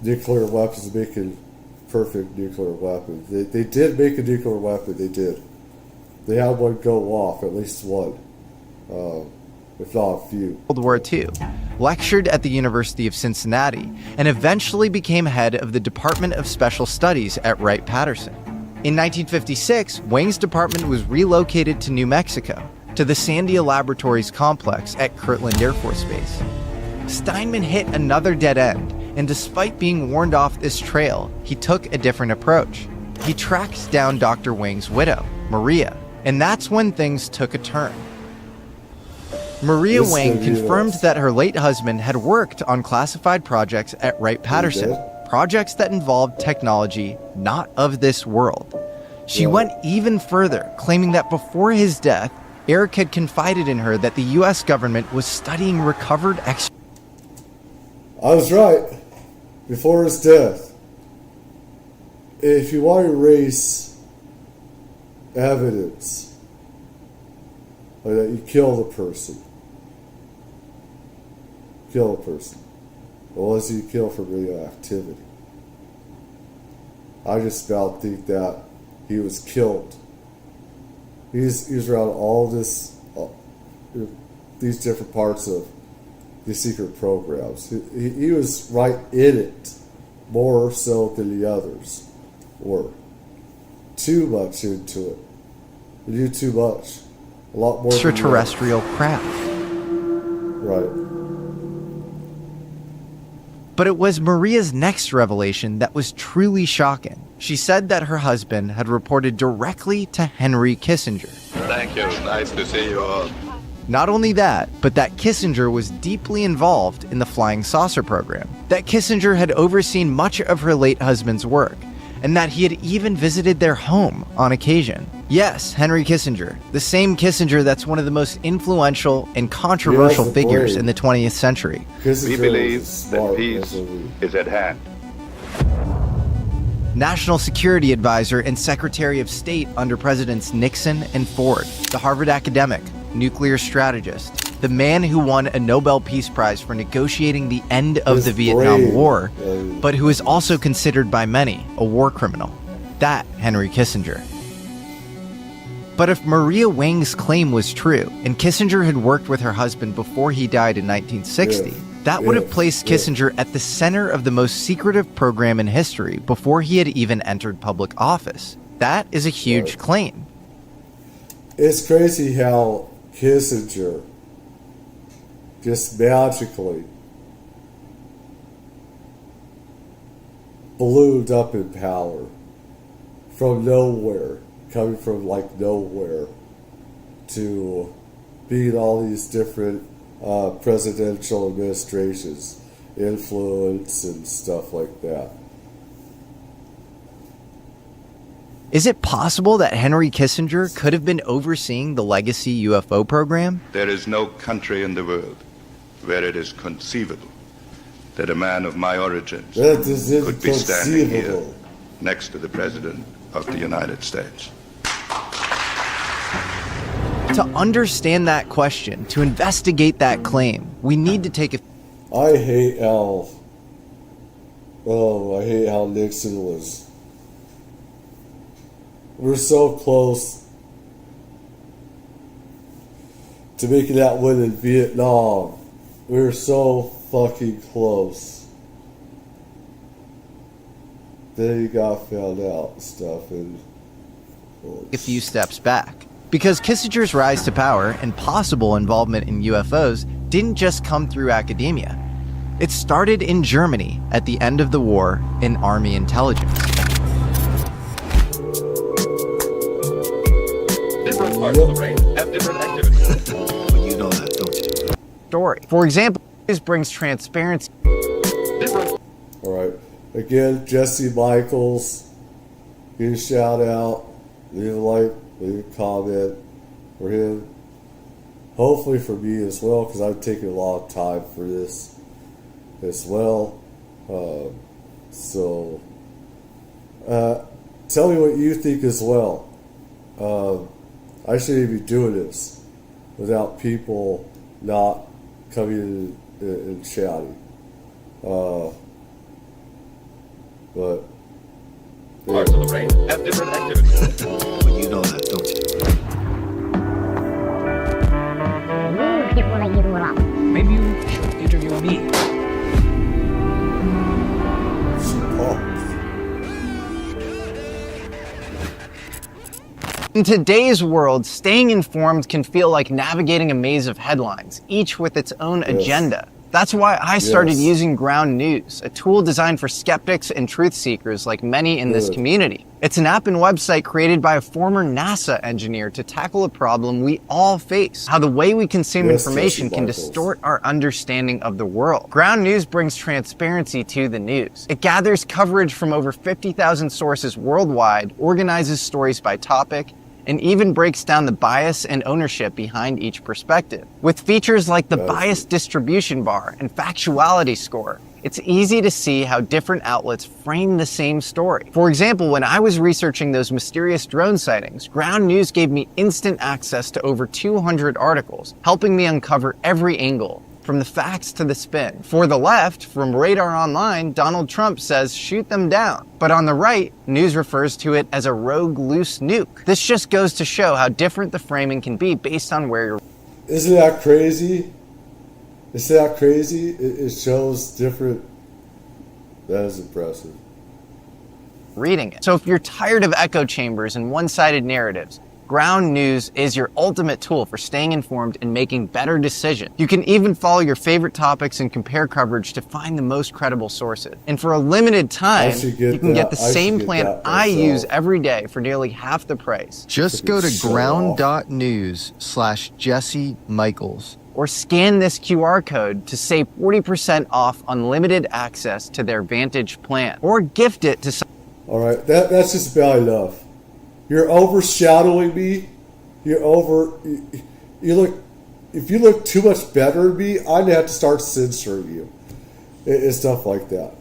nuclear weapons, making perfect nuclear weapon. They did make a nuclear weapon, they did. They had one go off, at least one, if not a few. World War II, lectured at the University of Cincinnati, and eventually became head of the Department of Special Studies at Wright-Patterson. In 1956, Wang's department was relocated to New Mexico, to the Sandia Laboratories complex at Kirtland Air Force Base. Steinman hit another dead end, and despite being warned off this trail, he took a different approach. He tracked down Dr. Wang's widow, Maria, and that's when things took a turn. Maria Wang confirmed that her late husband had worked on classified projects at Wright-Patterson, projects that involved technology not of this world. She went even further, claiming that before his death, Eric had confided in her that the U.S. government was studying recovered I was right. Before his death. If you want to erase evidence, like that you kill the person. Kill a person. Or was he killed for radioactivity? I just about think that he was killed. He's around all this, these different parts of the secret programs. He was right in it, more so than the others were. Too much into it. He knew too much. A lot more extraterrestrial craft. Right. But it was Maria's next revelation that was truly shocking. She said that her husband had reported directly to Henry Kissinger. Thank you. Nice to see you all. Not only that, but that Kissinger was deeply involved in the flying saucer program, that Kissinger had overseen much of her late husband's work, and that he had even visited their home on occasion. Yes, Henry Kissinger, the same Kissinger that's one of the most influential and controversial figures in the 20th century. We believe that peace is at hand. National Security Advisor and Secretary of State under Presidents Nixon and Ford, the Harvard academic, nuclear strategist, the man who won a Nobel Peace Prize for negotiating the end of the Vietnam War, but who is also considered by many a war criminal. That Henry Kissinger. But if Maria Wang's claim was true, and Kissinger had worked with her husband before he died in 1960, that would have placed Kissinger at the center of the most secretive program in history before he had even entered public office. That is a huge claim. It's crazy how Kissinger just magically ballooned up in power from nowhere, coming from like nowhere to being all these different presidential administrations, influence and stuff like that. Is it possible that Henry Kissinger could have been overseeing the legacy UFO program? There is no country in the world where it is conceivable that a man of my origins could be standing here next to the President of the United States. To understand that question, to investigate that claim, we need to take a... I hate how Nixon was. We're so close to making that win in Vietnam. We're so fucking close. Then he got found out and stuff. And a few steps back. Because Kissinger's rise to power and possible involvement in UFOs didn't just come through academia. It started in Germany at the end of the war in Army intelligence. Different parts of the brain have different activities. You know that, don't you? Story. For example, this brings transparency. Alright. Again, Jesse Michaels, give a shout out, leave a like, leave a comment for him. Hopefully for me as well, because I've taken a lot of time for this as well. Tell me what you think as well. I shouldn't be doing this without people not coming in and chatting. But parts of the brain have different activities. You know that, don't you? Maybe you should interview me. In today's world, staying informed can feel like navigating a maze of headlines, each with its own agenda. That's why I started using Ground News, a tool designed for skeptics and truth seekers like many in this community. It's an app and website created by a former NASA engineer to tackle a problem we all face: how the way we consume information can distort our understanding of the world. Ground News brings transparency to the news. It gathers coverage from over 50,000 sources worldwide, organizes stories by topic, and even breaks down the bias and ownership behind each perspective. With features like the bias distribution bar and factuality score, it's easy to see how different outlets frame the same story. For example, when I was researching those mysterious drone sightings, Ground News gave me instant access to over 200 articles, helping me uncover every angle, from the facts to the spin. For the left, from Radar Online, Donald Trump says shoot them down. But on the right, news refers to it as a rogue loose nuke. This just goes to show how different the framing can be based on where you're... Isn't that crazy? Isn't that crazy? It shows different... That is impressive. Reading it. So if you're tired of echo chambers and one-sided narratives, Ground News is your ultimate tool for staying informed and making better decisions. You can even follow your favorite topics and compare coverage to find the most credible sources. And for a limited time, you can get the same plan I use every day for nearly half the price. Just go to ground.news/Jesse Michaels or scan this QR code to save 40% off unlimited access to their Vantage plan, or gift it to someone. All right, that's just about enough. You're overshadowing me. You look. If you look too much better than me, I'd have to start censoring you, and stuff like that.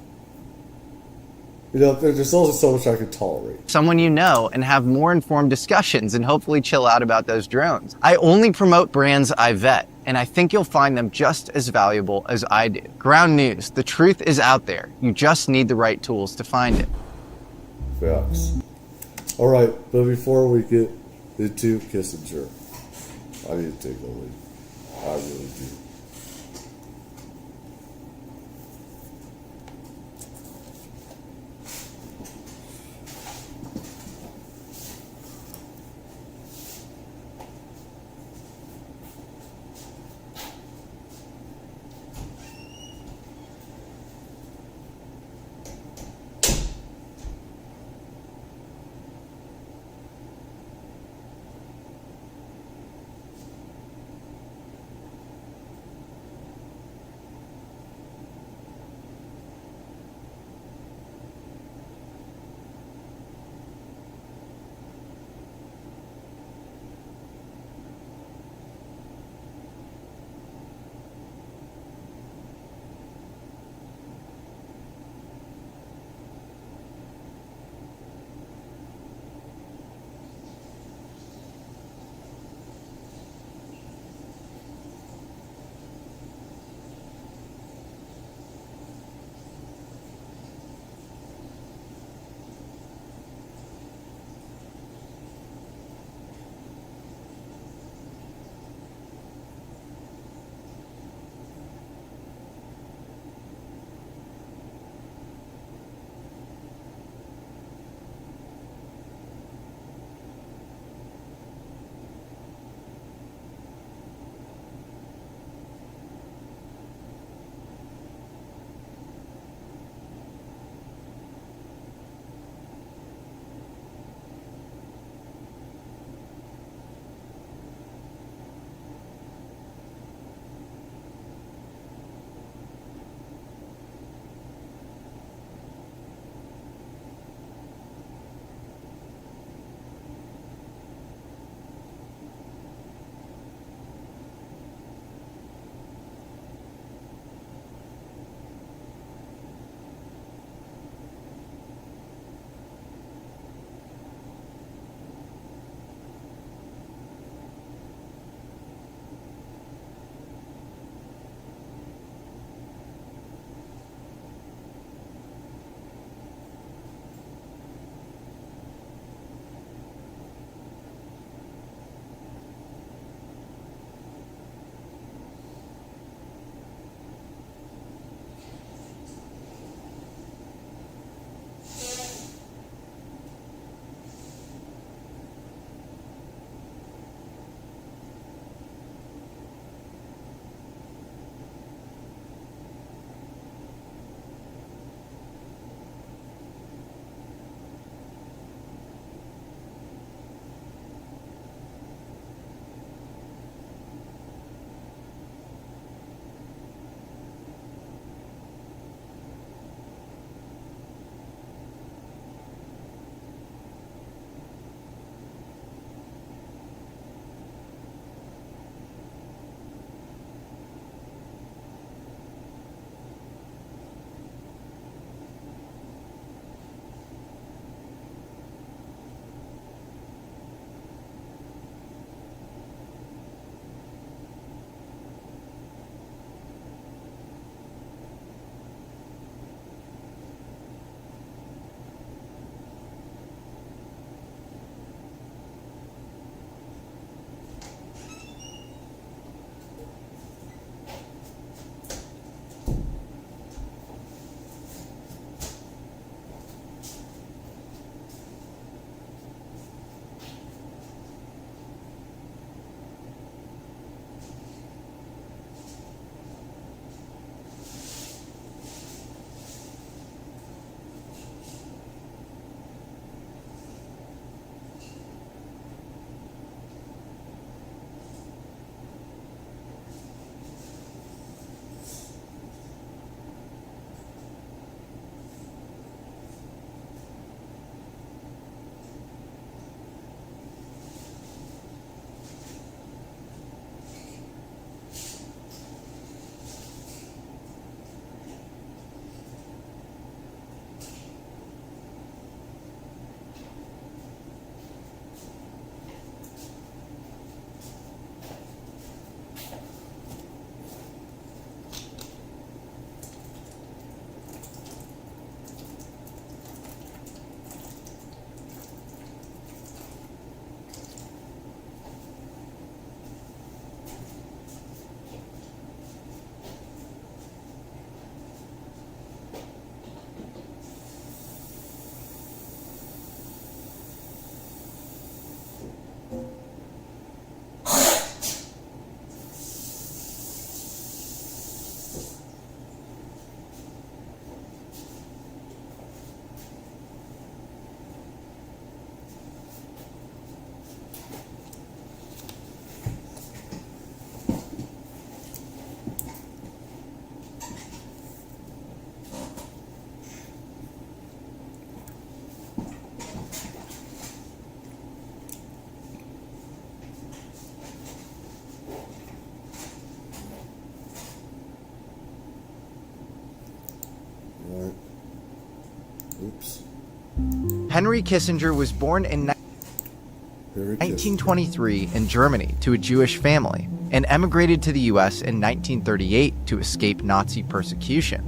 You know, there's only so much I can tolerate. Someone you know and have more informed discussions and hopefully chill out about those drones. I only promote brands I vet, and I think you'll find them just as valuable as I do. Ground News, the truth is out there. You just need the right tools to find it. Facts. All right, but before we get into Kissinger, I need to take a leak. I really do. Henry Kissinger was born in 1923 in Germany to a Jewish family and emigrated to the U.S. in 1938 to escape Nazi persecution.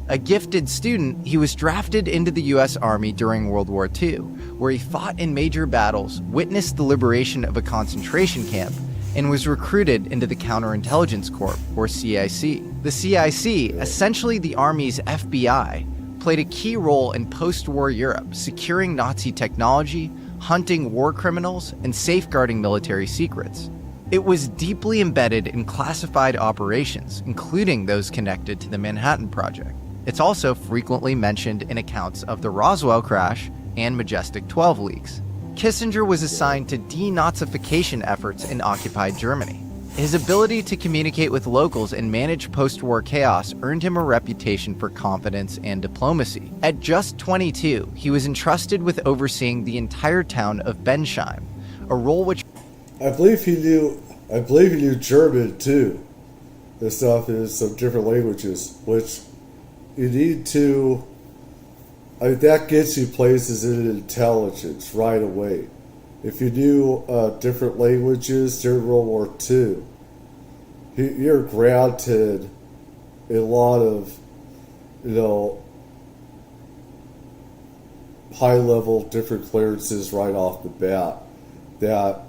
A gifted student, he was drafted into the U.S. Army during World War II, where he fought in major battles, witnessed the liberation of a concentration camp, and was recruited into the Counterintelligence Corps, or CIC. The CIC, essentially the Army's FBI, played a key role in post-war Europe, securing Nazi technology, hunting war criminals, and safeguarding military secrets. It was deeply embedded in classified operations, including those connected to the Manhattan Project. It's also frequently mentioned in accounts of the Roswell crash and Majestic 12 leaks. Kissinger was assigned to denazification efforts in occupied Germany. His ability to communicate with locals and manage post-war chaos earned him a reputation for confidence and diplomacy. At just 22, he was entrusted with overseeing the entire town of Bensheim, a role which I believe he knew German too. The stuff is some different languages, which you need to. That gets you places in intelligence right away. If you knew different languages during World War II, you're granted a lot of, high-level different clearances right off the bat that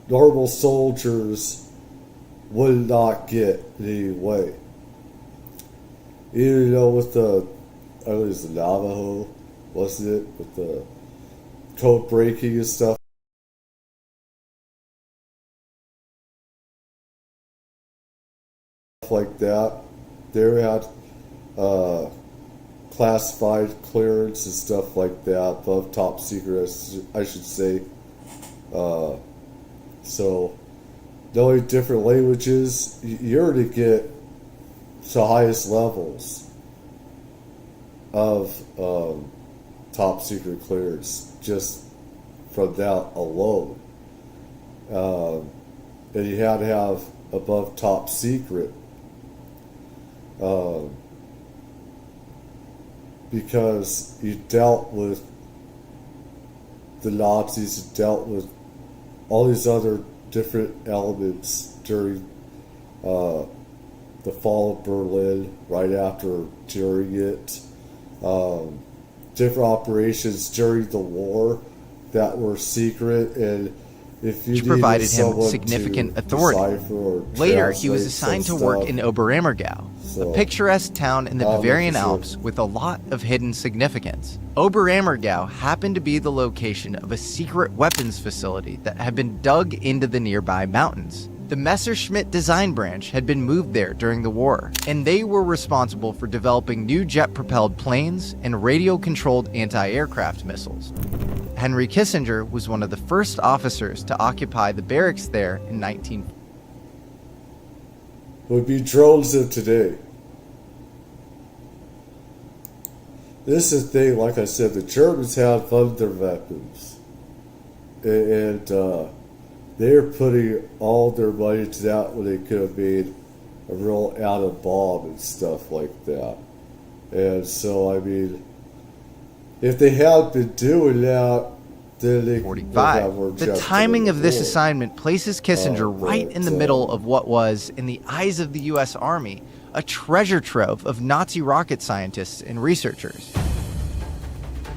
normal soldiers would not get in any way. With the, I think it was the Navajo, wasn't it? With the code breaking and stuff like that. They had classified clearance and stuff like that, above top secret, I should say. So, knowing different languages, you're to get to the highest levels of top secret clearance just from that alone. And you had to have above top secret because you dealt with the Nazis, you dealt with all these other different elements during the fall of Berlin, right after, during it, different operations during the war that were secret, and if you provided him significant authority. Later, he was assigned to work in Oberammergau, a picturesque town in the Bavarian Alps with a lot of hidden significance. Oberammergau happened to be the location of a secret weapons facility that had been dug into the nearby mountains. The Messerschmitt design branch had been moved there during the war, and they were responsible for developing new jet-propelled planes and radio-controlled anti-aircraft missiles. Henry Kissinger was one of the first officers to occupy the barracks there in 1940. Would be drones of today. This is the thing, like I said, the Germans had funded their weapons. And they're putting all their money to that when they could have made a real atom bomb and stuff like that. And so, I mean, if they had been doing that, then they 45. The timing of this assignment places Kissinger right in the middle of what was, in the eyes of the U.S. Army, a treasure trove of Nazi rocket scientists and researchers.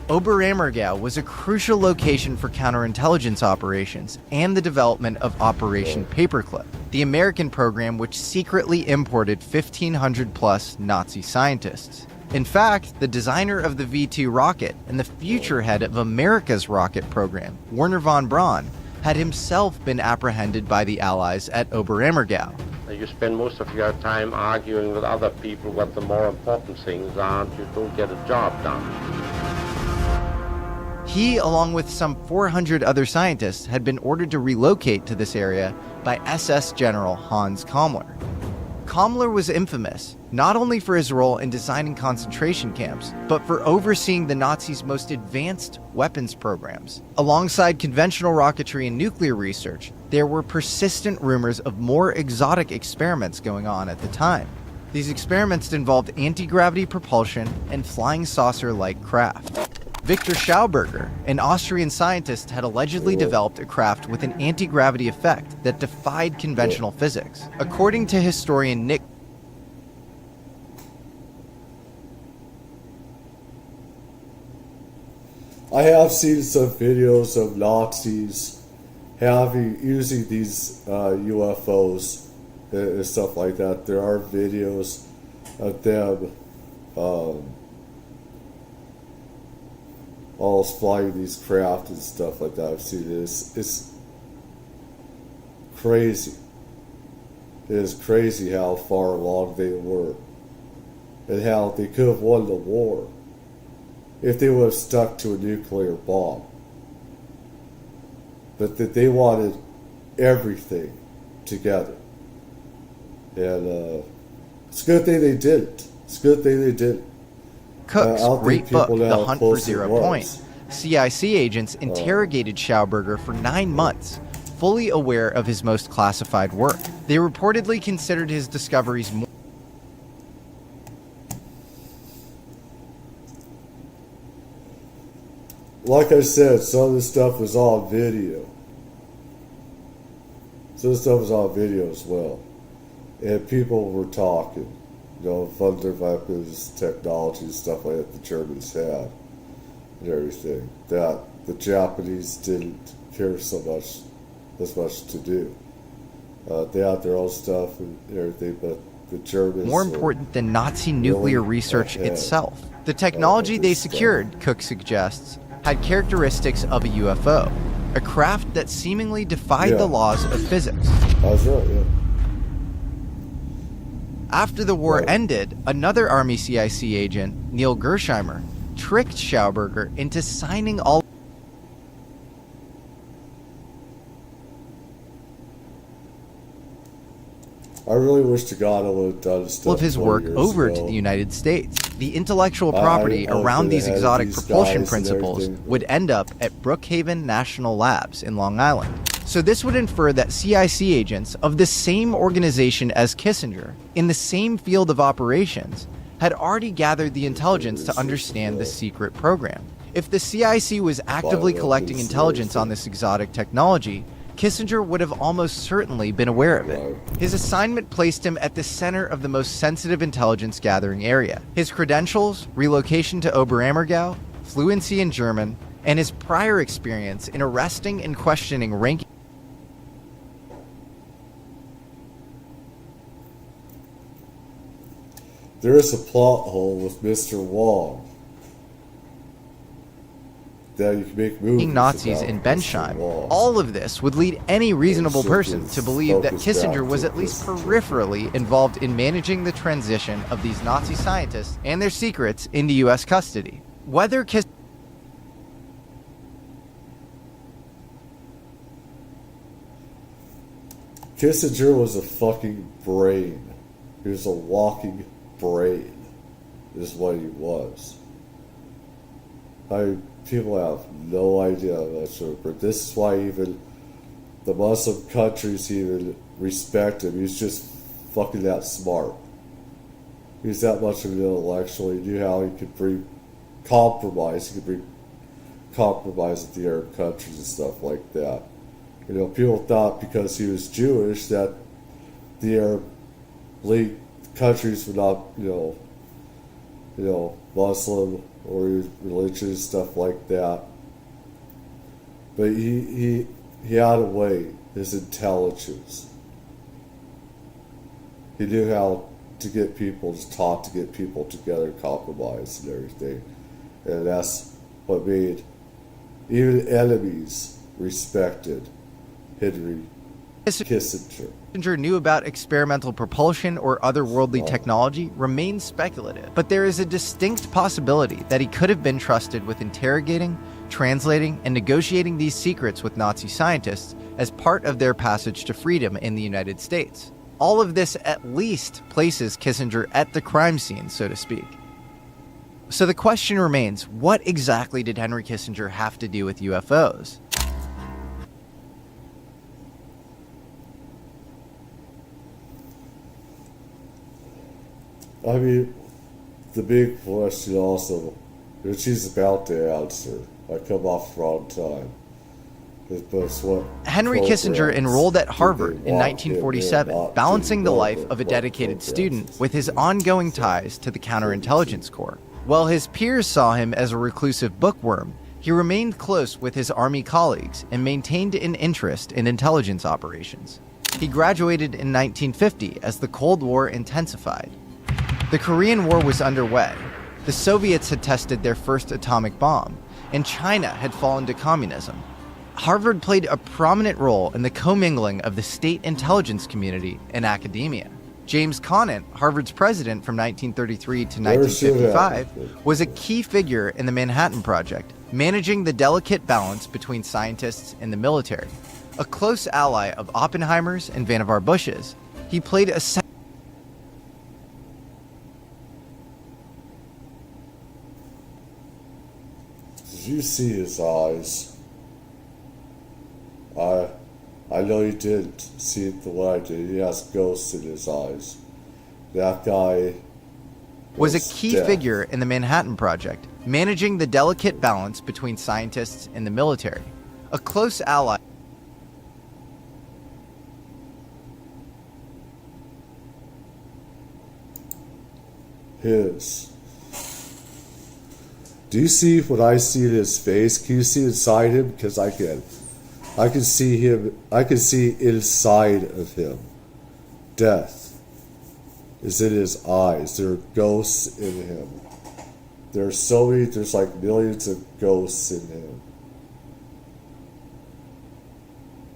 Oberammergau was a crucial location for counterintelligence operations and the development of Operation Paperclip, the American program which secretly imported 1,500-plus Nazi scientists. In fact, the designer of the V-2 rocket and the future head of America's rocket program, Wernher von Braun, had himself been apprehended by the Allies at Oberammergau. You spend most of your time arguing with other people what the more important things are, and you don't get a job done. He, along with some 400 other scientists, had been ordered to relocate to this area by SS General Hans Kammler. Kammler was infamous, not only for his role in designing concentration camps, but for overseeing the Nazis' most advanced weapons programs. Alongside conventional rocketry and nuclear research, there were persistent rumors of more exotic experiments going on at the time. These experiments involved anti-gravity propulsion and flying saucer-like craft. Victor Schauberger, an Austrian scientist, had allegedly developed a craft with an anti-gravity effect that defied conventional physics. According to historian Nick, I have seen some videos of Nazis using these UFOs and stuff like that. There are videos of them all flying these craft and stuff like that. I've seen it. It's crazy. It is crazy how far along they were and how they could have won the war if they would have stuck to a nuclear bomb. But that they wanted everything together. And it's a good thing they didn't. It's a good thing they didn't. Cook's great book, The Hunt for Zero Point, CIC agents interrogated Schauberger for 9 months, fully aware of his most classified work. They reportedly considered his discoveries more. Like I said, some of this stuff was on video. Some of the stuff was on video as well. And people were talking, thunder weapons, technology, stuff like that the Germans had, and everything. That the Japanese didn't care as much to do. They had their own stuff and everything, but the Germans. More important than Nazi nuclear research itself. The technology they secured, Cook suggests, had characteristics of a UFO, a craft that seemingly defied the laws of physics. That's right, yeah. After the war ended, another Army CIC agent, Neil Gersheimer, tricked Schauberger into signing all I really wish to God I would have done stuff of his work over to the United States. The intellectual property around these exotic propulsion principles would end up at Brookhaven National Labs in Long Island. So this would infer that CIC agents of the same organization as Kissinger, in the same field of operations, had already gathered the intelligence to understand the secret program. If the CIC was actively collecting intelligence on this exotic technology, Kissinger would have almost certainly been aware of it. His assignment placed him at the center of the most sensitive intelligence gathering area. His credentials, relocation to Oberammergau, fluency in German, and his prior experience in arresting and questioning ranking. There is a plot hole with Mr. Wong that you can make movies Nazis about in Bensheim. All of this would lead any reasonable person to believe that Kissinger was at least peripherally involved in managing the transition of these Nazi scientists and their secrets into U.S. custody. Whether Kissinger was a fucking brain. He was a walking brain, is what he was. People have no idea how much of it, but this is why even the Muslim countries even respect him. He's just fucking that smart. He's that much of an intellectual. He knew how he could bring compromise. He could bring compromise with the Arab countries and stuff like that. People thought because he was Jewish that the Arab League countries would not, Muslim or religious stuff like that. But he had a way, his intelligence. He knew how to get people, just taught to get people together, compromise and everything. And that's what made even enemies respected Henry Kissinger. Kissinger knew about experimental propulsion or otherworldly technology remains speculative, but there is a distinct possibility that he could have been trusted with interrogating, translating, and negotiating these secrets with Nazi scientists as part of their passage to freedom in the United States. All of this at least places Kissinger at the crime scene, so to speak. So the question remains, what exactly did Henry Kissinger have to do with UFOs? I mean, the big question also Which she's about to answer. I come off the wrong time. Henry Kissinger enrolled at Harvard in 1947, balancing the life of a dedicated student with his ongoing ties to the counterintelligence corps. While his peers saw him as a reclusive bookworm, he remained close with his Army colleagues and maintained an interest in intelligence operations. He graduated in 1950 as the Cold War intensified. The Korean War was underway. The Soviets had tested their first atomic bomb, and China had fallen to communism. Harvard played a prominent role in the commingling of the state intelligence community and academia. James Conant, Harvard's president from 1933 to 1955, was a key figure in the Manhattan Project, managing the delicate balance between scientists and the military. A close ally of Oppenheimer's and Vannevar Bush's, he played a Did you see his eyes? I know you didn't see it the way I did. He has ghosts in his eyes. That guy was a key figure in the Manhattan Project, managing the delicate balance between scientists and the military. A close ally. His. Do you see what I see in his face? Can you see inside him? Because I can. I can see him. I can see inside of him. Death is in his eyes. There are ghosts in him. There are so many. There's like millions of ghosts in him.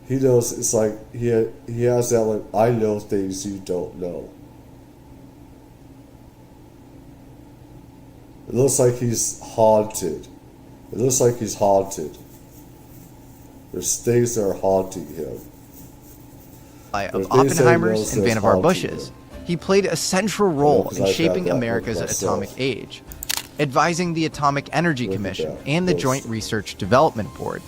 He knows. It's like he has that. Like, I know things you don't know. It looks like he's haunted. It looks like he's haunted. There's things that are haunting him. Of Oppenheimer's and Vannevar Bush's, he played a central role in shaping America's atomic age, advising the Atomic Energy Commission and the Joint Research Development Board.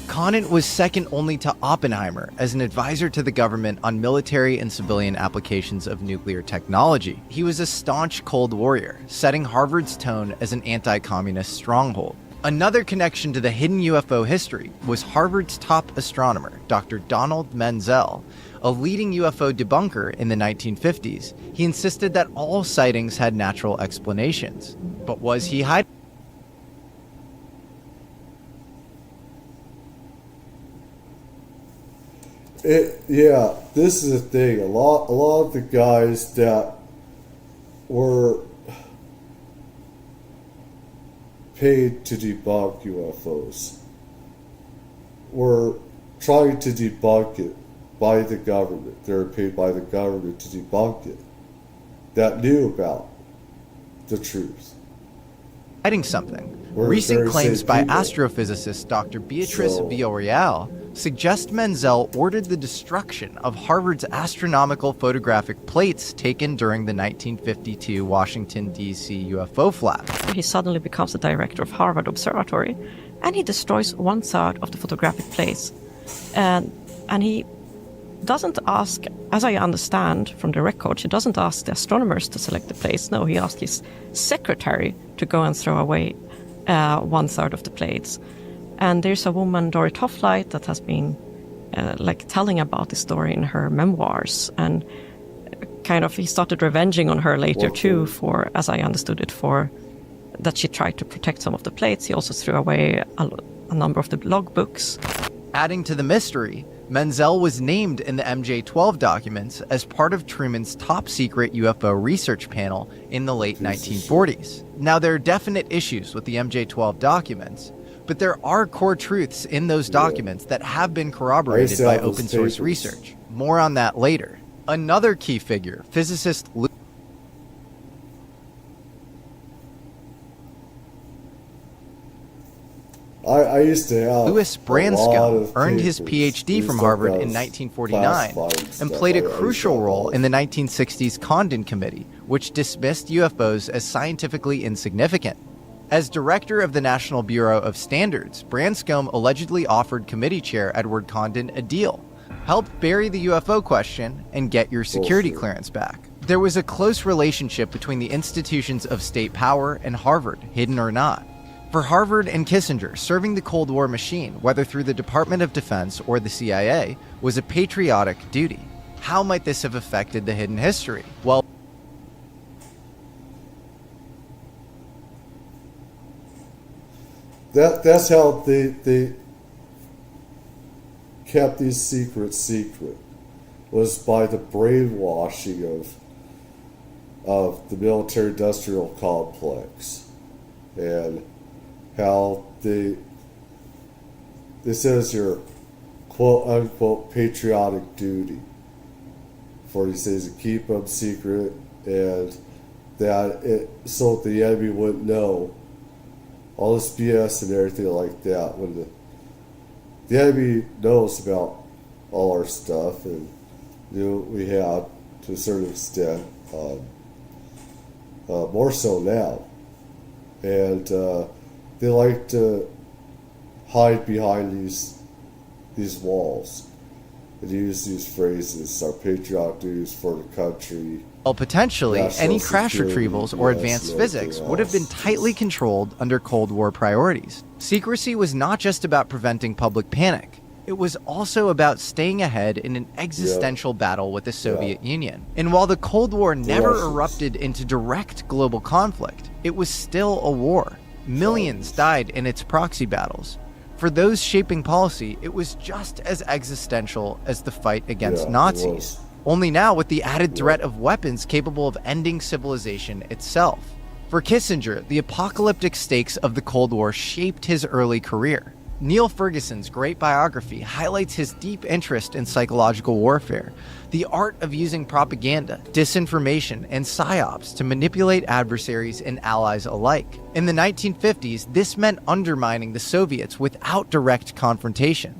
Conant was second only to Oppenheimer as an advisor to the government on military and civilian applications of nuclear technology. He was a staunch Cold Warrior, setting Harvard's tone as an anti-communist stronghold. Another connection to the hidden UFO history was Harvard's top astronomer, Dr. Donald Menzel. A leading UFO debunker in the 1950s, he insisted that all sightings had natural explanations. But was he hiding? Yeah, this is the thing. A lot of the guys that were paid to debunk UFOs were trying to debunk it by the government. They were paid by the government to debunk it. That knew about the truth. Hiding something. Recent claims by astrophysicist Dr. Beatrice Villarreal suggest Menzel ordered the destruction of Harvard's astronomical photographic plates taken during the 1952 Washington, D.C. UFO flap. He suddenly becomes the director of Harvard Observatory, and he destroys 1/3 of the photographic plates. And he doesn't ask, as I understand from the records, he doesn't ask the astronomers to select the plates. No, he asked his secretary to go and throw away 1/3 of the plates. And there's a woman, Dorit Hoffleit, that has been telling about this story in her memoirs. And kind of he started revenging on her later too for, as I understood it, for that she tried to protect some of the plates. He also threw away a number of the logbooks. Adding to the mystery, Menzel was named in the MJ-12 documents as part of Truman's top-secret UFO research panel in the late 1940s. Now, there are definite issues with the MJ-12 documents, but there are core truths in those documents that have been corroborated by open-source research. More on that later. Another key figure, physicist I used to have Louis Branscombe earned his PhD from Harvard in 1949 and played a crucial role in the 1960s Condon Committee, which dismissed UFOs as scientifically insignificant. As director of the National Bureau of Standards, Branscombe allegedly offered committee chair Edward Condon a deal: help bury the UFO question and get your security clearance back. There was a close relationship between the institutions of state power and Harvard, hidden or not. For Harvard and Kissinger, serving the Cold War machine, whether through the Department of Defense or the CIA, was a patriotic duty. How might this have affected the hidden history? Well, that's how they kept these secrets secret, was by the brainwashing of the military-industrial complex, and how this is your quote-unquote patriotic duty for these things, to keep them secret, and so the enemy wouldn't know all this BS and everything like that. When the enemy knows about all our stuff, and we have to a certain extent, more so now, and they like to hide behind these walls and use these phrases: our patriotic duties for the country. Well, potentially, any crash security, retrievals or yes, advanced and physics everything would have been else. tightly controlled under Cold War priorities. Secrecy was not just about preventing public panic. It was also about staying ahead in an existential battle with the Soviet Union. And while the Cold War never erupted into direct global conflict, it was still a war. Millions died in its proxy battles. For those shaping policy, it was just as existential as the fight against Nazis. Only now with the added threat of weapons capable of ending civilization itself. For Kissinger, the apocalyptic stakes of the Cold War shaped his early career. Neil Ferguson's great biography highlights his deep interest in psychological warfare, the art of using propaganda, disinformation, and psyops to manipulate adversaries and allies alike. In the 1950s, this meant undermining the Soviets without direct confrontation.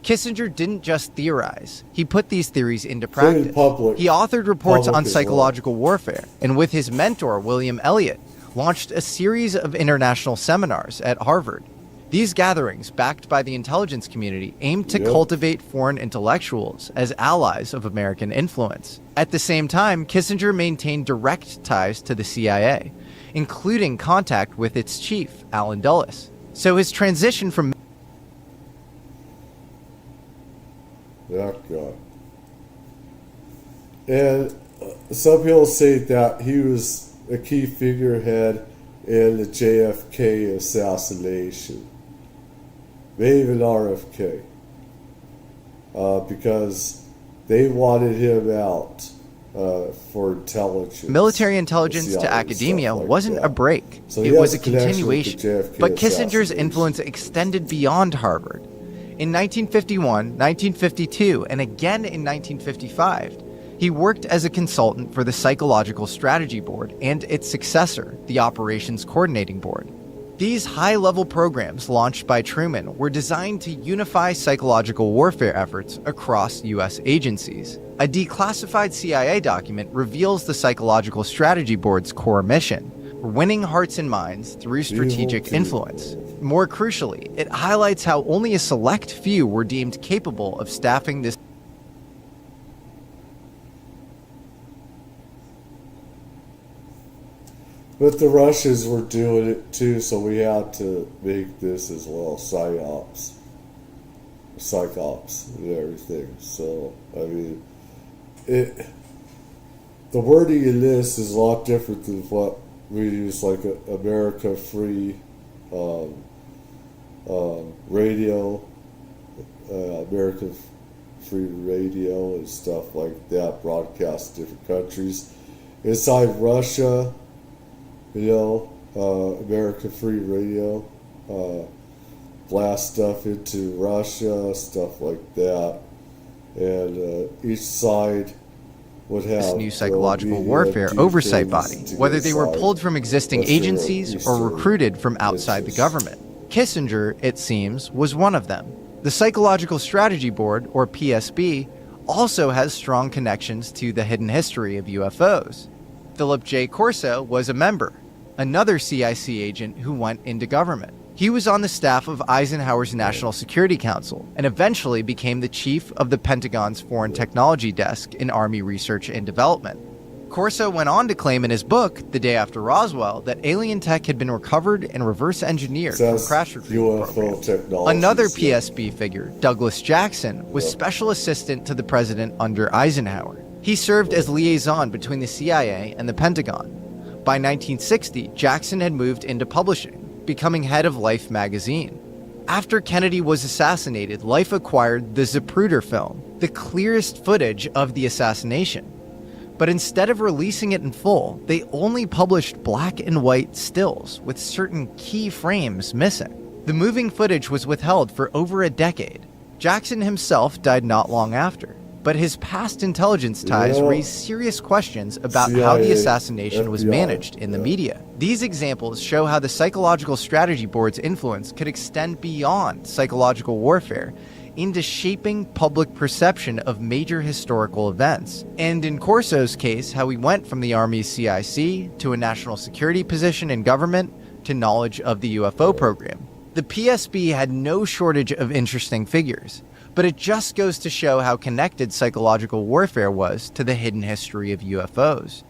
Kissinger didn't just theorize, he put these theories into practice. He authored reports on psychological warfare, and with his mentor, William Elliott, launched a series of international seminars at Harvard. These gatherings, backed by the intelligence community, aimed to cultivate foreign intellectuals as allies of American influence. At the same time, Kissinger maintained direct ties to the CIA, including contact with its chief, Allen Dulles. So his transition from And some people say that he was a key figurehead in the JFK assassination, maybe even RFK, because they wanted him out for intelligence. Military intelligence to academia wasn't a break, So it he was has a connection with the continuation. JFK But Kissinger's assassination. influence extended beyond Harvard. In 1951, 1952, and again in 1955, he worked as a consultant for the Psychological Strategy Board and its successor, the Operations Coordinating Board. These high-level programs launched by Truman were designed to unify psychological warfare efforts across U.S. agencies. A declassified CIA document reveals the Psychological Strategy Board's core mission: winning hearts and minds through strategic influence. More crucially, it highlights how only a select few were deemed capable of staffing this. But the Russians were doing it too, so we had to make this as well, psyops and everything. So, I mean, the wording in this is a lot different than what we use, like America Free Radio, American Free Radio and stuff like that, broadcast in different countries. Inside Russia, American Free Radio, blast stuff into Russia, stuff like that. And each side would have This new psychological warfare oversight body, whether they were pulled from existing agencies or recruited from outside the government. Kissinger, it seems, was one of them. The Psychological Strategy Board, or PSB, also has strong connections to the hidden history of UFOs. Philip J. Corso was a member, another CIC agent who went into government. He was on the staff of Eisenhower's National Security Council and eventually became the chief of the Pentagon's Foreign Technology Desk in Army Research and Development. Corso went on to claim in his book, The Day After Roswell, that alien tech had been recovered and reverse engineered from crash retrieval UFO technology. Another PSB figure, Douglas Jackson, was special assistant to the president under Eisenhower. He served as liaison between the CIA and the Pentagon. By 1960, Jackson had moved into publishing, becoming head of Life magazine. After Kennedy was assassinated, Life acquired the Zapruder film, the clearest footage of the assassination. But instead of releasing it in full, they only published black and white stills with certain key frames missing. The moving footage was withheld for over a decade. Jackson himself died not long after, but his past intelligence ties raised serious questions about how the assassination was managed in the media. These examples show how the Psychological Strategy Board's influence could extend beyond psychological warfare into shaping public perception of major historical events. And in Corso's case, how he went from the Army's CIC to a national security position in government to knowledge of the UFO program. The PSB had no shortage of interesting figures, but it just goes to show how connected psychological warfare was to the hidden history of UFOs.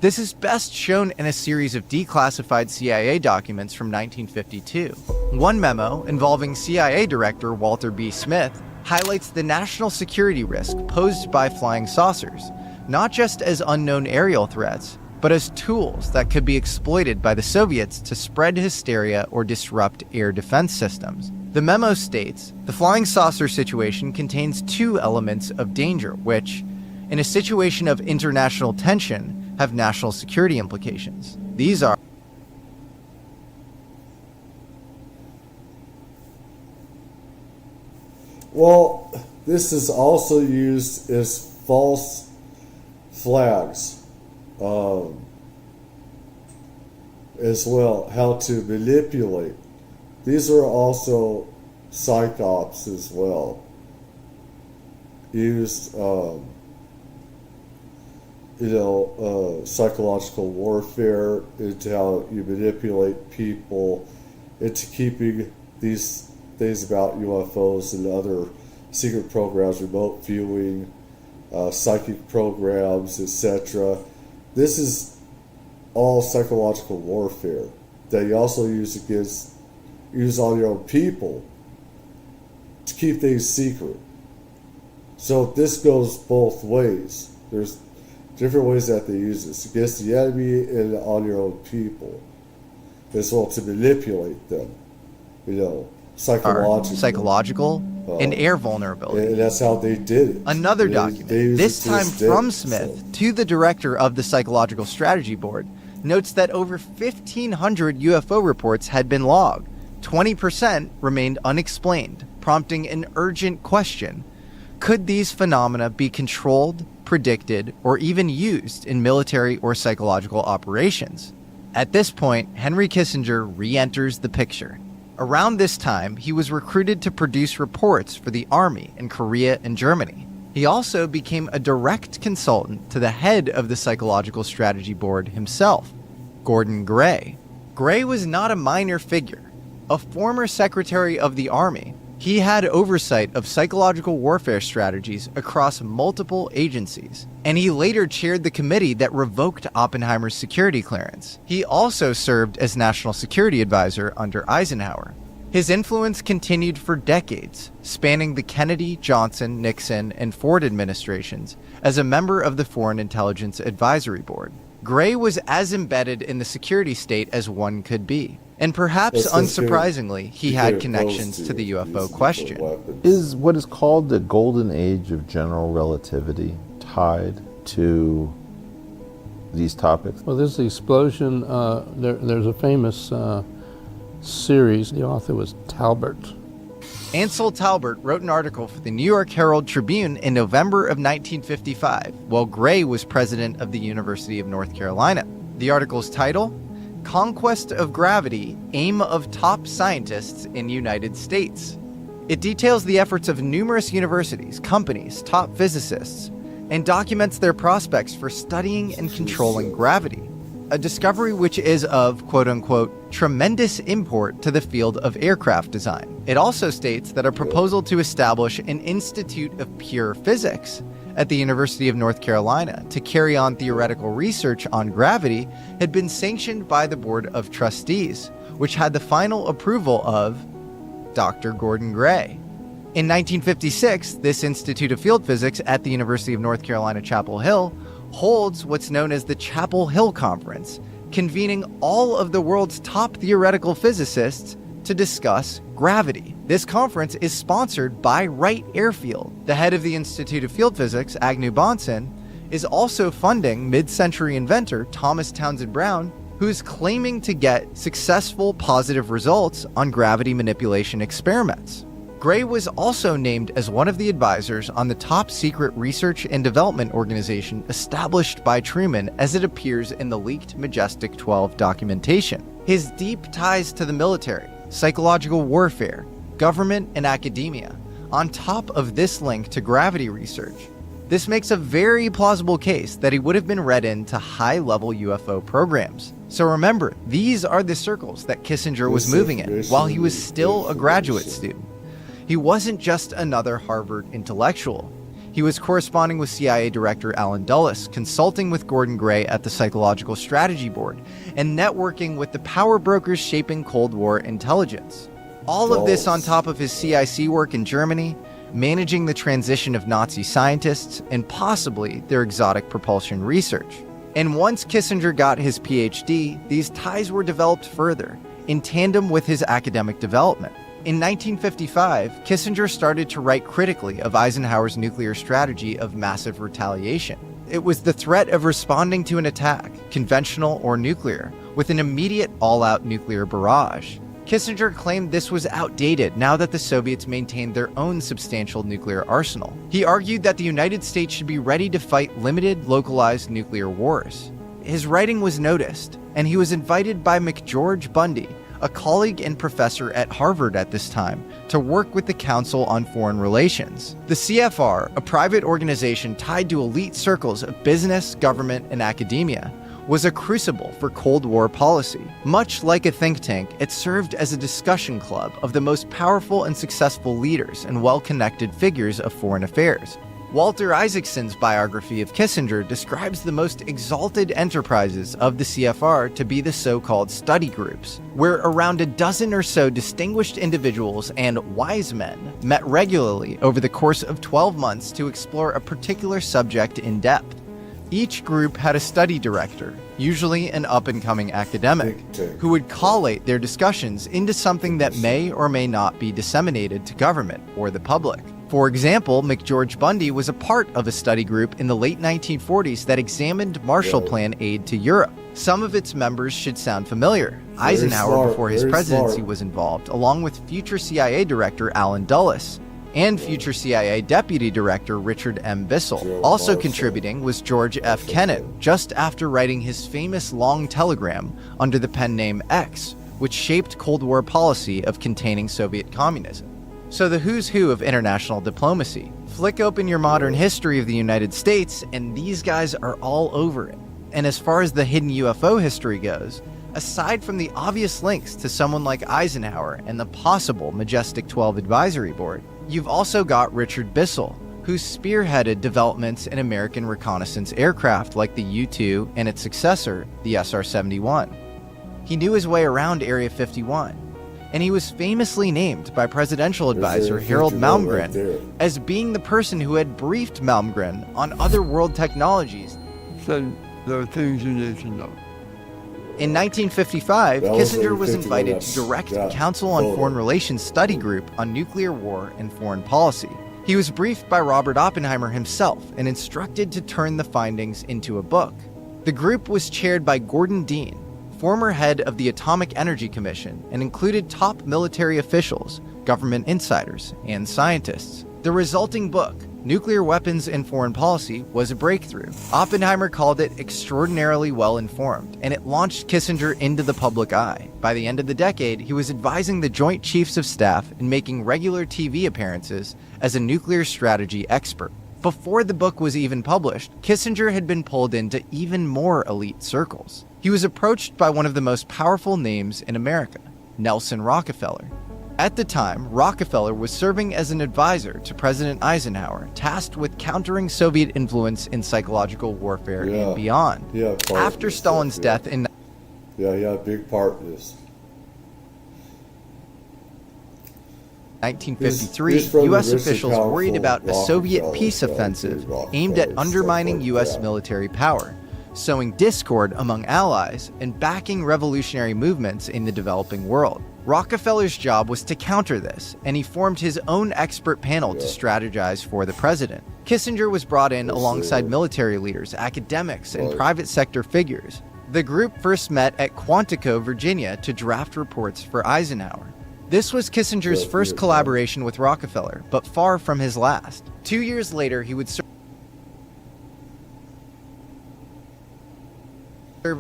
This is best shown in a series of declassified CIA documents from 1952. One memo, involving CIA Director Walter B. Smith, highlights the national security risk posed by flying saucers, not just as unknown aerial threats, but as tools that could be exploited by the Soviets to spread hysteria or disrupt air defense systems. The memo states, the flying saucer situation contains two elements of danger which, in a situation of international tension, have national security implications. These are Well, this is also used as false flags as well, how to manipulate. These are also psyops as well. Used psychological warfare into how you manipulate people into keeping these things about UFOs and other secret programs, remote viewing, psychic programs, etc. This is all psychological warfare that you also use on your own people to keep things secret. So this goes both ways. There's different ways that they use this against the enemy and on your own people, as well to manipulate them, psychological and air vulnerability. And that's how they did it. Another document, this time from Smith to the director of the Psychological Strategy Board, notes that over 1,500 UFO reports had been logged. 20% remained unexplained, prompting an urgent question. Could these phenomena be controlled, predicted, or even used in military or psychological operations? At this point, Henry Kissinger re-enters the picture. Around this time, he was recruited to produce reports for the Army in Korea and Germany. He also became a direct consultant to the head of the Psychological Strategy Board himself, Gordon Gray. Gray was not a minor figure. A former Secretary of the Army, he had oversight of psychological warfare strategies across multiple agencies, and he later chaired the committee that revoked Oppenheimer's security clearance. He also served as National Security Advisor under Eisenhower. His influence continued for decades, spanning the Kennedy, Johnson, Nixon, and Ford administrations as a member of the Foreign Intelligence Advisory Board. Gray was as embedded in the security state as one could be. And perhaps unsurprisingly, he had connections to the UFO question. Is what is called the golden age of general relativity tied to these topics? Well, there's the explosion. There's a famous series. The author was Talbert. Ansel Talbert wrote an article for the New York Herald Tribune in November of 1955, while Gray was president of the University of North Carolina. The article's title, Conquest of Gravity, Aim of Top Scientists in United States. It details the efforts of numerous universities, companies, top physicists, and documents their prospects for studying and controlling gravity, a discovery which is of, quote-unquote, tremendous import to the field of aircraft design. It also states that a proposal to establish an Institute of Pure Physics, at the University of North Carolina to carry on theoretical research on gravity had been sanctioned by the Board of Trustees, which had the final approval of Dr. Gordon Gray. In 1956, this Institute of Field Physics at the University of North Carolina, Chapel Hill, holds what's known as the Chapel Hill Conference, convening all of the world's top theoretical physicists to discuss gravity. This conference is sponsored by Wright Airfield. The head of the Institute of Field Physics, Agnew Bonson, is also funding mid-century inventor Thomas Townsend Brown, who is claiming to get successful positive results on gravity manipulation experiments. Gray was also named as one of the advisors on the top secret research and development organization established by Truman as it appears in the leaked Majestic 12 documentation. His deep ties to the military, psychological warfare, government, and academia, on top of this link to gravity research, this makes a very plausible case that he would have been read into high-level UFO programs. So remember, these are the circles that Kissinger was moving in while he was still a graduate student. He wasn't just another Harvard intellectual. He was corresponding with CIA Director Alan Dulles, consulting with Gordon Gray at the Psychological Strategy Board, and networking with the power brokers shaping Cold War intelligence. All of this on top of his CIC work in Germany, managing the transition of Nazi scientists, and possibly their exotic propulsion research. And once Kissinger got his PhD, these ties were developed further, in tandem with his academic development. In 1955, Kissinger started to write critically of Eisenhower's nuclear strategy of massive retaliation. It was the threat of responding to an attack, conventional or nuclear, with an immediate all-out nuclear barrage. Kissinger claimed this was outdated now that the Soviets maintained their own substantial nuclear arsenal. He argued that the United States should be ready to fight limited, localized nuclear wars. His writing was noticed, and he was invited by McGeorge Bundy, a colleague and professor at Harvard at this time, to work with the Council on Foreign Relations. The CFR, a private organization tied to elite circles of business, government, and academia, was a crucible for Cold War policy. Much like a think tank, it served as a discussion club of the most powerful and successful leaders and well-connected figures of foreign affairs. Walter Isaacson's biography of Kissinger describes the most exalted enterprises of the CFR to be the so-called study groups, where around a dozen or so distinguished individuals and wise men met regularly over the course of 12 months to explore a particular subject in depth. Each group had a study director, usually an up-and-coming academic, who would collate their discussions into something that may or may not be disseminated to government or the public. For example, McGeorge Bundy was a part of a study group in the late 1940s that examined Marshall Plan aid to Europe. Some of its members should sound familiar. Eisenhower, before his presidency, was involved, along with future CIA Director Alan Dulles and future CIA Deputy Director Richard M. Bissell. Also contributing was George F. Kennan, just after writing his famous long telegram under the pen name X, which shaped Cold War policy of containing Soviet communism. So the who's who of international diplomacy. Flick open your modern history of the United States, and these guys are all over it. And as far as the hidden UFO history goes, aside from the obvious links to someone like Eisenhower and the possible Majestic 12 Advisory Board, you've also got Richard Bissell, who spearheaded developments in American reconnaissance aircraft like the U-2 and its successor, the SR-71. He knew his way around Area 51, and he was famously named by presidential advisor Harold Malmgren as being the person who had briefed Malmgren on other world technologies. So there are things you need to know. In 1955, Kissinger was invited to direct the Council on Foreign Relations study group on nuclear war and foreign policy. He was briefed by Robert Oppenheimer himself and instructed to turn the findings into a book. The group was chaired by Gordon Dean, former head of the Atomic Energy Commission, and included top military officials, government insiders, and scientists. The resulting book, Nuclear Weapons and Foreign Policy, was a breakthrough. Oppenheimer called it extraordinarily well-informed, and it launched Kissinger into the public eye. By the end of the decade, he was advising the Joint Chiefs of Staff and making regular TV appearances as a nuclear strategy expert. Before the book was even published, Kissinger had been pulled into even more elite circles. He was approached by one of the most powerful names in America, Nelson Rockefeller. At the time, Rockefeller was serving as an advisor to President Eisenhower, tasked with countering Soviet influence in psychological warfare and beyond. After Stalin's death in he had a big part in this. 1953, U.S. officials worried about a Soviet peace offensive aimed at undermining U.S. military power, sowing discord among allies, and backing revolutionary movements in the developing world. Rockefeller's job was to counter this, and he formed his own expert panel to strategize for the president. Kissinger was brought in alongside military leaders, academics, and private sector figures. The group first met at Quantico, Virginia, to draft reports for Eisenhower. This was Kissinger's first collaboration with Rockefeller, but far from his last. 2 years later, he would serve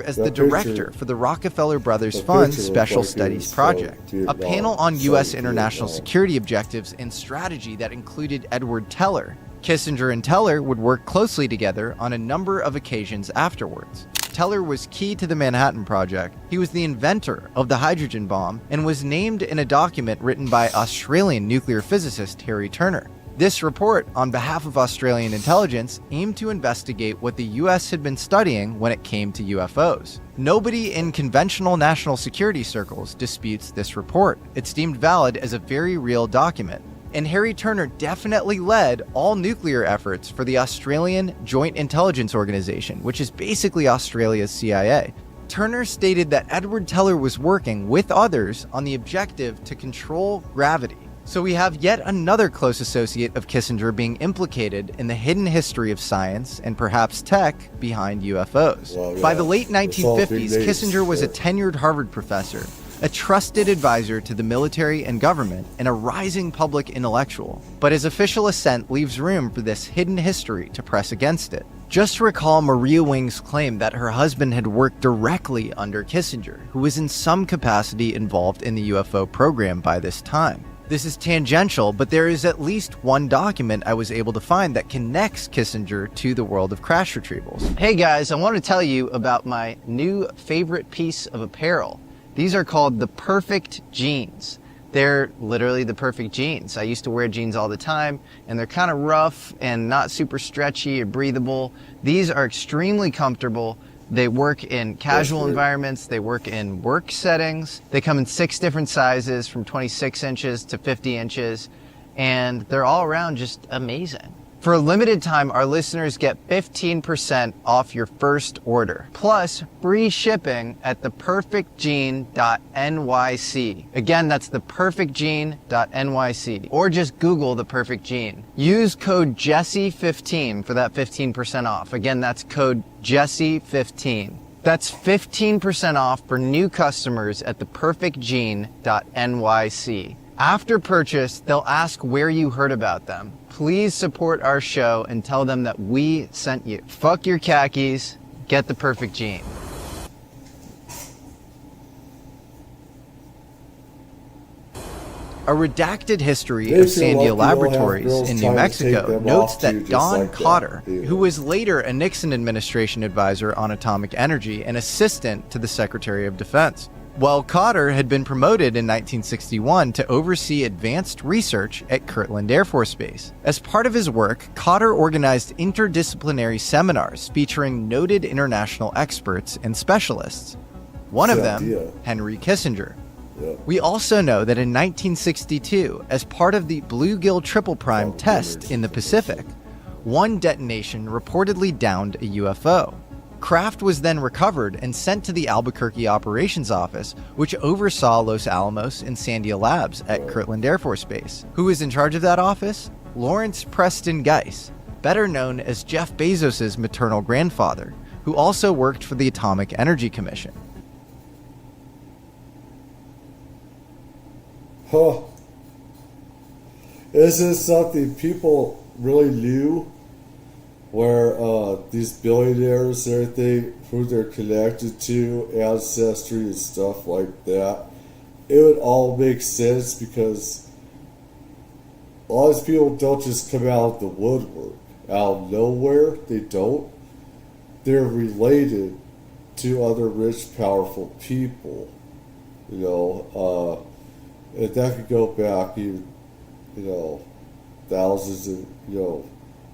as the director for the Rockefeller Brothers Fund's Special Studies Project, a panel on U.S. international security objectives and strategy that included Edward Teller. Kissinger and Teller would work closely together on a number of occasions afterwards. Teller was key to the Manhattan Project. He was the inventor of the hydrogen bomb and was named in a document written by Australian nuclear physicist Harry Turner. This report, on behalf of Australian intelligence, aimed to investigate what the US had been studying when it came to UFOs. Nobody in conventional national security circles disputes this report. It's deemed valid as a very real document. And Harry Turner definitely led all nuclear efforts for the Australian Joint Intelligence Organization, which is basically Australia's CIA. Turner stated that Edward Teller was working with others on the objective to control gravity. So we have yet another close associate of Kissinger being implicated in the hidden history of science and perhaps tech behind UFOs. By the late 1950s, Kissinger was a tenured Harvard professor, a trusted advisor to the military and government, and a rising public intellectual. But his official ascent leaves room for this hidden history to press against it. Just recall Maria Wing's claim that her husband had worked directly under Kissinger, who was in some capacity involved in the UFO program by this time. This is tangential, but there is at least one document I was able to find that connects Kissinger to the world of crash retrievals. Hey guys, I want to tell you about my new favorite piece of apparel. These are called the Perfect Jeans. They're literally the perfect jeans. I used to wear jeans all the time, and they're kind of rough and not super stretchy or breathable. These are extremely comfortable. They work in casual environments. They work in work settings. They come in 6 different sizes from 26 inches to 50 inches, and they're all around just amazing. For a limited time, our listeners get 15% off your first order, plus free shipping at theperfectjean.nyc. Again, that's theperfectjean.nyc, or just Google The Perfect Jean. Use code Jesse15 for that 15% off. Again, that's code Jesse15. That's 15% off for new customers at theperfectjean.nyc. After purchase, they'll ask where you heard about them. Please support our show and tell them that we sent you. Fuck your khakis, get the perfect jean. A redacted history of Sandia Laboratories in New Mexico notes that Don Cotter, who was later a Nixon administration advisor on atomic energy and assistant to the Secretary of Defense. Well, Cotter had been promoted in 1961 to oversee advanced research at Kirtland Air Force Base. As part of his work, Cotter organized interdisciplinary seminars featuring noted international experts and specialists. One of them, Henry Kissinger. We also know that in 1962, as part of the Bluegill Triple Prime test in the Pacific, one detonation reportedly downed a UFO. Craft was then recovered and sent to the Albuquerque Operations Office, which oversaw Los Alamos and Sandia Labs at Kirtland Air Force Base. Who was in charge of that office? Lawrence Preston Geiss, better known as Jeff Bezos' maternal grandfather, who also worked for the Atomic Energy Commission. Huh. Is this something people really knew? Where these billionaires and everything, who they're connected to, ancestry and stuff like that, it would all make sense because a lot of these people don't just come out of the woodwork, out of nowhere. They don't. They're related to other rich, powerful people, you know, And that could go back, thousands of,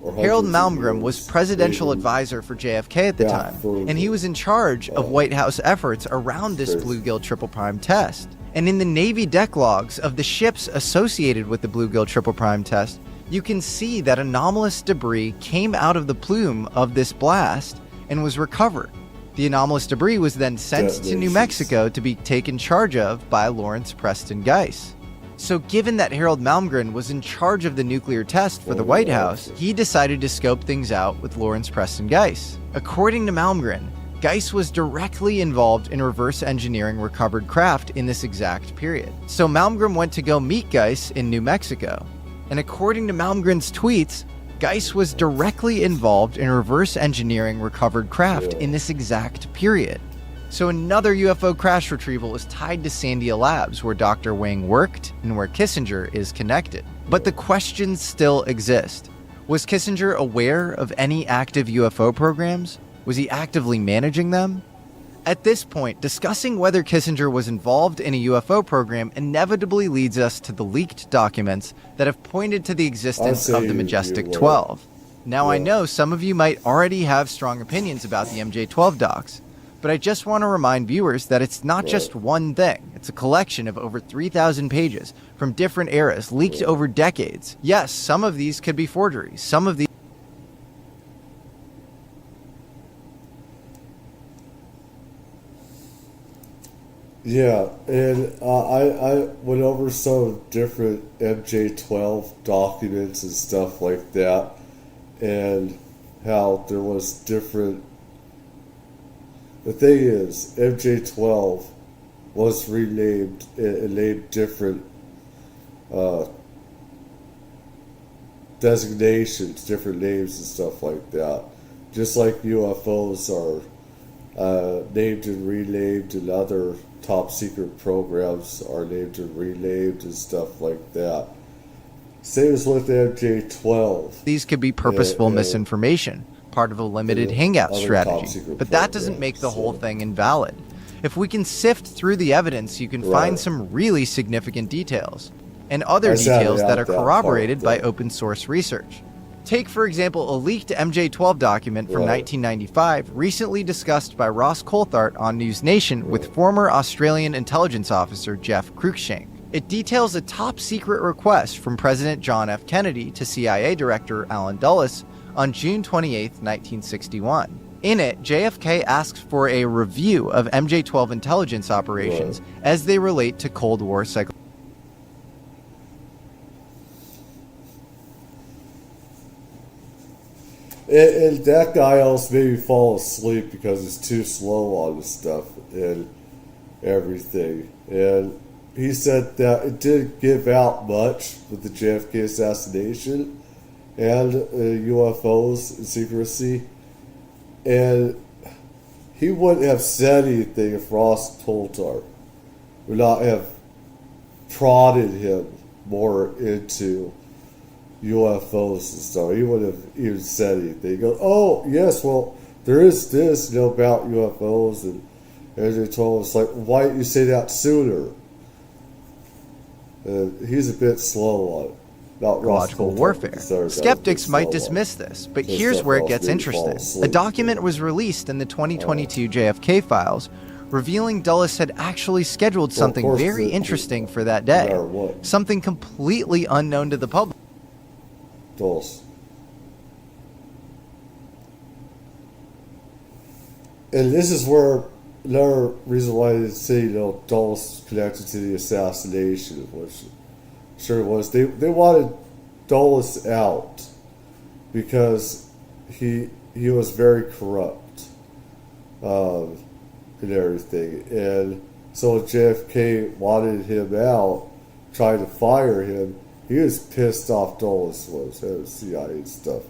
or Harold hundreds of Malmgren years was presidential later. advisor for JFK at the Yeah, time, for and he was in charge of White House efforts around this bluegill triple prime test. And in the Navy deck logs of the ships associated with the bluegill triple prime test, you can see that anomalous debris came out of the plume of this blast and was recovered. The anomalous debris was then sent to New Mexico to be taken charge of by Lawrence Preston Geiss. So given that Harold Malmgren was in charge of the nuclear test for the White House, he decided to scope things out with Lawrence Preston Geiss. According to Malmgren, Geiss was directly involved in reverse engineering recovered craft in this exact period. So Malmgren went to go meet Geiss in New Mexico. And according to Malmgren's tweets, Geiss was directly involved in reverse engineering recovered craft in this exact period. So another UFO crash retrieval is tied to Sandia Labs, where Dr. Wang worked and where Kissinger is connected. But the questions still exist. Was Kissinger aware of any active UFO programs? Was he actively managing them? At this point, discussing whether Kissinger was involved in a UFO program inevitably leads us to the leaked documents that have pointed to the existence of the Majestic 12. Now, I know some of you might already have strong opinions about the MJ-12 docs, but I just want to remind viewers that it's not just one thing. It's a collection of over 3,000 pages from different eras leaked over decades. Yes, some of these could be forgeries. Some of these... Yeah, and I went over some different MJ-12 documents and stuff like that, and how there was different... The thing is, MJ-12 was renamed and named different designations, different names and stuff like that. Just like UFOs are named and renamed, and other top secret programs are named and renamed and stuff like that. Same as with MJ-12. These could be purposeful misinformation, part of a limited hangout strategy, but that doesn't make the whole thing invalid. If we can sift through the evidence, you can find some really significant details, and other details that are corroborated by open source research. Take, for example, a leaked MJ-12 document from 1995, recently discussed by Ross Coulthart on News Nation with former Australian intelligence officer Jeff Cruikshank. It details a top-secret request from President John F. Kennedy to CIA Director Allen Dulles on June 28, 1961. In it, JFK asks for a review of MJ-12 intelligence operations as they relate to Cold War psychology. And that guy else made me fall asleep because it's too slow on the stuff and everything. And he said that it didn't give out much with the JFK assassination and UFOs and secrecy. And he wouldn't have said anything if Ross Coulthart would not have prodded him more into UFOs and stuff. He wouldn't have even said anything. He goes, oh, yes, well, there is this, about UFOs. And they told us, like, why didn't you say that sooner? He's a bit slow on it. Psychological warfare. Skeptics might dismiss this, but here's where it gets interesting. A document was released in the 2022 JFK files revealing Dulles had actually scheduled something very interesting for that day. Something completely unknown to the public. Dulles. And this is where another reason why they say, Dulles connected to the assassination, which sure was. They wanted Dulles out because he was very corrupt and everything. And so JFK wanted him out, tried to fire him. He was pissed off Dulles was, and CIA stuff.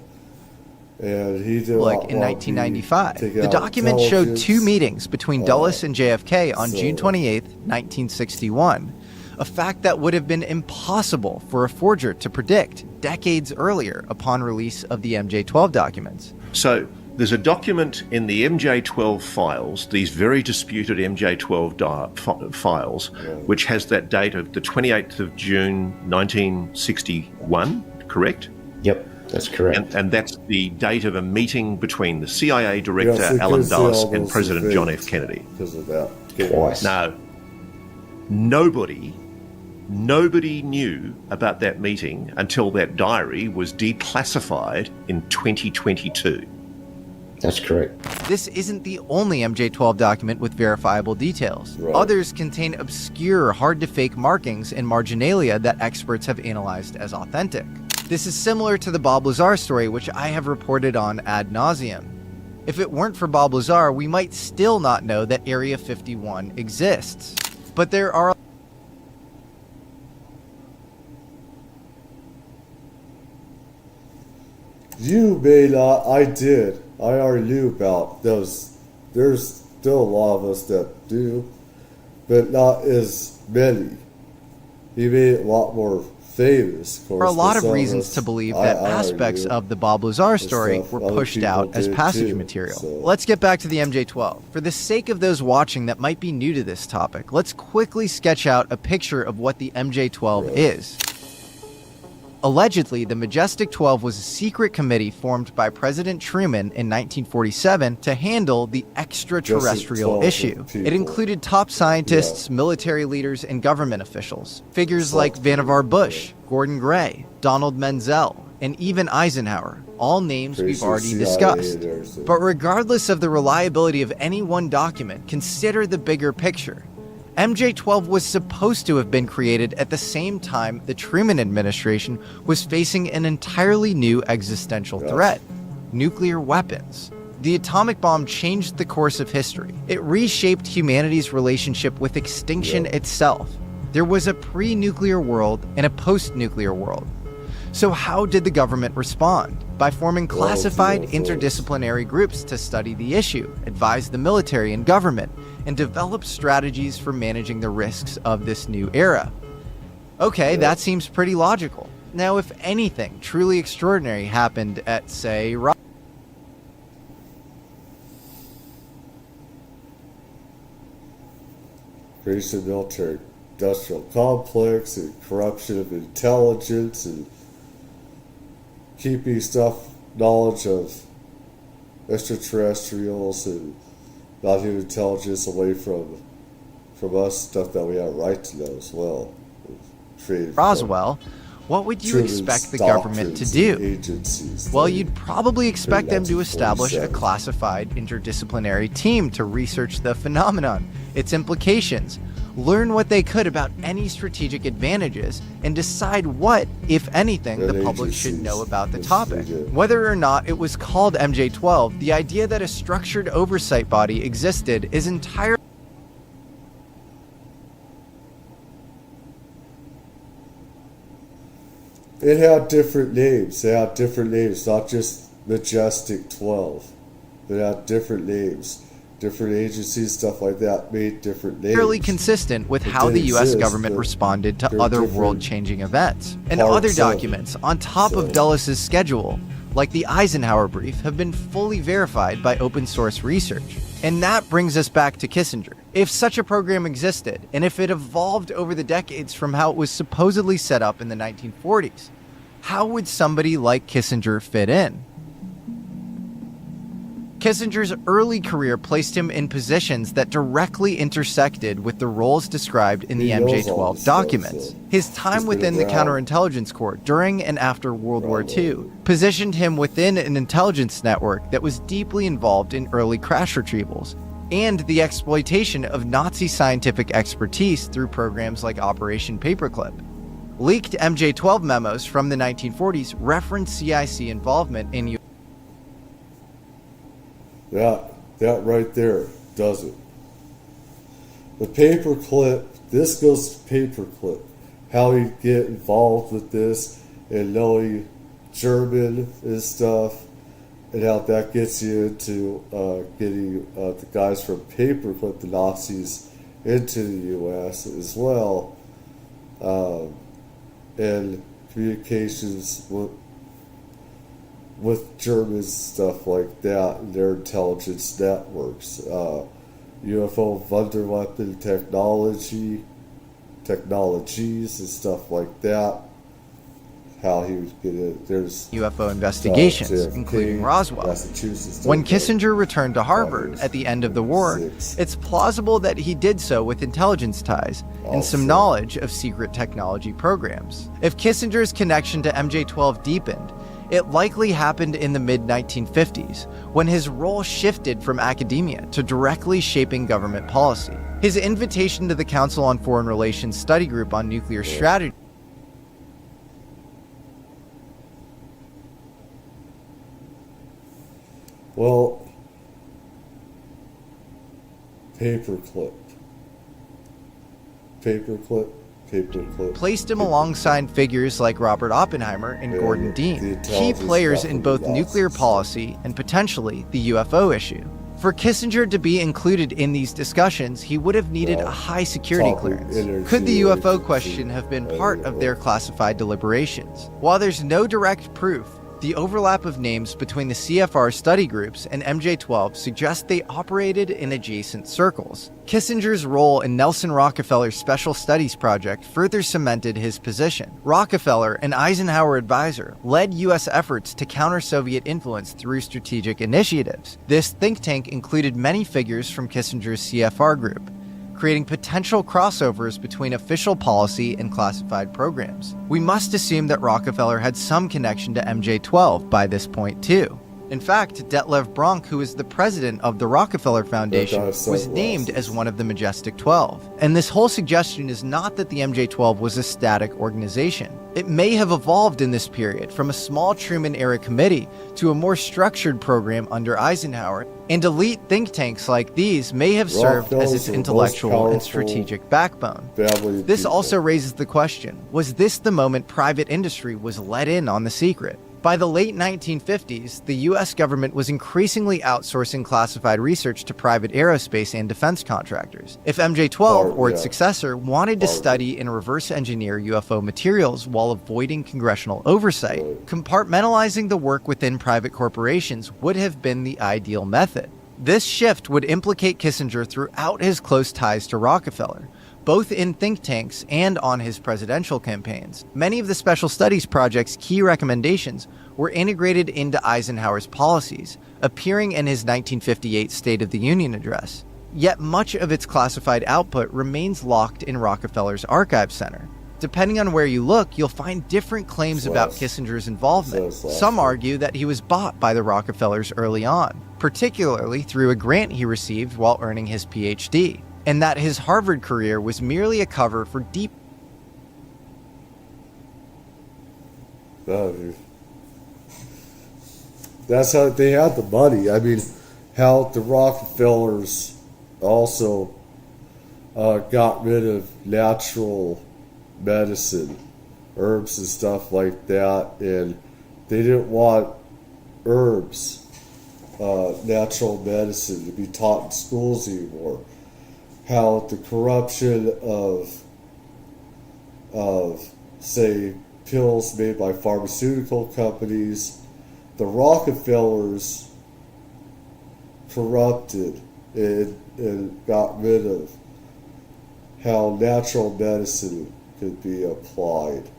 And he did like in 1995. The document showed 2 meetings between Dulles and JFK on June 28, 1961. A fact that would have been impossible for a forger to predict decades earlier upon release of the MJ-12 documents. So There's a document in the MJ12 files, these very disputed MJ12 files, which has that date of the 28th of June 1961, correct? Yep, that's correct. And that's the date of a meeting between the CIA director, Alan Dulles, and President John F. Kennedy. Because of that. Twice. Now, nobody knew about that meeting until that diary was declassified in 2022. That's correct. This isn't the only MJ12 document with verifiable details. Right. Others contain obscure, hard-to-fake markings and marginalia that experts have analyzed as authentic. This is similar to the Bob Lazar story, which I have reported on ad nauseum. If it weren't for Bob Lazar, we might still not know that Area 51 exists. But there are You may not, I did. I already knew about those. There's still a lot of us that do, but not as many. He made it a lot more famous. Of course, a lot of some reasons us, to believe that I aspects knew. of the Bob Lazar The story stuff were other pushed people out as did passage too, material. so. Let's get back to the MJ12. For the sake of those watching that might be new to this topic, let's quickly sketch out a picture of what the MJ12 is. Allegedly, the Majestic 12 was a secret committee formed by President Truman in 1947 to handle the extraterrestrial issue. It included top scientists, military leaders, and government officials. Figures like Vannevar Bush, Gordon Gray, Donald Menzel, and even Eisenhower, all names we've already discussed. But regardless of the reliability of any one document, consider the bigger picture. MJ12 was supposed to have been created at the same time the Truman administration was facing an entirely new existential threat: nuclear weapons. The atomic bomb changed the course of history. It reshaped humanity's relationship with extinction itself. There was a pre-nuclear world and a post-nuclear world. So how did the government respond? By forming classified interdisciplinary groups to study the issue, advise the military and government, and develop strategies for managing the risks of this new era. Okay, that seems pretty logical. Now, if anything truly extraordinary happened at, say, Creation of military industrial complex and corruption of intelligence and keeping knowledge of extraterrestrials and non-human intelligence away from us, stuff that we have a right to know as well. Roswell, what would you expect the government to do? Well, you'd probably expect them to establish a classified interdisciplinary team to research the phenomenon, its implications, learn what they could about any strategic advantages, and decide what, if anything, the public should know about the topic. Whether or not it was called MJ12, the idea that a structured oversight body existed is entirely It had different names. They had different names, not just Majestic 12. They had different names. Different agencies, stuff like that, made different names. fairly consistent with how the U.S. government responded to other world-changing events. And other documents on top of Dulles' schedule, like the Eisenhower brief, have been fully verified by open-source research. And that brings us back to Kissinger. If such a program existed, and if it evolved over the decades from how it was supposedly set up in the 1940s, how would somebody like Kissinger fit in? Kissinger's early career placed him in positions that directly intersected with the roles described in the MJ12 documents. His time within the Counterintelligence Corps during and after World War II positioned him within an intelligence network that was deeply involved in early crash retrievals and the exploitation of Nazi scientific expertise through programs like Operation Paperclip. Leaked MJ12 memos from the 1940s reference CIC involvement in That right there does it. The paperclip, this goes to paperclip. How you get involved with this and knowing German and stuff, and how that gets you into getting the guys from paperclip, the Nazis, into the U.S. as well. And communications with Germans, stuff like that, and their intelligence networks. UFO Wunderweapon technologies and stuff like that. How he was there's UFO investigations, including Roswell. When Kissinger returned to Harvard at the end of the war, it's plausible that he did so with intelligence ties and some knowledge of secret technology programs. If Kissinger's connection to MJ-12 deepened, it likely happened in the mid-1950s, when his role shifted from academia to directly shaping government policy. His invitation to the Council on Foreign Relations Study Group on Nuclear Strategy Well, paperclip. placed him alongside figures like Robert Oppenheimer and Gordon Dean, key players in both nuclear policy and potentially the UFO issue. For Kissinger to be included in these discussions, he would have needed a high security clearance. Could the UFO question have been part of their classified deliberations? While there's no direct proof, the overlap of names between the CFR study groups and MJ-12 suggests they operated in adjacent circles. Kissinger's role in Nelson Rockefeller's Special Studies Project further cemented his position. Rockefeller, an Eisenhower advisor, led U.S. efforts to counter Soviet influence through strategic initiatives. This think tank included many figures from Kissinger's CFR group, creating potential crossovers between official policy and classified programs. We must assume that Rockefeller had some connection to MJ-12 by this point too. In fact, Detlev Bronk, who is the president of the Rockefeller Foundation, was named as one of the Majestic 12. And this whole suggestion is not that the MJ-12 was a static organization. It may have evolved in this period from a small Truman-era committee to a more structured program under Eisenhower, and elite think tanks like these may have served as its intellectual and strategic backbone. This also raises the question, was this the moment private industry was let in on the secret? By the late 1950s, the US government was increasingly outsourcing classified research to private aerospace and defense contractors. If MJ-12 or its successor wanted to study and reverse engineer UFO materials while avoiding congressional oversight, compartmentalizing the work within private corporations would have been the ideal method. This shift would implicate Kissinger throughout his close ties to Rockefeller, both in think tanks and on his presidential campaigns. Many of the Special Studies Project's key recommendations were integrated into Eisenhower's policies, appearing in his 1958 State of the Union address. Yet much of its classified output remains locked in Rockefeller's Archive Center. Depending on where you look, you'll find different claims about Kissinger's involvement. Some argue that he was bought by the Rockefellers early on, particularly through a grant he received while earning his PhD, and that his Harvard career was merely a cover for deep... That's how they had the money. I mean, how the Rockefellers also got rid of natural medicine, herbs and stuff like that, and they didn't want herbs, natural medicine, to be taught in schools anymore. How the corruption of say pills made by pharmaceutical companies, the Rockefellers corrupted and got rid of how natural medicine could be applied,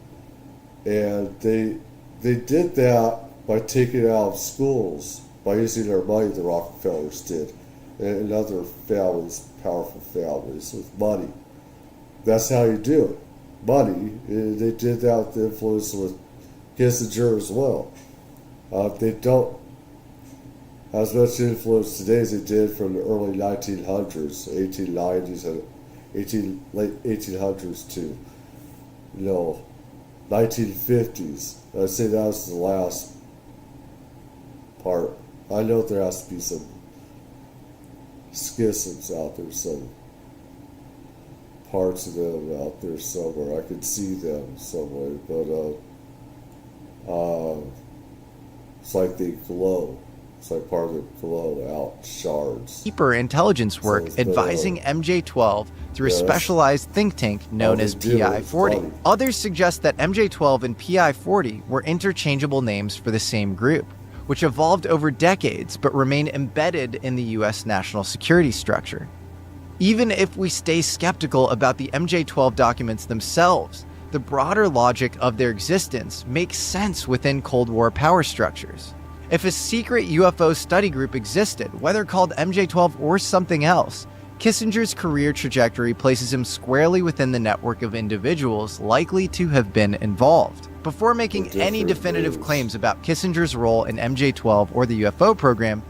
and they did that by taking it out of schools, by using their money. The Rockefellers did, and other families, powerful families with money. That's how you do it. Money. They did that with the influence with Kissinger as well. They don't have as much influence today as they did from the early 1900s, 1890s, and late 1800s to 1950s. I'd say that was the last part. I know there has to be some schisms out there, some parts of them out there somewhere. I could see them somewhere, but it's like they glow. It's like part of the glow out shards. Deeper intelligence work advising MJ-12 through a specialized think tank known as PI-40. Others suggest that MJ-12 and PI-40 were interchangeable names for the same group. which evolved over decades but remain embedded in the US national security structure. Even if we stay skeptical about the MJ-12 documents themselves, the broader logic of their existence makes sense within Cold War power structures. If a secret UFO study group existed, whether called MJ-12 or something else, Kissinger's career trajectory places him squarely within the network of individuals likely to have been involved. Before making any definitive claims about Kissinger's role in MJ-12 or the UFO program,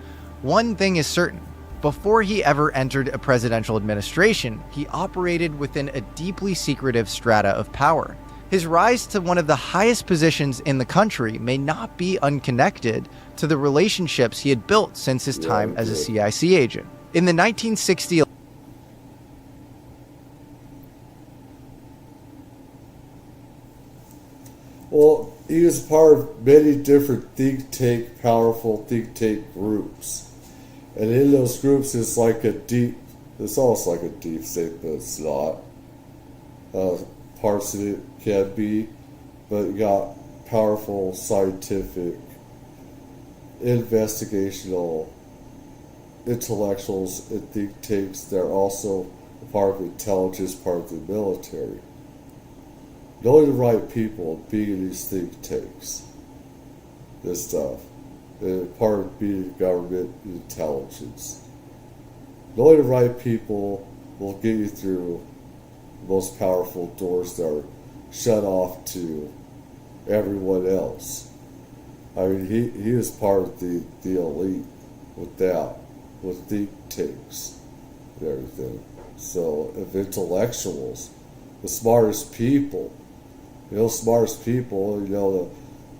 one thing is certain. Before he ever entered a presidential administration, he operated within a deeply secretive strata of power. His rise to one of the highest positions in the country may not be unconnected to the relationships he had built since his time as a CIC agent. In the 1960 Well, he was part of many different powerful think tank groups. And in those groups, it's almost like a deep state, but it's not. Parts of it can be, but you got powerful scientific, investigational intellectuals and think tanks that are also part of intelligence, part of the military. Knowing the right people, being in these think tanks, this stuff, and part of being government intelligence. Knowing the right people will get you through the most powerful doors that are shut off to everyone else. I mean, he is part of the elite with think tanks and everything. So, of intellectuals, the smartest people, the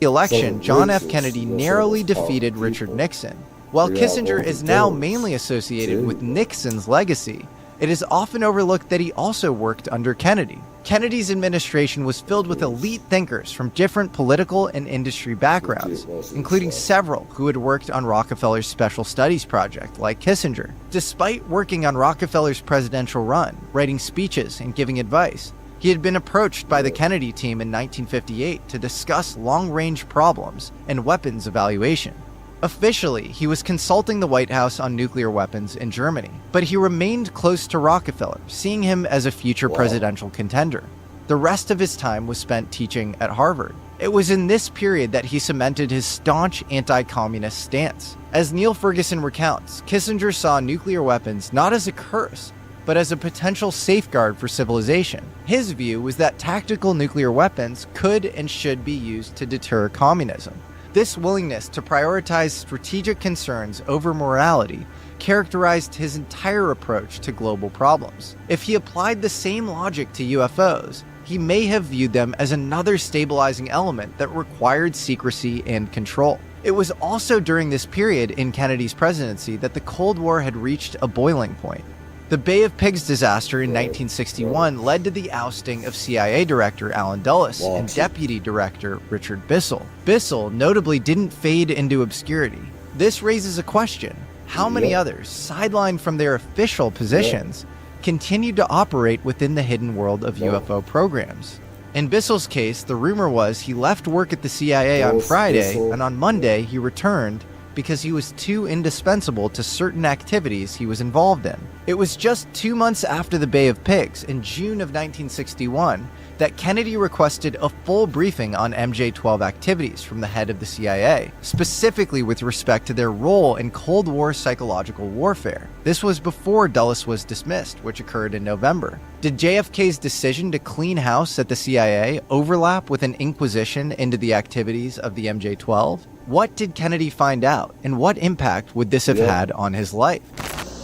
election, John F. Kennedy narrowly defeated Richard Nixon. While Kissinger is now mainly associated with Nixon's legacy, it is often overlooked that he also worked under Kennedy. Kennedy's administration was filled with elite thinkers from different political and industry backgrounds, including several who had worked on Rockefeller's Special Studies Project, like Kissinger. Despite working on Rockefeller's presidential run, writing speeches, and giving advice, he had been approached by the Kennedy team in 1958 to discuss long-range problems and weapons evaluation. Officially, he was consulting the White House on nuclear weapons in Germany, but he remained close to Rockefeller, seeing him as a future presidential contender. The rest of his time was spent teaching at Harvard. It was in this period that he cemented his staunch anti-communist stance. As Neil Ferguson recounts, Kissinger saw nuclear weapons not as a curse, but as a potential safeguard for civilization. His view was that tactical nuclear weapons could and should be used to deter communism. This willingness to prioritize strategic concerns over morality characterized his entire approach to global problems. If he applied the same logic to UFOs, he may have viewed them as another stabilizing element that required secrecy and control. It was also during this period in Kennedy's presidency that the Cold War had reached a boiling point. The Bay of Pigs disaster in 1961 led to the ousting of CIA Director Allen Dulles and Deputy Director Richard Bissell. Bissell notably didn't fade into obscurity. This raises a question. How many others, sidelined from their official positions, continued to operate within the hidden world of UFO programs? In Bissell's case, the rumor was he left work at the CIA on Friday, and on Monday he returned because he was too indispensable to certain activities he was involved in. It was just 2 months after the Bay of Pigs, in June of 1961, that Kennedy requested a full briefing on MJ-12 activities from the head of the CIA, specifically with respect to their role in Cold War psychological warfare. This was before Dulles was dismissed, which occurred in November. Did JFK's decision to clean house at the CIA overlap with an inquisition into the activities of the MJ-12? What did Kennedy find out, and what impact would this have had on his life?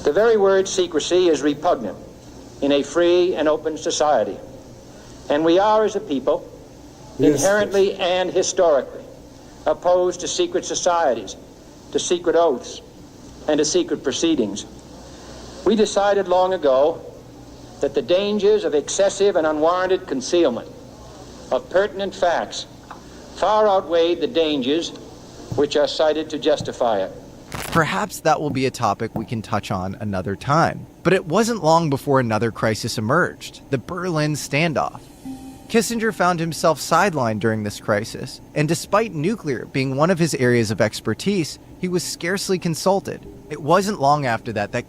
The very word secrecy is repugnant in a free and open society. And we are, as a people, inherently and historically opposed to secret societies, to secret oaths, and to secret proceedings. We decided long ago that the dangers of excessive and unwarranted concealment of pertinent facts far outweighed the dangers which are cited to justify it. Perhaps that will be a topic we can touch on another time. But it wasn't long before another crisis emerged, the Berlin standoff. Kissinger found himself sidelined during this crisis, and despite nuclear being one of his areas of expertise, he was scarcely consulted. It wasn't long after that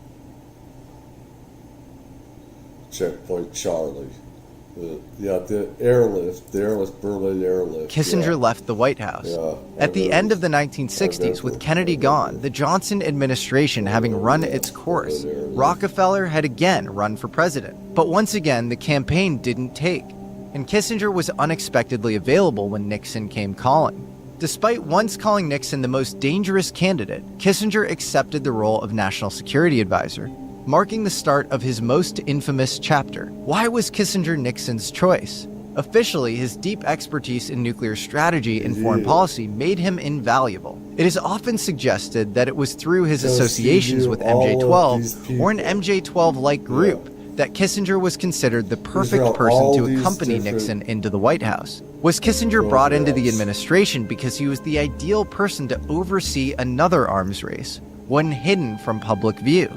Checkpoint Charlie. The airlift, Berlin airlift. Kissinger left the White House. At the end of the 1960s, with Kennedy gone, the Johnson administration having run its course, Rockefeller had again run for president. But once again, the campaign didn't take, and Kissinger was unexpectedly available when Nixon came calling. Despite once calling Nixon the most dangerous candidate, Kissinger accepted the role of National Security Advisor, marking the start of his most infamous chapter. Why was Kissinger Nixon's choice? Officially, his deep expertise in nuclear strategy and foreign policy made him invaluable. It is often suggested that it was through his associations with MJ-12 or an MJ-12-like group that Kissinger was considered the perfect person to accompany Nixon into the White House. Was Kissinger brought into the administration because he was the ideal person to oversee another arms race, one hidden from public view?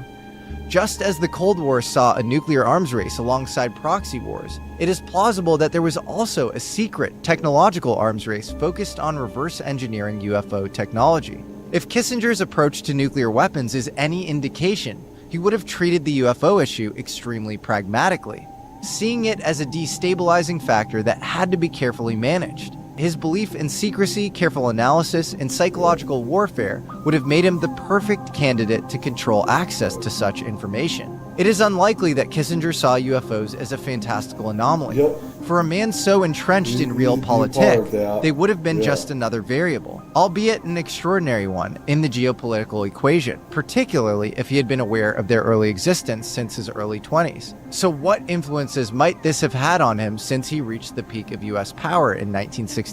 Just as the Cold War saw a nuclear arms race alongside proxy wars, it is plausible that there was also a secret technological arms race focused on reverse engineering UFO technology. If Kissinger's approach to nuclear weapons is any indication, he would have treated the UFO issue extremely pragmatically, seeing it as a destabilizing factor that had to be carefully managed. His belief in secrecy, careful analysis, and psychological warfare would have made him the perfect candidate to control access to such information. It is unlikely that Kissinger saw UFOs as a fantastical anomaly. For a man so entrenched in realpolitik, they would have been just another variable, albeit an extraordinary one, in the geopolitical equation, particularly if he had been aware of their early existence since his early 20s. So what influences might this have had on him since he reached the peak of US power in 1969?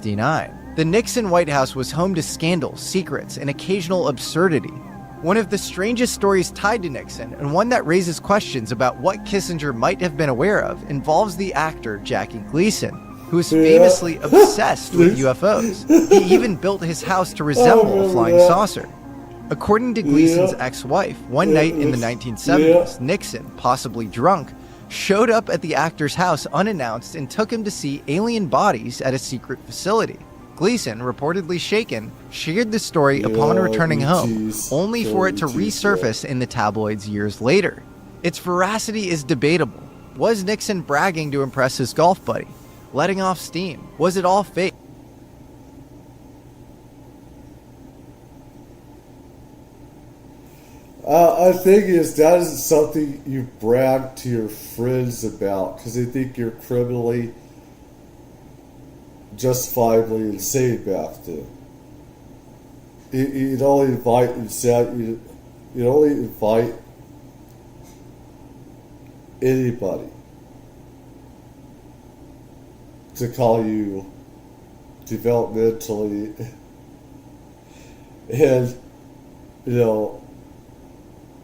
The Nixon White House was home to scandals, secrets, and occasional absurdity. One of the strangest stories tied to Nixon, and one that raises questions about what Kissinger might have been aware of, involves the actor Jackie Gleason, who is famously obsessed with UFOs. He even built his house to resemble a flying saucer. According to Gleason's ex-wife, one night in the 1970s, Nixon, possibly drunk, showed up at the actor's house unannounced and took him to see alien bodies at a secret facility. Gleason, reportedly shaken, shared the story upon returning home, only for it to resurface in the tabloids years later. Its veracity is debatable. Was Nixon bragging to impress his golf buddy? Letting off steam? Was it all fake? I think that isn't something you brag to your friends about because they think you're criminally justifiably insane back then. You'd only invite anybody to call you developmentally and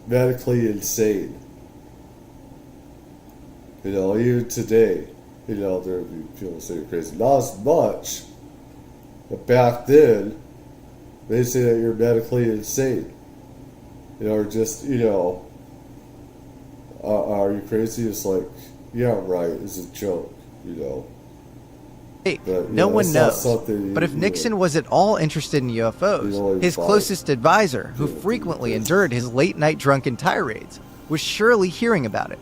medically insane. Even today, there would be people say you're crazy. Not as much, but back then, they say that you're medically insane. Or just, are you crazy? It's like, yeah, right, it's a joke, But, no one knows. But if Nixon was at all interested in UFOs, his closest advisor, who frequently endured his late-night drunken tirades, was surely hearing about it.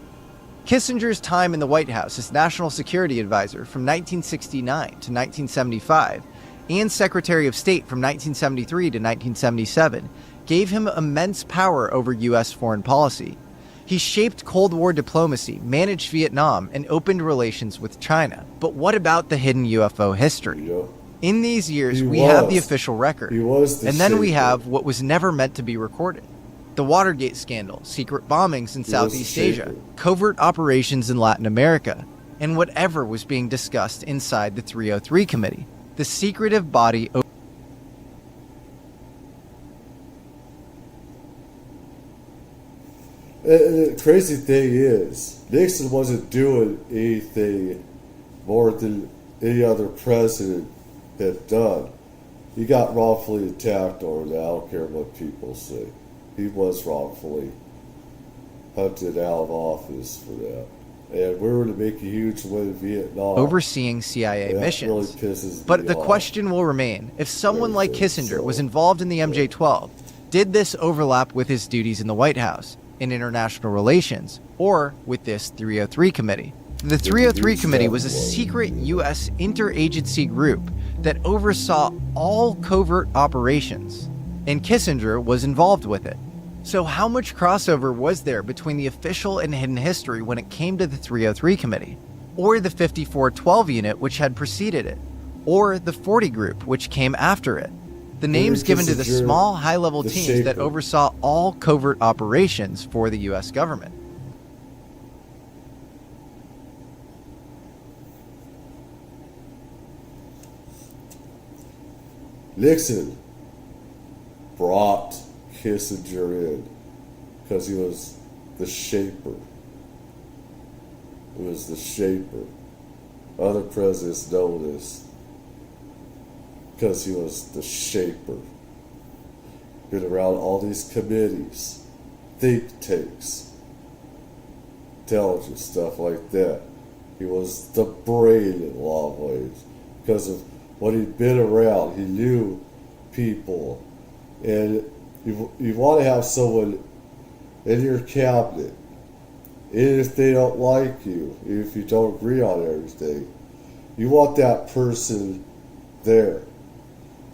Kissinger's time in the White House as National Security Advisor from 1969 to 1975 and Secretary of State from 1973 to 1977 gave him immense power over U.S. foreign policy. He shaped Cold War diplomacy, managed Vietnam, and opened relations with China. But what about the hidden UFO history? In these years, we have the official record, and then we have what was never meant to be recorded. The Watergate scandal, secret bombings in Southeast Asia, covert operations in Latin America, and whatever was being discussed inside the 303 Committee, the secretive body. The crazy thing is, Nixon wasn't doing anything more than any other president had done. He got wrongfully attacked over that. I don't care what people say. He was wrongfully hunted out of office for that. And we were to make a huge win in Vietnam. overseeing CIA And that missions. really pisses But me the off. question will remain, if someone like Kissinger was So- involved in the MJ-12, did this overlap with his duties in the White House, in international relations, or with this 303 committee? The 303 committee was a secret U.S. interagency group that oversaw all covert operations, and Kissinger was involved with it. So how much crossover was there between the official and hidden history when it came to the 303 committee, or the 5412 unit which had preceded it, or the 40 group which came after it? The names given to the small, high-level the teams that shaper. oversaw all covert operations for the U.S. government. Nixon brought Kissinger in because he was the shaper. He was the shaper. Other presidents know this because he was the shaper. Been around all these committees, think tanks, intelligence stuff like that. He was the brain in a lot of ways because of what he'd been around. He knew people. And you want to have someone in your cabinet, even if they don't like you, even if you don't agree on everything, you want that person there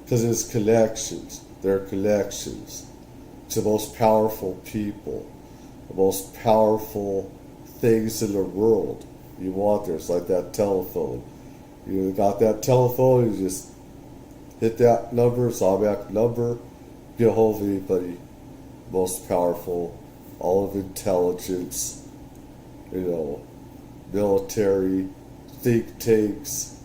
because it's connections. They're connections to the most powerful people, the most powerful things in the world. You want there. It's like that telephone. You got that telephone, you just hit that number, it's automatic number, get a hold of anybody, most powerful, all of intelligence, military, think tanks,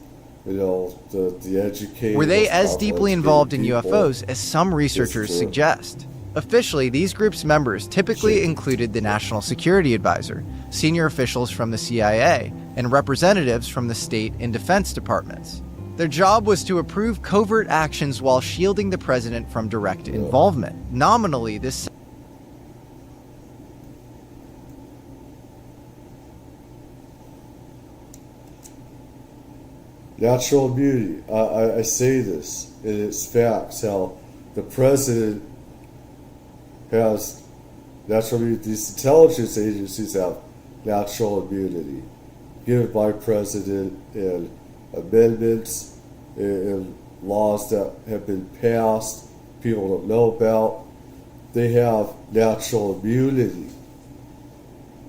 the educators. Were they as deeply involved in people. UFOs as some researchers It's true. suggest? Officially, these groups' members typically included the National Security Advisor, senior officials from the CIA, and representatives from the state and defense departments. Their job was to approve covert actions while shielding the president from direct involvement. Nominally, this Natural immunity. I say this, and it's facts, how the president has natural immunity. These intelligence agencies have natural immunity given by president and amendments and laws that have been passed, people don't know about. They have natural immunity.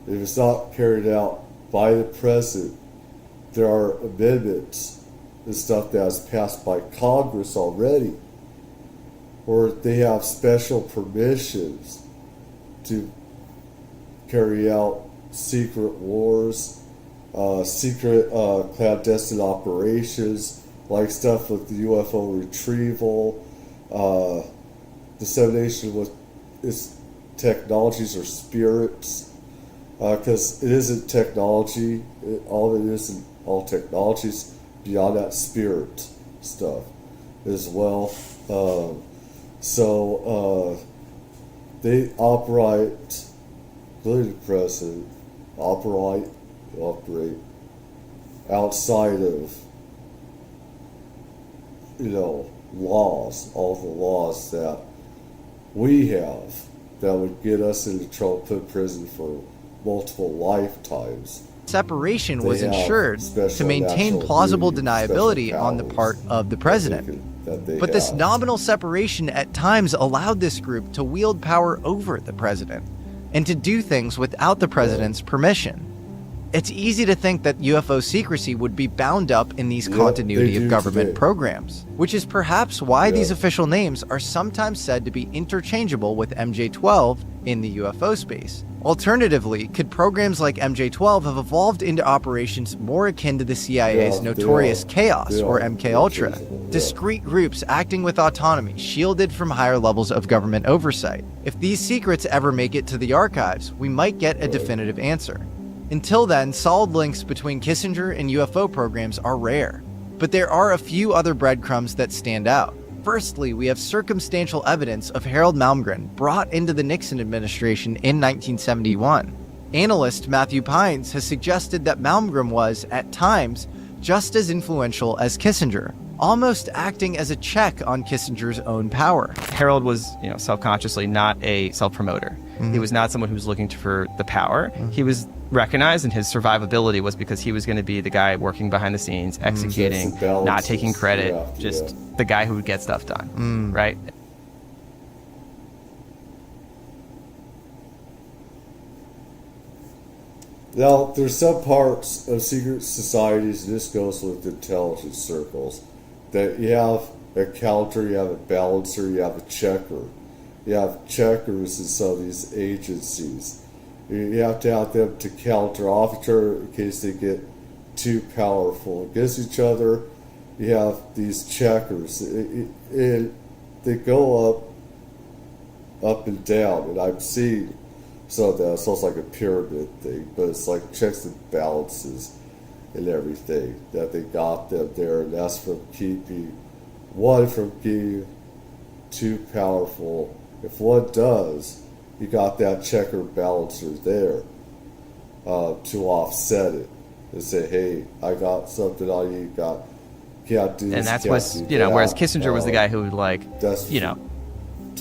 If it's not carried out by the president, there are amendments and stuff that is passed by Congress already, or they have special permissions to carry out secret wars, secret clandestine operations, like stuff with the UFO retrieval, dissemination with its technologies or spirits, because it isn't technology. All of it isn't all technologies beyond that spirit stuff as well. They operate, including the president, operate outside of, laws, all the laws that we have that would get us into trouble, put in prison for multiple lifetimes. separation They was have ensured special to maintain natural plausible immunity, deniability special on the powers part of the president. that they But this have. nominal separation at times allowed this group to wield power over the president and to do things without the president's permission. It's easy to think that UFO secrecy would be bound up in these Yep, continuity they of do government today. programs, which is perhaps why these Yeah. official names are sometimes said to be interchangeable with MJ-12 in the UFO space. Alternatively, could programs like MJ-12 have evolved into operations more akin to the CIA's Yeah, they notorious are. Chaos They or are MK Ultra, interchangeable, yeah. discrete groups acting with autonomy, shielded from higher levels of government oversight? If these secrets ever make it to the archives, we might get a definitive answer. Until then, solid links between Kissinger and UFO programs are rare. But there are a few other breadcrumbs that stand out. Firstly, we have circumstantial evidence of Harold Malmgren brought into the Nixon administration in 1971. Analyst Matthew Pines has suggested that Malmgren was, at times, just as influential as Kissinger, almost acting as a check on Kissinger's own power. Harold was, self-consciously not a self-promoter. Mhm. He was not someone who was looking for the power. He was recognized, and his survivability was because he was going to be the guy working behind the scenes, executing, not taking credit, just the guy who would get stuff done, right? Now, there's some parts of secret societies, and this goes with intelligence circles, that you have a counter, you have a balancer, you have a checker. You have checkers in some of these agencies. You have to have them to counter officer in case they get too powerful against each other. You have these checkers. They go up and down, and I've seen some of that. It's almost like a pyramid thing, but it's like checks and balances and everything that they got them there, and that's from keeping one from getting too powerful. If one does, you got that checker balancer there to offset it and say, hey, I got something on you, can't do this. And that's what's, whereas Kissinger was the guy who would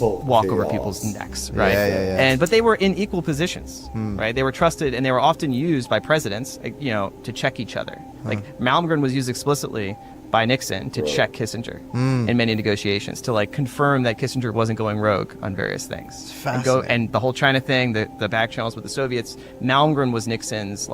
walk over people's necks, right? Yeah. But they were in equal positions, right? They were trusted, and they were often used by presidents, to check each other. Like Malmgren was used explicitly by Nixon to check Kissinger in many negotiations, to confirm that Kissinger wasn't going rogue on various things. And the whole China thing, the back channels with the Soviets, Malmgren was Nixon's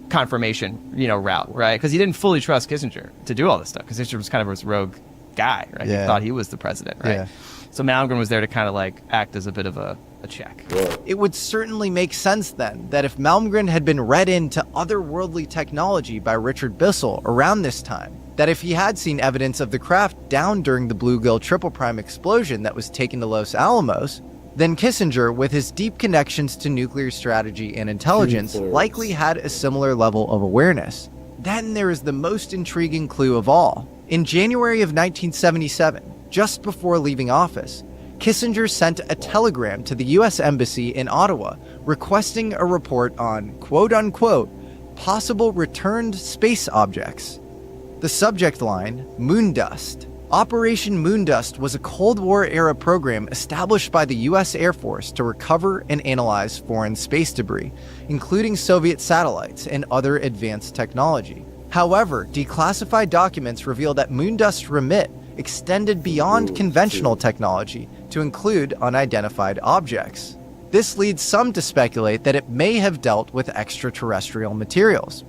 confirmation, route, right? Because he didn't fully trust Kissinger to do all this stuff, because Kissinger was kind of this rogue guy, right? Yeah. He thought he was the president, right? Yeah. So Malmgren was there to kind of act as a bit of a check. It would certainly make sense then that if Malmgren had been read into otherworldly technology by Richard Bissell around this time, that if he had seen evidence of the craft down during the Bluegill Triple Prime explosion that was taken to Los Alamos, then Kissinger, with his deep connections to nuclear strategy and intelligence, likely had a similar level of awareness. Then there is the most intriguing clue of all. In January of 1977, just before leaving office, Kissinger sent a telegram to the U.S. Embassy in Ottawa requesting a report on, quote-unquote, possible returned space objects. The subject line, Moondust. Operation Moondust was a Cold War-era program established by the U.S. Air Force to recover and analyze foreign space debris, including Soviet satellites and other advanced technology. However, declassified documents reveal that Moondust's remit extended beyond conventional technology to include unidentified objects. This leads some to speculate that it may have dealt with extraterrestrial materials.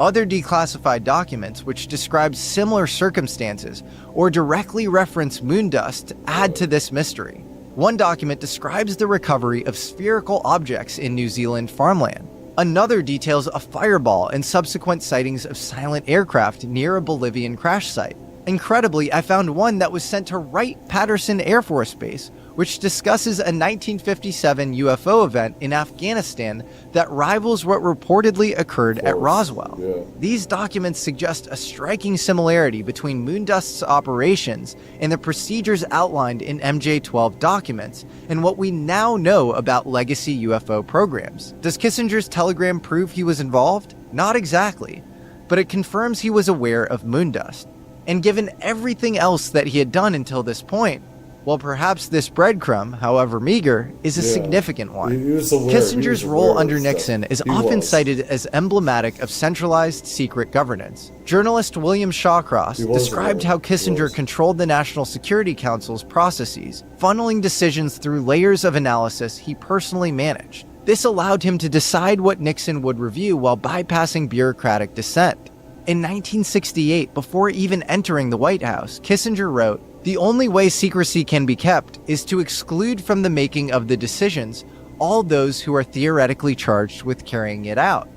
Other declassified documents which describe similar circumstances or directly reference Moondust add to this mystery. One document describes the recovery of spherical objects in New Zealand farmland. Another details a fireball and subsequent sightings of silent aircraft near a Bolivian crash site. Incredibly, I found one that was sent to Wright-Patterson Air Force Base, which discusses a 1957 UFO event in Afghanistan that rivals what reportedly occurred at Roswell. These documents suggest a striking similarity between Moondust's operations and the procedures outlined in MJ-12 documents and what we now know about legacy UFO programs. Does Kissinger's telegram prove he was involved? Not exactly, but it confirms he was aware of Moondust. And given everything else that he had done until this point, well, perhaps this breadcrumb, however meager, is a significant one. Kissinger's role under Nixon is often cited as emblematic of centralized secret governance. Journalist William Shawcross described how Kissinger controlled the National Security Council's processes, funneling decisions through layers of analysis he personally managed. This allowed him to decide what Nixon would review while bypassing bureaucratic dissent. In 1968, before even entering the White House, Kissinger wrote, "The only way secrecy can be kept is to exclude from the making of the decisions all those who are theoretically charged with carrying it out."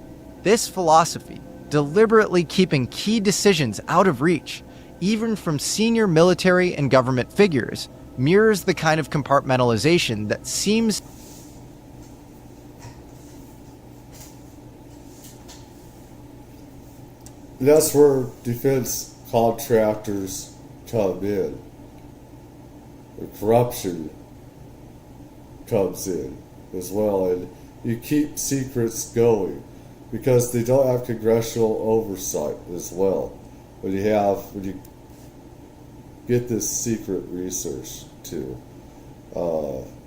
This philosophy, deliberately keeping key decisions out of reach, even from senior military and government figures, mirrors the kind of compartmentalization that seems that's where defense contractors come in. The corruption comes in as well, and you keep secrets going because they don't have congressional oversight as well. When you get this secret research to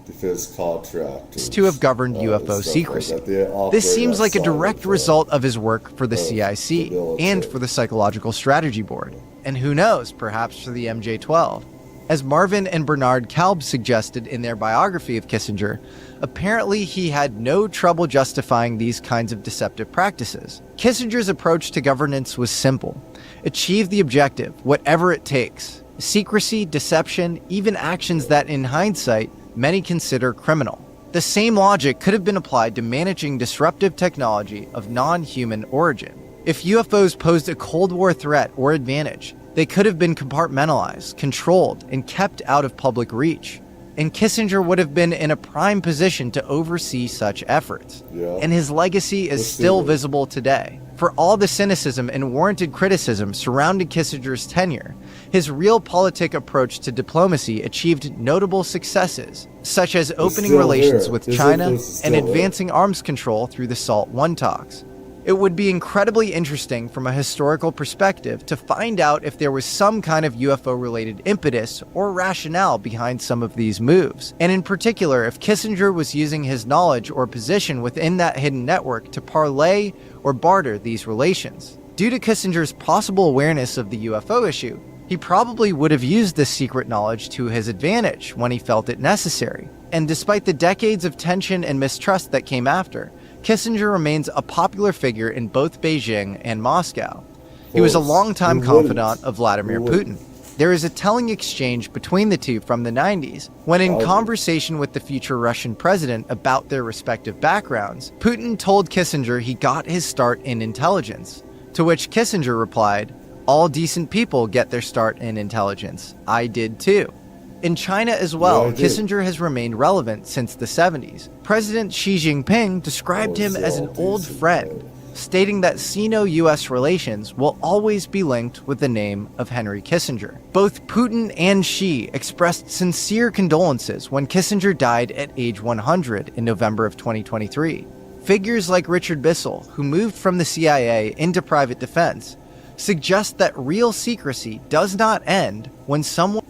defense contractors to have governed UFO and stuff secrecy. like that. They operate This seems like a outside direct of, result of his work for the CIC military. and for the Psychological Strategy Board. And who knows, perhaps for the MJ-12. As Marvin and Bernard Kalb suggested in their biography of Kissinger, apparently he had no trouble justifying these kinds of deceptive practices. Kissinger's approach to governance was simple. Achieve the objective, whatever it takes. Secrecy, deception, even actions that in hindsight, many consider criminal. The same logic could have been applied to managing disruptive technology of non-human origin. If UFOs posed a Cold War threat or advantage, they could have been compartmentalized, controlled, and kept out of public reach. And Kissinger would have been in a prime position to oversee such efforts. And his legacy is still visible today. For all the cynicism and warranted criticism surrounding Kissinger's tenure, his realpolitik approach to diplomacy achieved notable successes, such as opening relations with China and advancing arms control through the SALT I talks. It would be incredibly interesting from a historical perspective to find out if there was some kind of UFO-related impetus or rationale behind some of these moves, and in particular if Kissinger was using his knowledge or position within that hidden network to parlay or barter these relations. Due to Kissinger's possible awareness of the UFO issue, he probably would have used this secret knowledge to his advantage when he felt it necessary. And despite the decades of tension and mistrust that came after, Kissinger remains a popular figure in both Beijing and Moscow. He was a longtime confidant of Vladimir Putin. There is a telling exchange between the two from the 90s, when in conversation with the future Russian president about their respective backgrounds, Putin told Kissinger he got his start in intelligence, to which Kissinger replied, "All decent people get their start in intelligence. I did too." In China as well, Kissinger has remained relevant since the 70s. President Xi Jinping described him as an old friend, stating that Sino-US relations will always be linked with the name of Henry Kissinger. Both Putin and Xi expressed sincere condolences when Kissinger died at age 100 in November of 2023. Figures like Richard Bissell, who moved from the CIA into private defense, suggest that real secrecy does not end when someone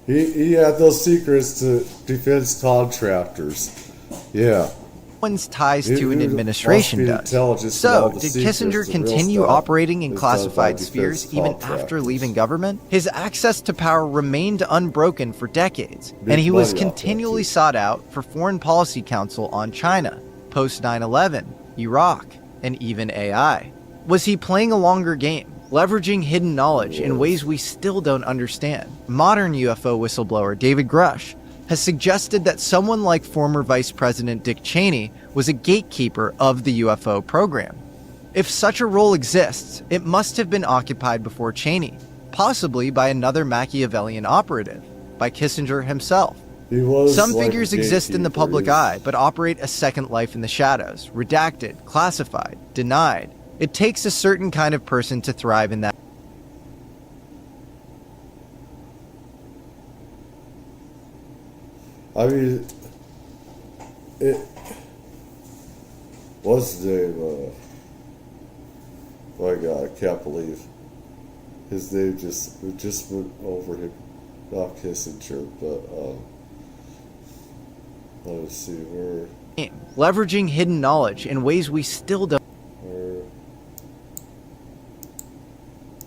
He had those secrets to defense contractors. Yeah. One's ties to an administration does. So, did Kissinger continue operating in classified spheres even after leaving government? His access to power remained unbroken for decades, and he was continually sought out for foreign policy counsel on China, post 9/11, Iraq, and even AI. Was he playing a longer game, leveraging hidden knowledge in ways we still don't understand? Modern UFO whistleblower David Grush has suggested that someone like former Vice President Dick Cheney was a gatekeeper of the UFO program. If such a role exists, it must have been occupied before Cheney, possibly by another Machiavellian operative, by Kissinger himself. Some figures exist in the public eye, but operate a second life in the shadows, redacted, classified, denied. It takes a certain kind of person to thrive in that. I mean, what's his name? My God, I can't believe his name just went over him. Not Kissinger, but let's see where. Leveraging hidden knowledge in ways we still don't.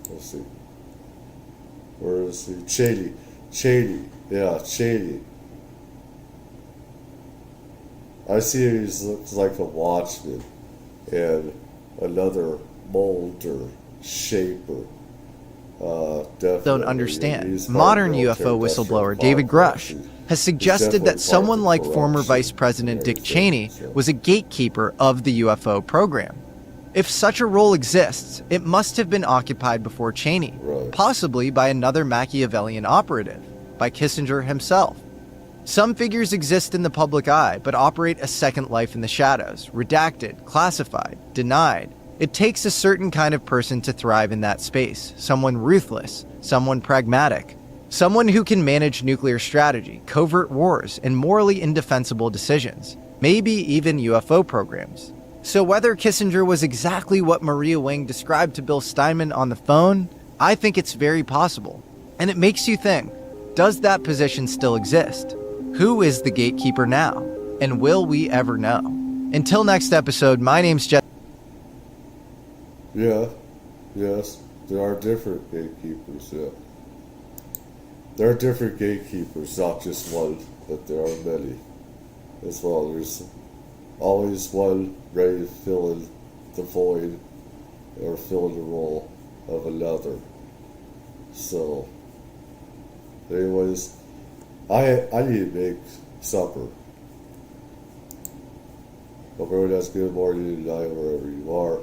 Let's see. Where is he? Cheney. Yeah, Cheney. I see he looks like a watchman and another molder, shaper. Definitely. Don't understand. Modern UFO whistleblower David Grush has suggested that someone like former Vice President Dick Cheney was a gatekeeper of the UFO program. If such a role exists, it must have been occupied before Cheney, possibly by another Machiavellian operative, by Kissinger himself. Some figures exist in the public eye, but operate a second life in the shadows, redacted, classified, denied. It takes a certain kind of person to thrive in that space, someone ruthless, someone pragmatic. Someone who can manage nuclear strategy, covert wars, and morally indefensible decisions. Maybe even UFO programs. So whether Kissinger was exactly what Maria Wing described to Bill Steinman on the phone, I think it's very possible. And it makes you think, does that position still exist? Who is the gatekeeper now? And will we ever know? Until next episode, my name's Jess. Yeah, yes, there are different gatekeepers, yeah. There are different gatekeepers, not just one, but there are many as well. There's always one ready to fill in the void or fill in the role of another. So, anyways, I need to make supper. Hope everyone has a good morning tonight wherever you are.